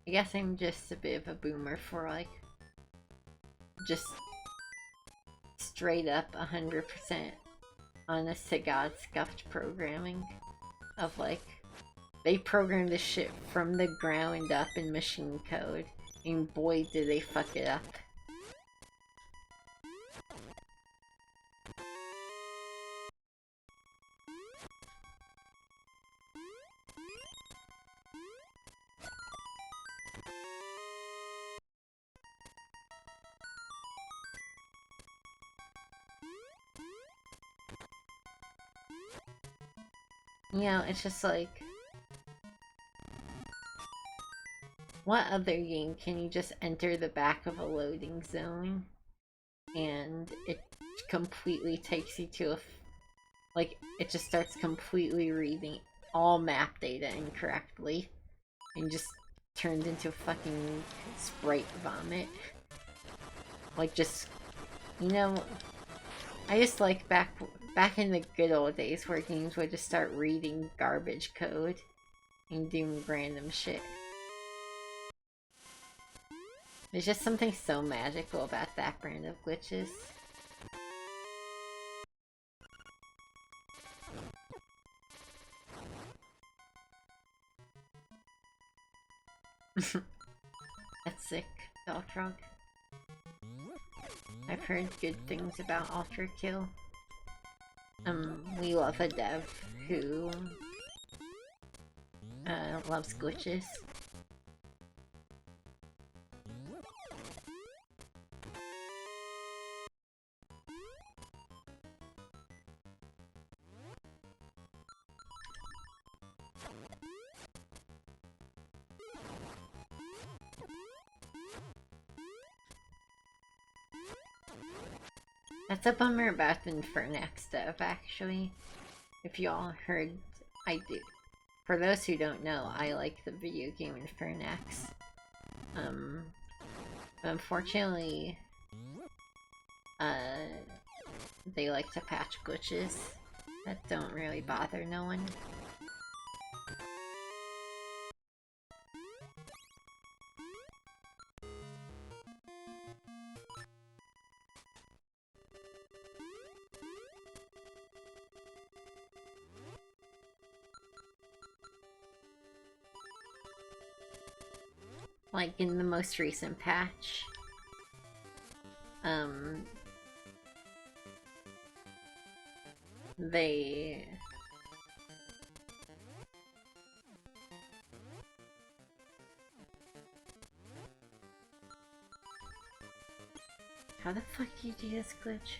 I guess I'm just a bit of a boomer for, like, just straight up 100% honest to God scuffed programming of, like, they programmed this shit from the ground up in machine code, and boy did they fuck it up. You know, it's just like, what other game can you just enter the back of a loading zone and it completely takes you to a, like, it just starts completely reading all map data incorrectly and just turned into fucking sprite vomit. Like, just, you know, I just like back in the good old days where games would just start reading garbage code and doing random shit. There's just something so magical about that brand of glitches. That's sick, Daltrog. I've heard good things about Ultra Kill. We love a dev who loves glitches. That's a bummer about the Infernax stuff, actually. If y'all heard, I do. For those who don't know, I like the video game Infernax. Unfortunately, they like to patch glitches that don't really bother no one. Like in the most recent patch, they... How the fuck do you do this glitch?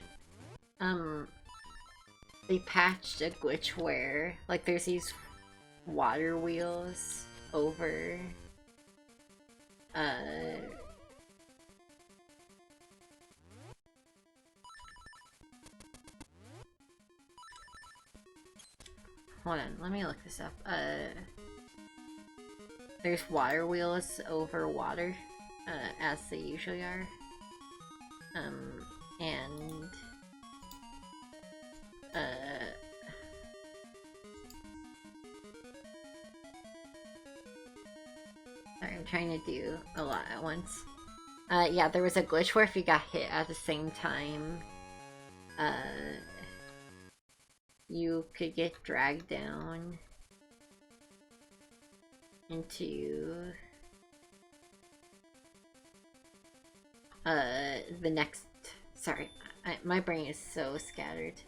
They patched a glitch where, like, there's these water wheels over, hold on, let me look this up. There's water wheels over water, as they usually are. And... Sorry, I'm trying to do a lot at once. Yeah, there was a glitch where if you got hit at the same time, you could get dragged down into the next... Sorry, my brain is so scattered.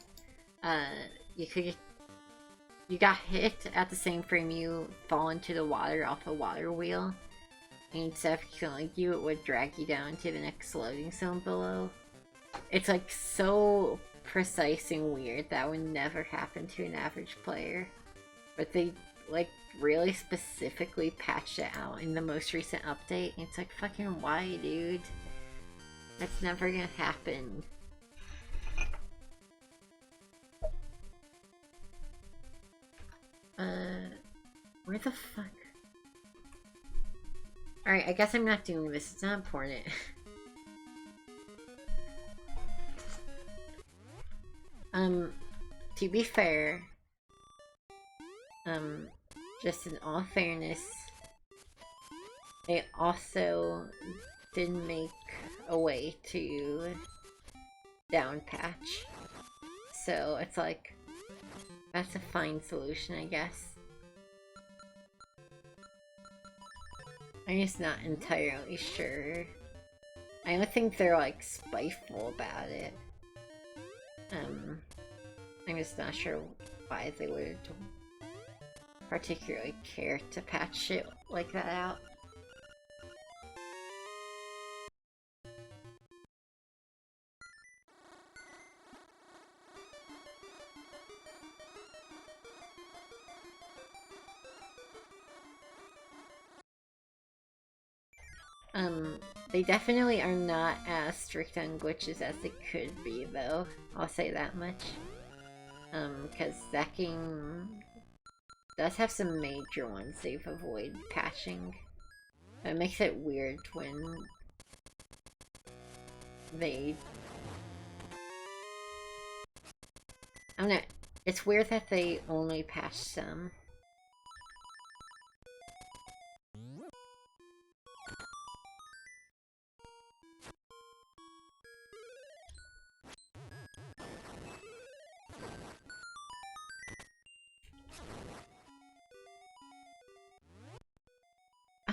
You got hit at the same frame you fall into the water off a water wheel, and instead of killing you, it would drag you down to the next loading zone below. It's like so precise and weird that would never happen to an average player. But they like really specifically patched it out in the most recent update, and it's like, fucking why, dude? That's never gonna happen. Where the fuck? Alright, I guess I'm not doing this. It's not important. To be fair, just in all fairness, they also did make a way to down patch. So it's like, that's a fine solution, I guess. I'm just not entirely sure. I don't think they're like spiteful about it. I'm just not sure why they would particularly care to patch shit like that out. They definitely are not as strict on glitches as they could be, though. I'll say that much. Because that game does have some major ones they've avoided patching. It makes it weird when they... I don't know, it's weird that they only patch some.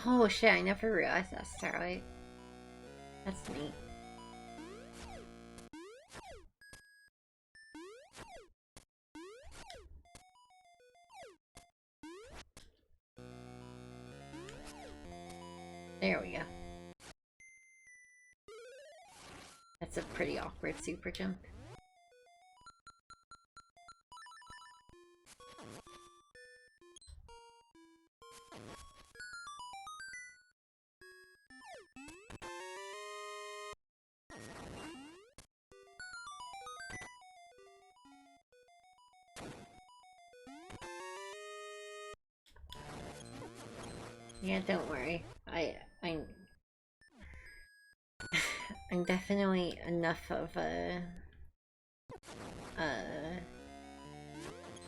Oh shit, I never realized that's Starlight. That's neat. There we go. That's a pretty awkward super jump. Yeah, don't worry. I'm definitely enough of a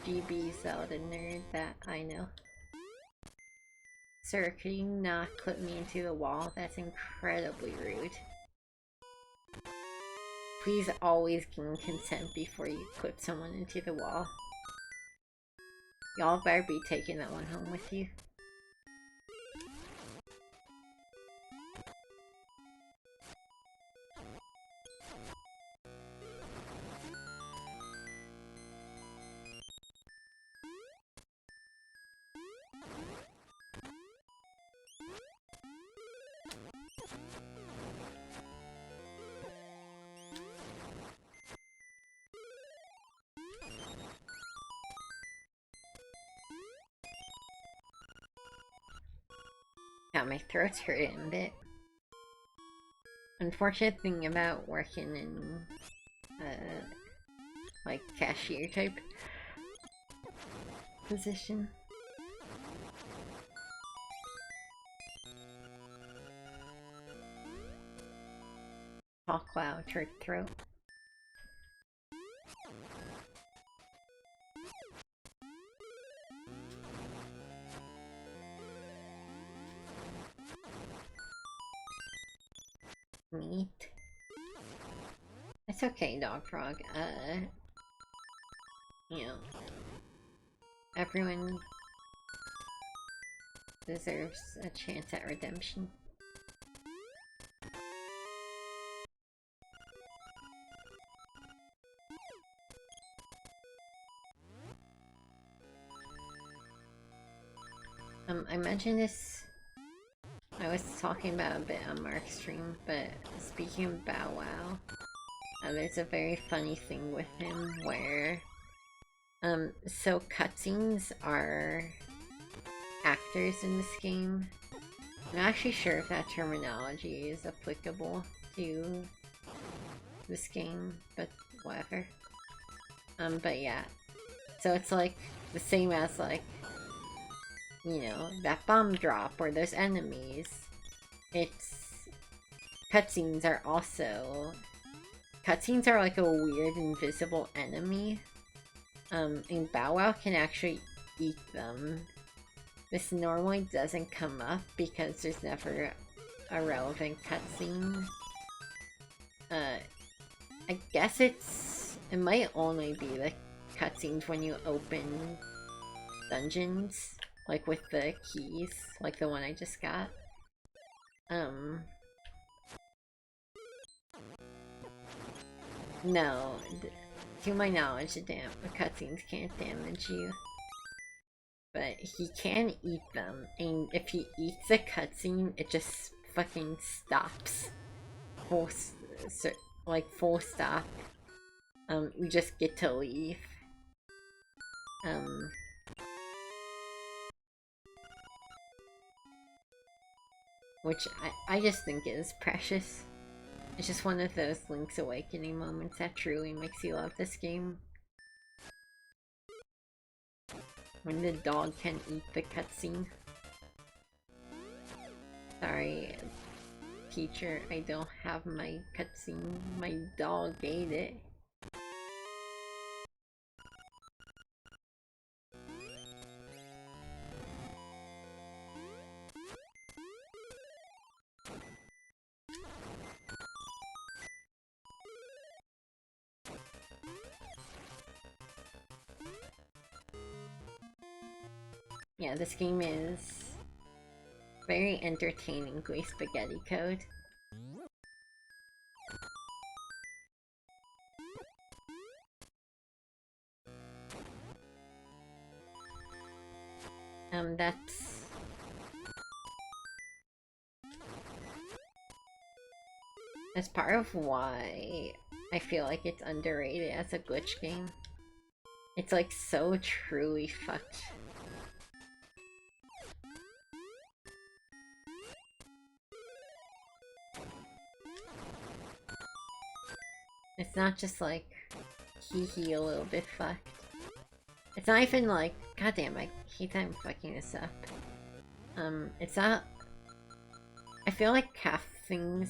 GB Zelda nerd that I know. Sir, could you not clip me into the wall? That's incredibly rude. Please always gain consent before you clip someone into the wall. Y'all better be taking that one home with you. God, my throat's hurting a bit. Unfortunate thing about working in, like, cashier type position. Talk loud, hurt throat. Neat. It's okay, Dog Frog. You know, everyone deserves a chance at redemption. I mentioned this, I was talking about a bit on Mark's stream, but speaking of Bow Wow, there's a very funny thing with him where, so cutscenes are actors in this game. I'm not actually sure if that terminology is applicable to this game, but whatever. But yeah. So it's like the same as like, you know, that bomb drop or those enemies. It's... cutscenes are also... cutscenes are like a weird invisible enemy. And Bow Wow can actually eat them. This normally doesn't come up because there's never a relevant cutscene. I guess it might only be the cutscenes when you open dungeons, like with the keys, like the one I just got. No, to my knowledge, the cutscenes can't damage you. But he can eat them, and if he eats a cutscene, it just fucking stops. Full stop. We just get to leave. Which I just think is precious. It's just one of those Link's Awakening moments that truly makes you love this game. When the dog can eat the cutscene. Sorry, teacher, I don't have my cutscene. My dog ate it. Yeah, this game is very entertainingly spaghetti code. That's part of why I feel like it's underrated as a glitch game. It's like so truly fucked. It's not just like hee a little bit fucked. It's not even like, goddamn, I hate that I'm fucking this up. It's not... I feel like half things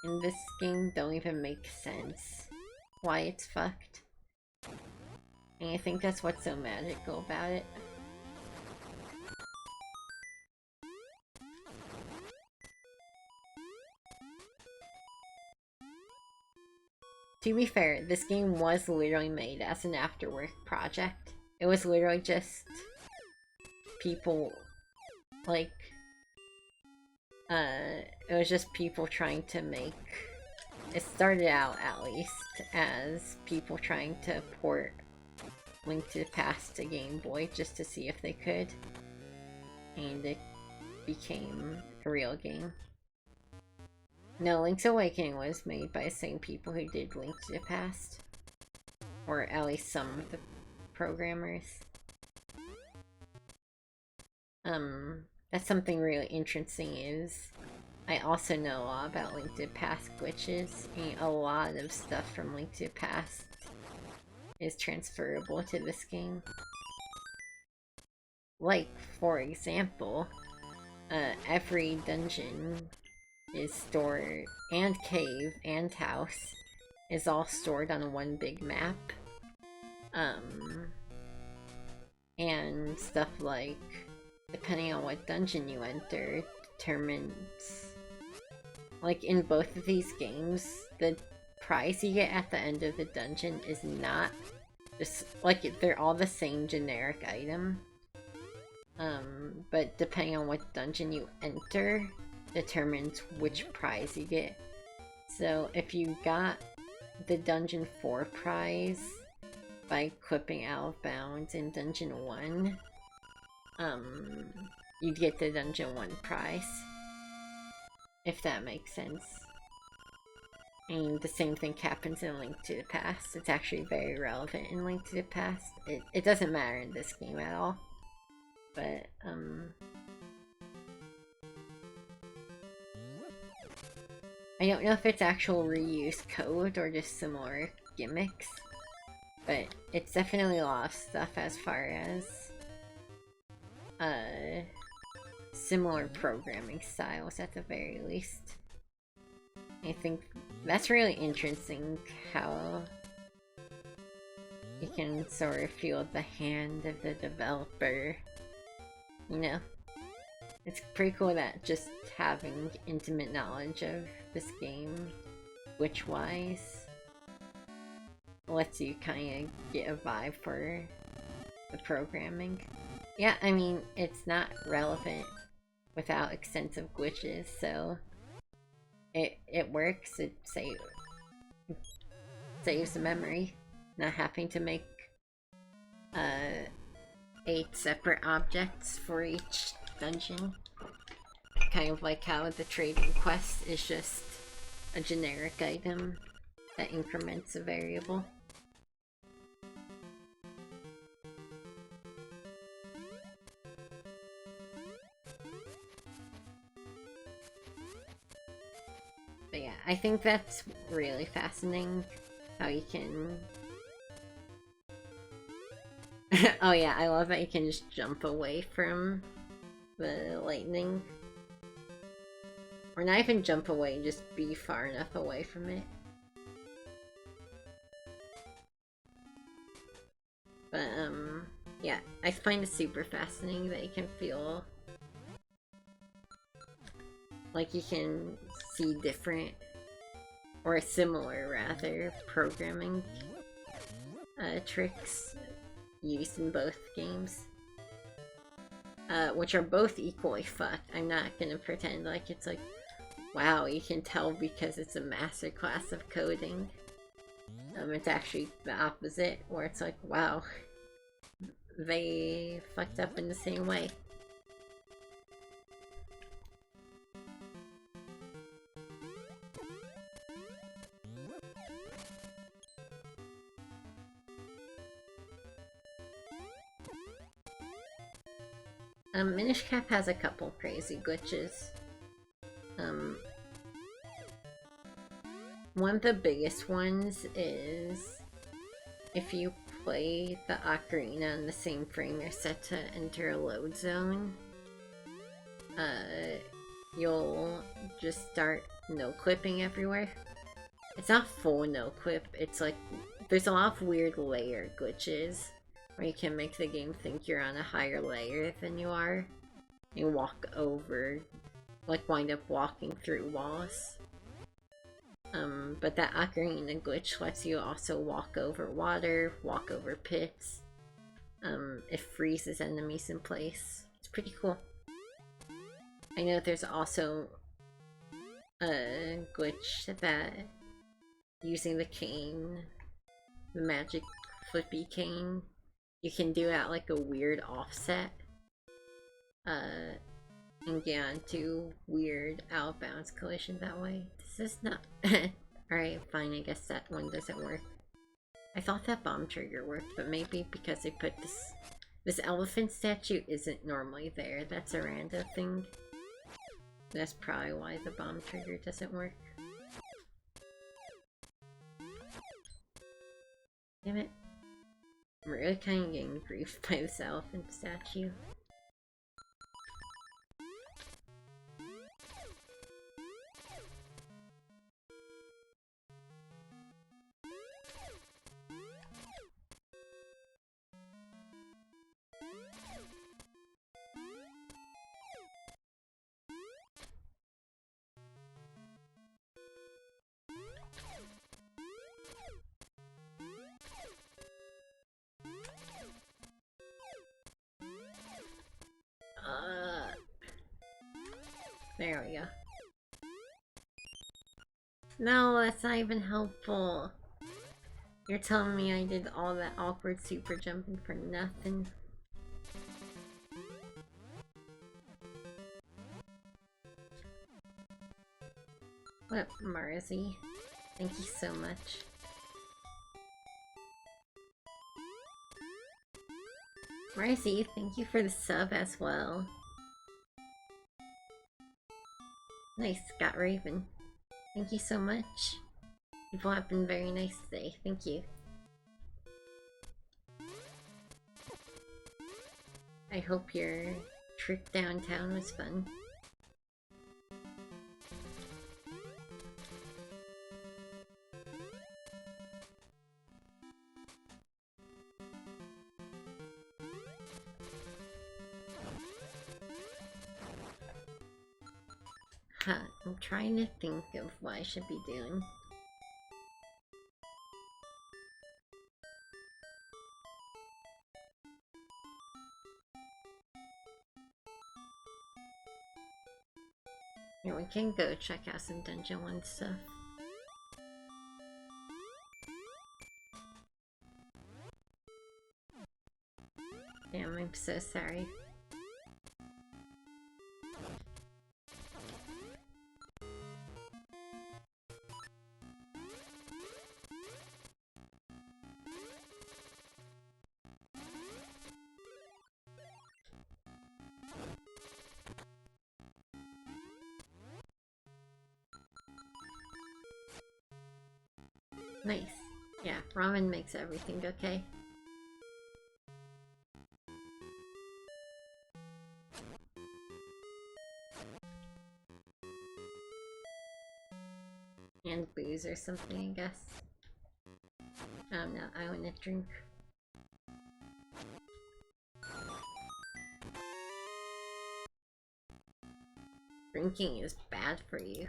in this game don't even make sense. Why it's fucked. And I think that's what's so magical about it. To be fair, this game was literally made as an after-work project. It was literally just people, like, it was just people trying to make... It started out, at least, as people trying to port Link to the Past to Game Boy just to see if they could. And it became a real game. No, Link's Awakening was made by the same people who did Link to the Past. Or at least some of the programmers. That's something really interesting is I also know a lot about Link to the Past glitches, and a lot of stuff from Link to the Past is transferable to this game. Like, for example, every dungeon is stored, and cave, and house, is all stored on one big map. And stuff like, depending on what dungeon you enter, determines... Like, in both of these games, the prize you get at the end of the dungeon is not just... Like, they're all the same generic item. But depending on what dungeon you enter, determines which prize you get. So, if you got the Dungeon 4 prize by equipping Out of Bounds in Dungeon 1, you'd get the Dungeon 1 prize. If that makes sense. And the same thing happens in Link to the Past. It's actually very relevant in Link to the Past. It doesn't matter in this game at all. But, I don't know if it's actual reused code or just similar gimmicks. But it's definitely a lot of stuff as far as similar programming styles at the very least. I think that's really interesting how you can sort of feel the hand of the developer, you know? It's pretty cool that just having intimate knowledge of this game, glitch-wise, lets you kind of get a vibe for the programming. Yeah, I mean, it's not relevant without extensive glitches, so it works. It saves the memory, not having to make 8 separate objects for each dungeon. Kind of like how the trading quest is just a generic item that increments a variable. But yeah, I think that's really fascinating how you can... Oh yeah, I love that you can just jump away from the lightning. Or not even jump away, just be far enough away from it. But, yeah, I find it super fascinating that you can feel like you can see different, or similar rather, programming tricks used in both games. Which are both equally fucked. I'm not gonna pretend like it's like, wow, you can tell because it's a masterclass of coding. It's actually the opposite, where it's like, wow, they fucked up in the same way. Minish Cap has a couple crazy glitches. One of the biggest ones is if you play the ocarina in the same frame you're set to enter a load zone, you'll just start no-clipping everywhere. It's not full no-clip, it's like, there's a lot of weird layer glitches where you can make the game think you're on a higher layer than you are. You walk over, like wind up walking through walls. But that ocarina glitch lets you also walk over water, walk over pits. It freezes enemies in place. It's pretty cool. I know there's also a glitch that using the cane, the magic flippy cane, you can do at like a weird offset. And get onto weird out-of-bounds collision that way. This is not... Alright, fine, I guess that one doesn't work. I thought that bomb trigger worked, but maybe because they put this... This elephant statue isn't normally there. That's a Rando thing. That's probably why the bomb trigger doesn't work. Damn it. I'm really kind of getting griefed by this elephant statue. There we go. No, that's not even helpful. You're telling me I did all that awkward super jumping for nothing? What up, Marzi? Thank you so much. Marzi, thank you for the sub as well. Nice, Scott Raven. Thank you so much. People have been very nice today. Thank you. I hope your trip downtown was fun. Huh, I'm trying to think of what I should be doing. Yeah, we can go check out some Dungeon 1 stuff. Damn, I'm so sorry. Nice. Yeah, ramen makes everything okay. And booze or something, I guess. Oh no, I want to drink. Drinking is bad for you.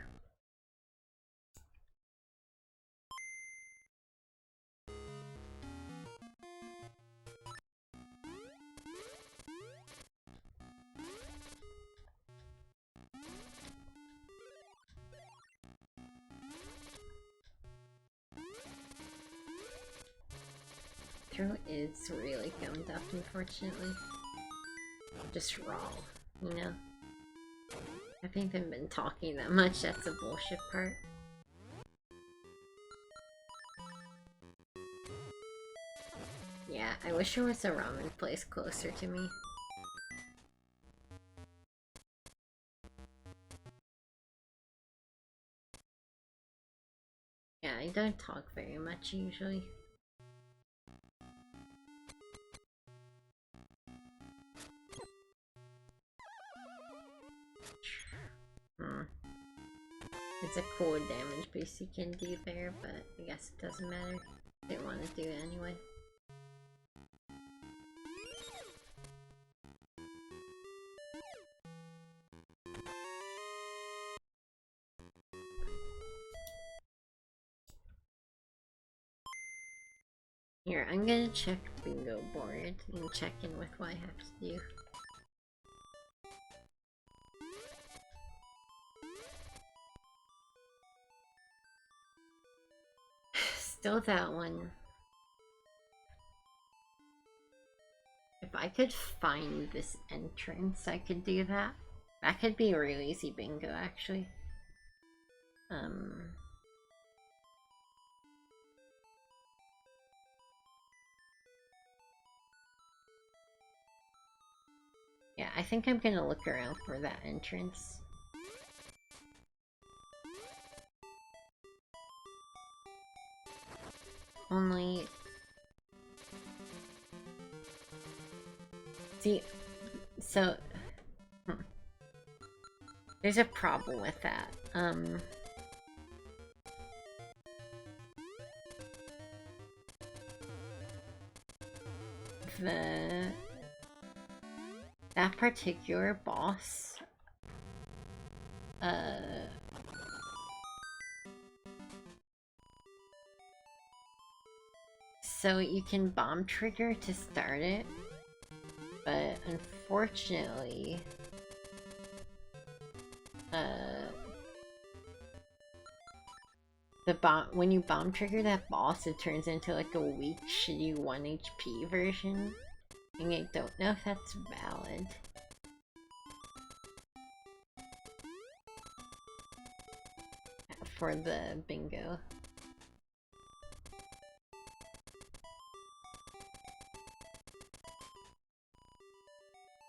Throat is really gummed up, unfortunately. Just raw, you know? I think they've been talking that much, that's the bullshit part. Yeah, I wish there was a ramen place closer to me. Yeah, I don't talk very much usually. There's a cool damage boost you can do there, but I guess it doesn't matter. Didn't want to do it anyway. Here, I'm gonna check bingo board and check in with what I have to do. Still that one. If I could find this entrance, I could do that. That could be a really easy bingo, actually. Yeah, I think I'm gonna look around for that entrance. Only... See, so... There's a problem with that. That particular boss, so you can bomb trigger to start it, but unfortunately, when you bomb trigger that boss, it turns into like a weak, shitty 1 HP version, and I don't know if that's valid. For the bingo.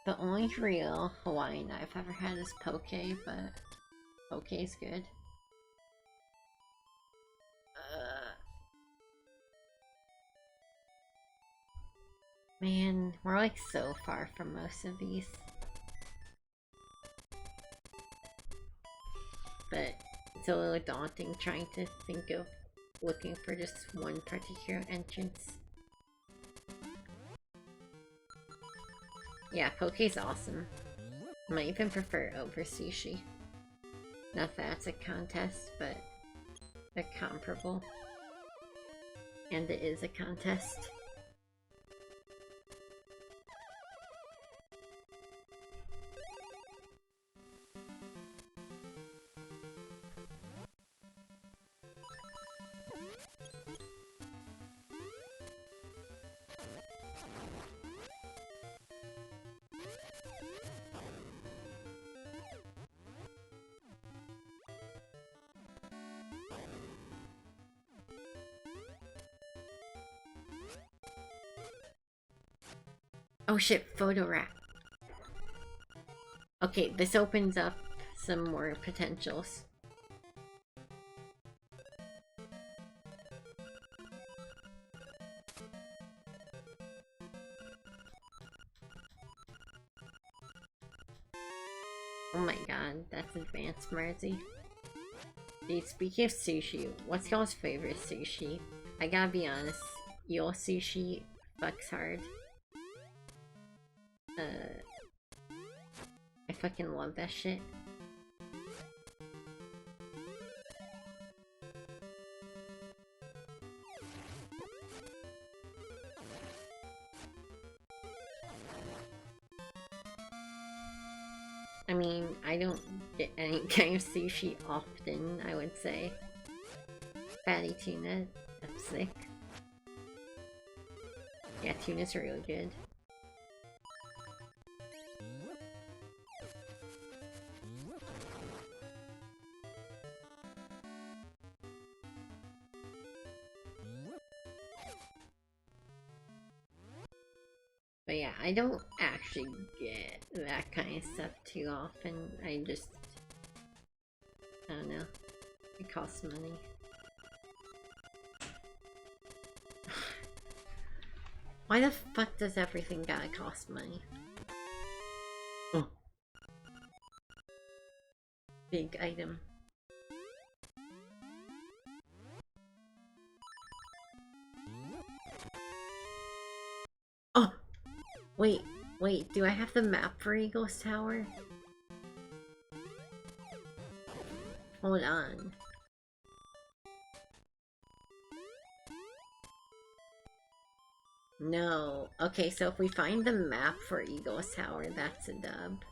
The only real Hawaiian I've ever had is poke, but poke's good. Man, we're like so far from most of these. But it's a little daunting trying to think of looking for just one particular entrance. Yeah, poke's awesome. I might even prefer it over sushi. Not that it's a contest, but they're comparable. And it is a contest. Oh shit, photo wrap. Okay, this opens up some more potentials. Oh my god, that's advanced mercy. Dude, speaking of sushi, what's y'all's favorite sushi? I gotta be honest, eel sushi fucks hard. I fucking love that shit. I mean, I don't get any kind of sushi often, I would say. Fatty tuna, that's sick. Yeah, tuna's really good. But yeah, I don't actually get that kind of stuff too often. I just... I don't know. It costs money. Why the fuck does everything gotta cost money? Oh. Big item. Wait, do I have the map for Eagle's Tower? Hold on. No. Okay, so if we find the map for Eagle's Tower, that's a dub.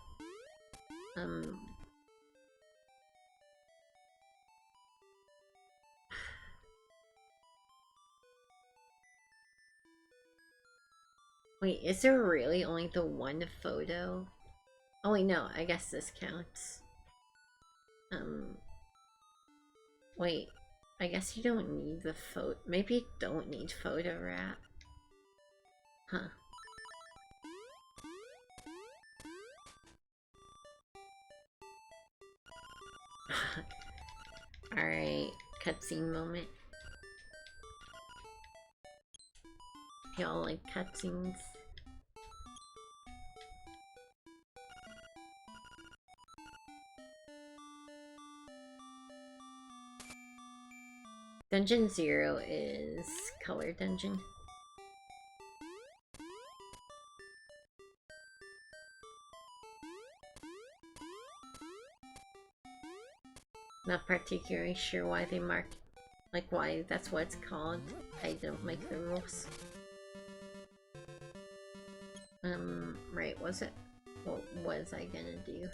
Wait, is there really only the one photo? Oh wait, no, I guess this counts. Wait, I guess you don't need the photo. Maybe you don't need photo wrap. Huh. Alright, cutscene moment. Y'all like cutscenes? Dungeon 0 is color dungeon. Not particularly sure why they marked, like why that's what it's called. I don't make the rules. Right, was it? What was I gonna do?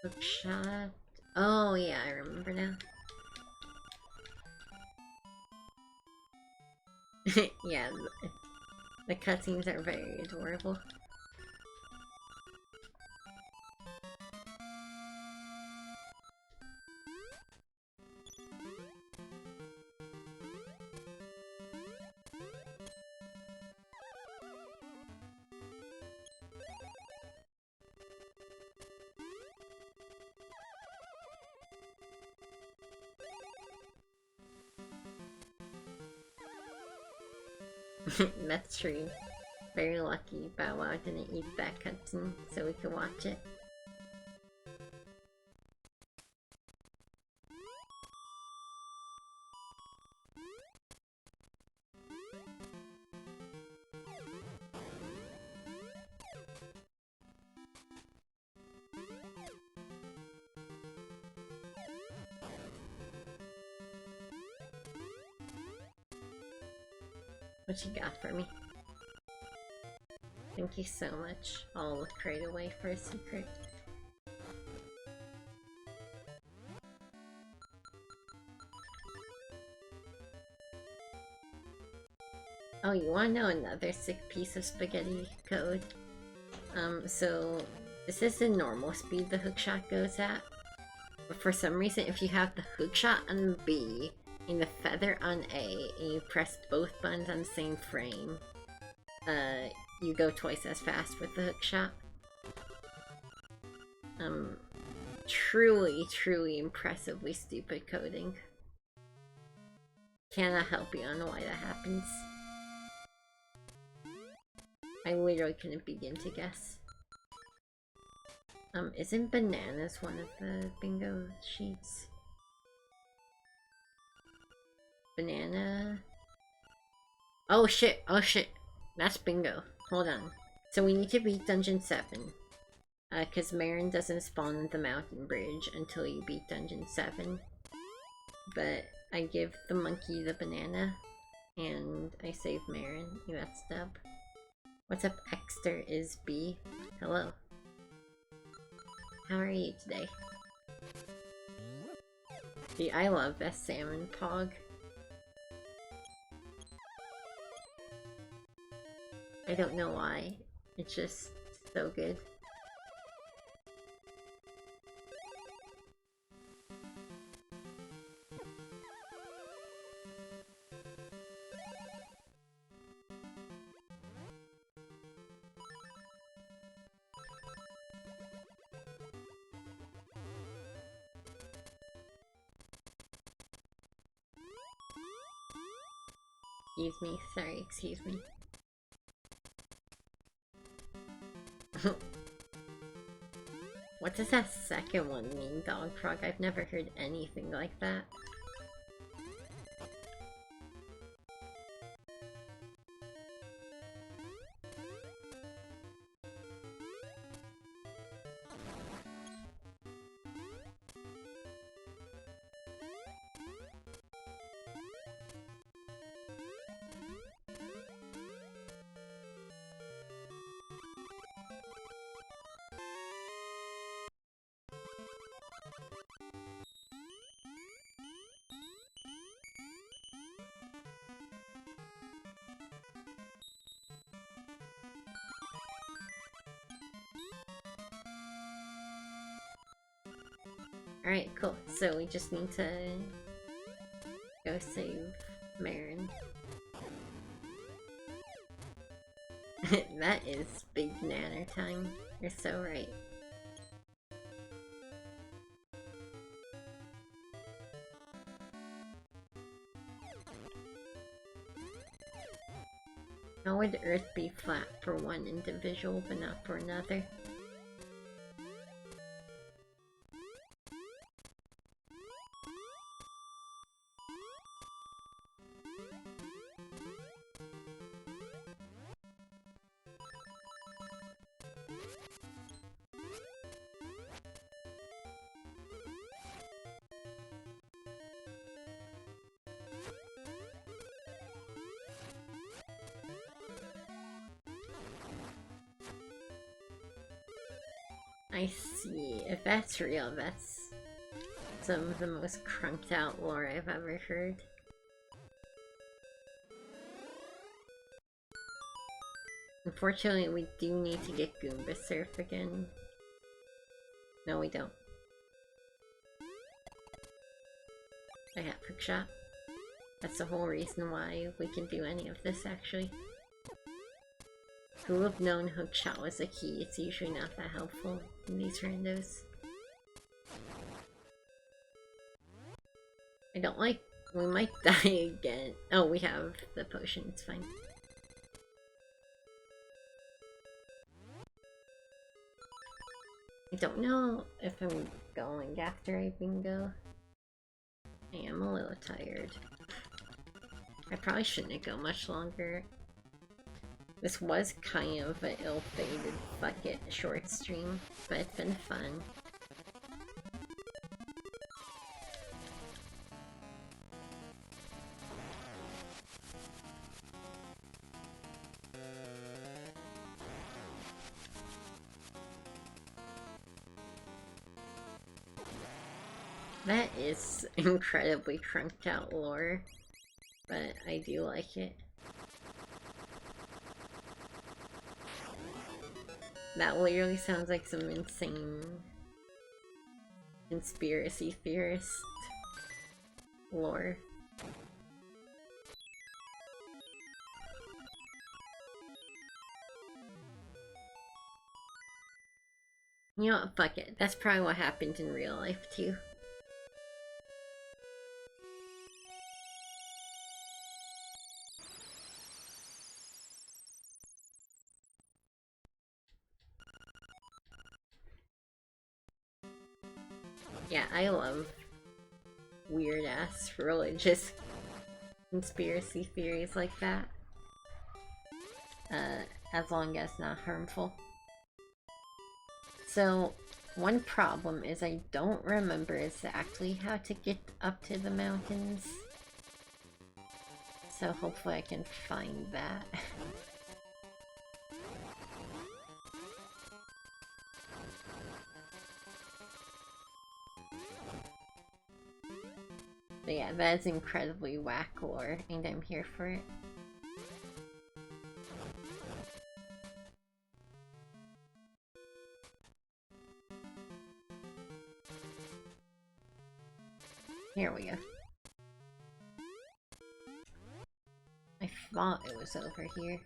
Hook shot. Oh yeah, I remember now. Yeah, the cutscenes are very adorable. That's true. Very lucky Bow Wow didn't eat that cutscene so we could watch it. What you got for me? Thank you so much. I'll look right away for a secret. Oh, you wanna know another sick piece of spaghetti code? So this is the normal speed the hookshot goes at. But for some reason, if you have the hookshot on B and the feather on A, and you press both buttons on the same frame, you go twice as fast with the hookshot. Truly impressively stupid coding. Cannot help you on why that happens. I literally couldn't begin to guess. Isn't bananas one of the bingo sheets? Banana... Oh shit, that's bingo. Hold on. So we need to beat Dungeon 7. Cause Marin doesn't spawn at the mountain bridge until you beat Dungeon 7. But I give the monkey the banana, and I save Marin. That's dub. What's up, Exter is B? Hello. How are you today? Dude, I love that salmon pog. I don't know why. It's just so good. Excuse me, sorry, excuse me. What does that second one mean, Dog Frog? I've never heard anything like that. Alright, cool. So we just need to go save Marin. That is big nanner time. You're so right. How would Earth be flat for one individual but not for another? I see. If that's real, that's some of the most crunked out lore I've ever heard. Unfortunately, we do need to get Goomba Surf again. No, we don't. I have Hookshot. That's the whole reason why we can do any of this, actually. Who would have known Hookshot was a key? It's usually not that helpful in these randos. I don't like... we might die again. Oh, we have the potion, it's fine. I don't know if I'm going after a bingo. I am a little tired. I probably shouldn't go much longer. This was kind of an ill-fated fuck it short stream, but it's been fun. That is incredibly crunked out lore, but I do like it. That literally sounds like some insane conspiracy theorist lore. You know what, fuck it. That's probably what happened in real life too. Yeah, I love weird-ass religious conspiracy theories like that. As long as not harmful. So, one problem is I don't remember exactly how to get up to the mountains. So hopefully I can find that. But yeah, that is incredibly whack lore, and I'm here for it. Here we go. I thought it was over here.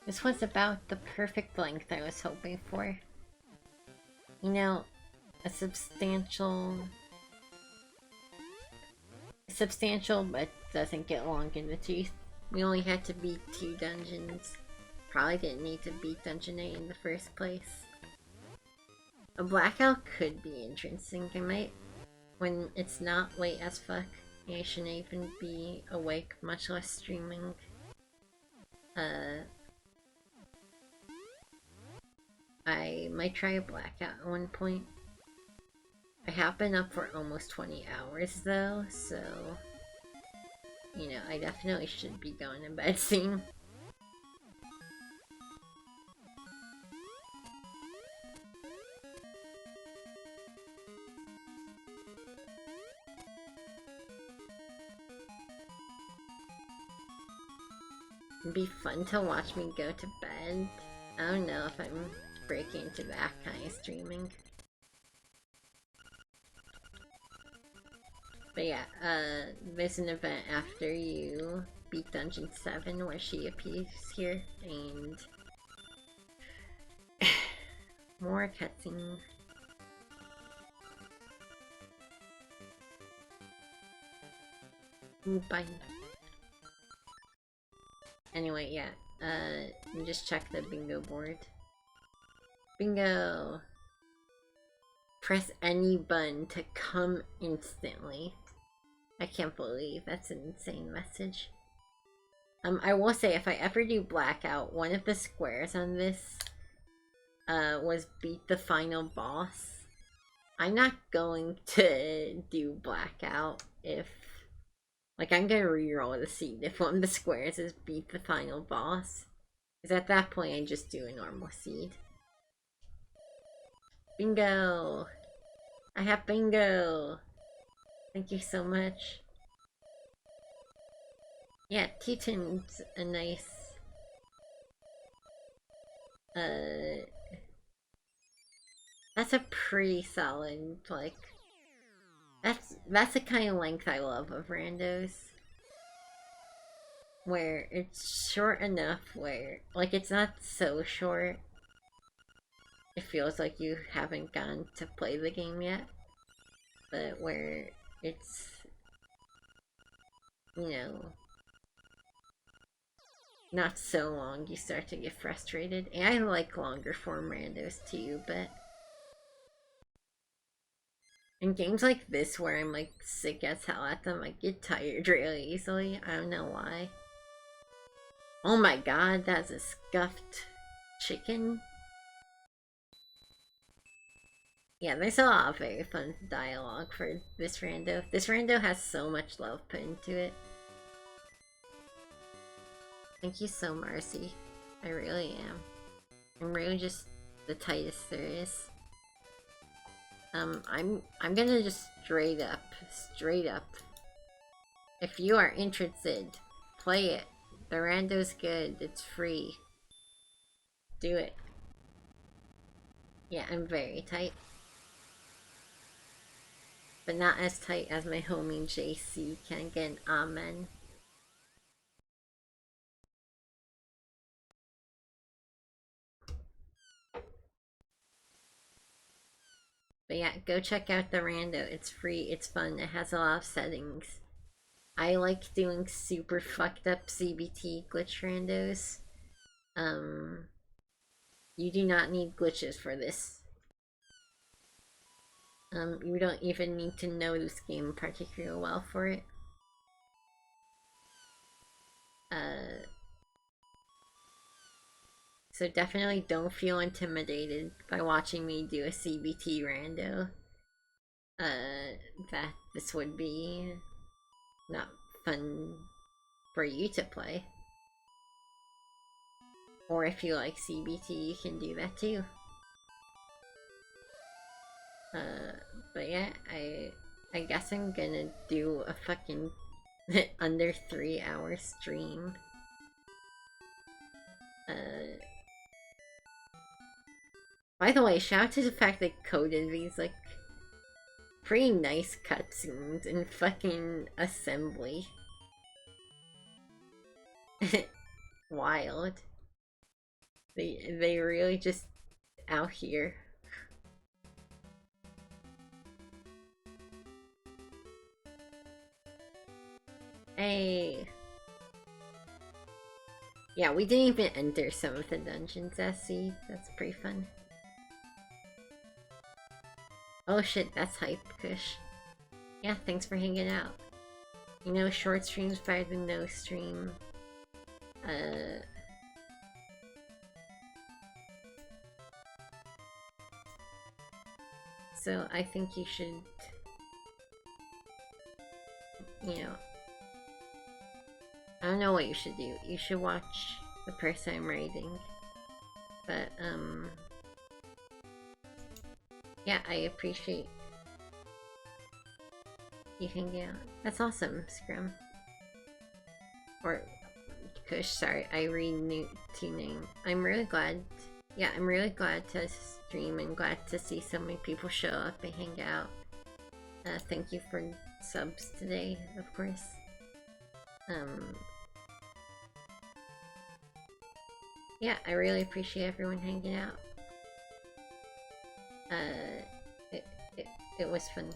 This was about the perfect length I was hoping for. You know, a substantial but doesn't get long in the tooth. We only had to beat 2 dungeons. Probably didn't need to beat Dungeon 8 in the first place. A blackout could be interesting. I might, when it's not late as fuck, I shouldn't even be awake, much less streaming. I might try a blackout at one point. I have been up for almost 20 hours though, so you know, I definitely should be going to bed soon. It'd be fun to watch me go to bed. I don't know if I'm breaking into that kind of streaming. But yeah, there's an event after you beat Dungeon 7 where she appears here, and more cutscenes. Bye. Anyway, yeah, you just check the bingo board. Bingo! Press any button to come instantly. I can't believe that's an insane message. I will say, if I ever do Blackout, one of the squares on this was beat the final boss. I'm not going to do Blackout if... Like, I'm gonna reroll the seed if one of the squares is beat the final boss. Because at that point, I just do a normal seed. Bingo! I have bingo! Thank you so much. Yeah, Teton's a nice... That's a pretty solid, like... That's the kind of length I love of randos. Where it's short enough where... Like, it's not so short. It feels like you haven't gone to play the game yet. But where it's... You know... Not so long, you start to get frustrated. And I like longer form randos too, but... In games like this where I'm like sick as hell at them, I get tired really easily. I don't know why. Oh my god, that's a scuffed chicken. Yeah, there's a lot of very fun dialogue for this rando. This rando has so much love put into it. Thank you so, Marcy. I really am. I'm really just the tightest there is. I'm gonna just straight up. If you are interested, play it. The rando's good. It's free. Do it. Yeah, I'm very tight. But not as tight as my homie JC. Can get an amen. But yeah, go check out the rando. It's free, it's fun, it has a lot of settings. I like doing super fucked up CBT glitch randos. You do not need glitches for this. You don't even need to know this game particularly well for it. So definitely don't feel intimidated by watching me do a CBT rando. That this would be not fun for you to play. Or if you like CBT, you can do that too. But yeah, I guess I'm gonna do a fucking under 3 hour stream. By the way, shout out to the fact that coded these like pretty nice cutscenes in fucking assembly. Wild. They really just out here. Hey. Yeah, we didn't even enter some of the dungeons, SC. That's pretty fun. Oh shit, that's hype, Kush. Yeah, thanks for hanging out. You know, short stream's better than no stream. So I think you should, you know, I don't know what you should do. You should watch the person I'm raiding. But, yeah, I appreciate you hanging out. That's awesome, Scrum. Or Kush, sorry, I read to name. I'm really glad. Yeah, I'm really glad to stream and glad to see so many people show up and hang out. Thank you for subs today, of course. Yeah, I really appreciate everyone hanging out. It was fun.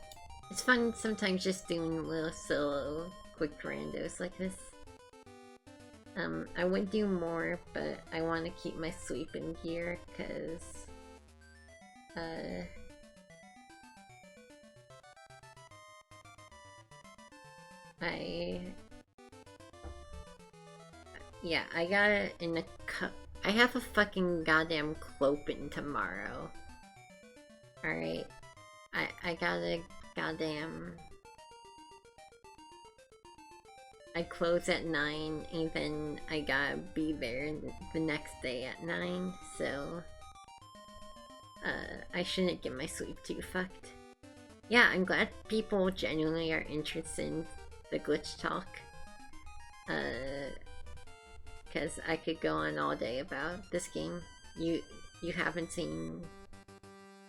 It's fun sometimes just doing little solo quick randos like this. I would do more, but I want to keep my sleeping gear, cause yeah, I got it in a cup. I have a fucking goddamn clopin tomorrow. Alright. I got a goddamn... I close at 9, and then I gotta be there the next day at 9, so... I shouldn't get my sleep too fucked. Yeah, I'm glad people genuinely are interested in the glitch talk. Because I could go on all day about this game. You haven't seen...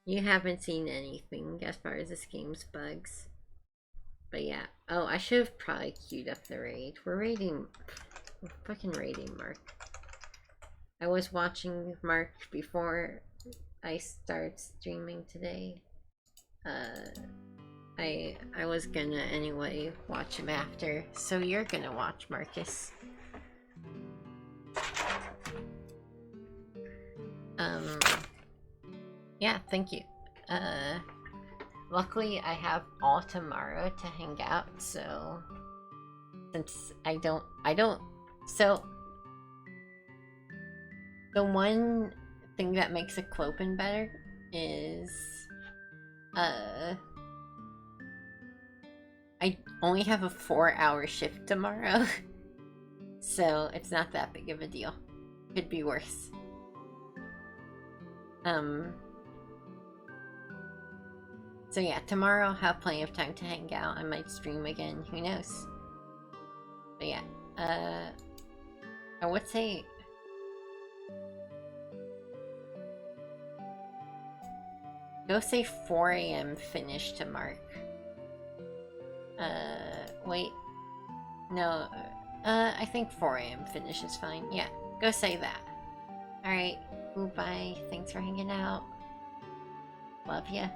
You haven't seen anything as far as this game's bugs. But yeah. Oh, I should have probably queued up the raid. We're fucking raiding Mark. I was watching Mark before I started streaming today. I was gonna anyway watch him after. So you're gonna watch Marcus. Yeah, thank you. Luckily I have all tomorrow to hang out, so since I don't so the one thing that makes a clopin better is I only have a 4-hour shift tomorrow. So it's not that big of a deal. Could be worse. So yeah, tomorrow I'll have plenty of time to hang out. I might stream again, who knows? But yeah, I would say... Go say 4 AM finish to Mark. Wait. No, I think 4 AM finish is fine. Yeah, go say that. Alright, goodbye. Thanks for hanging out. Love ya.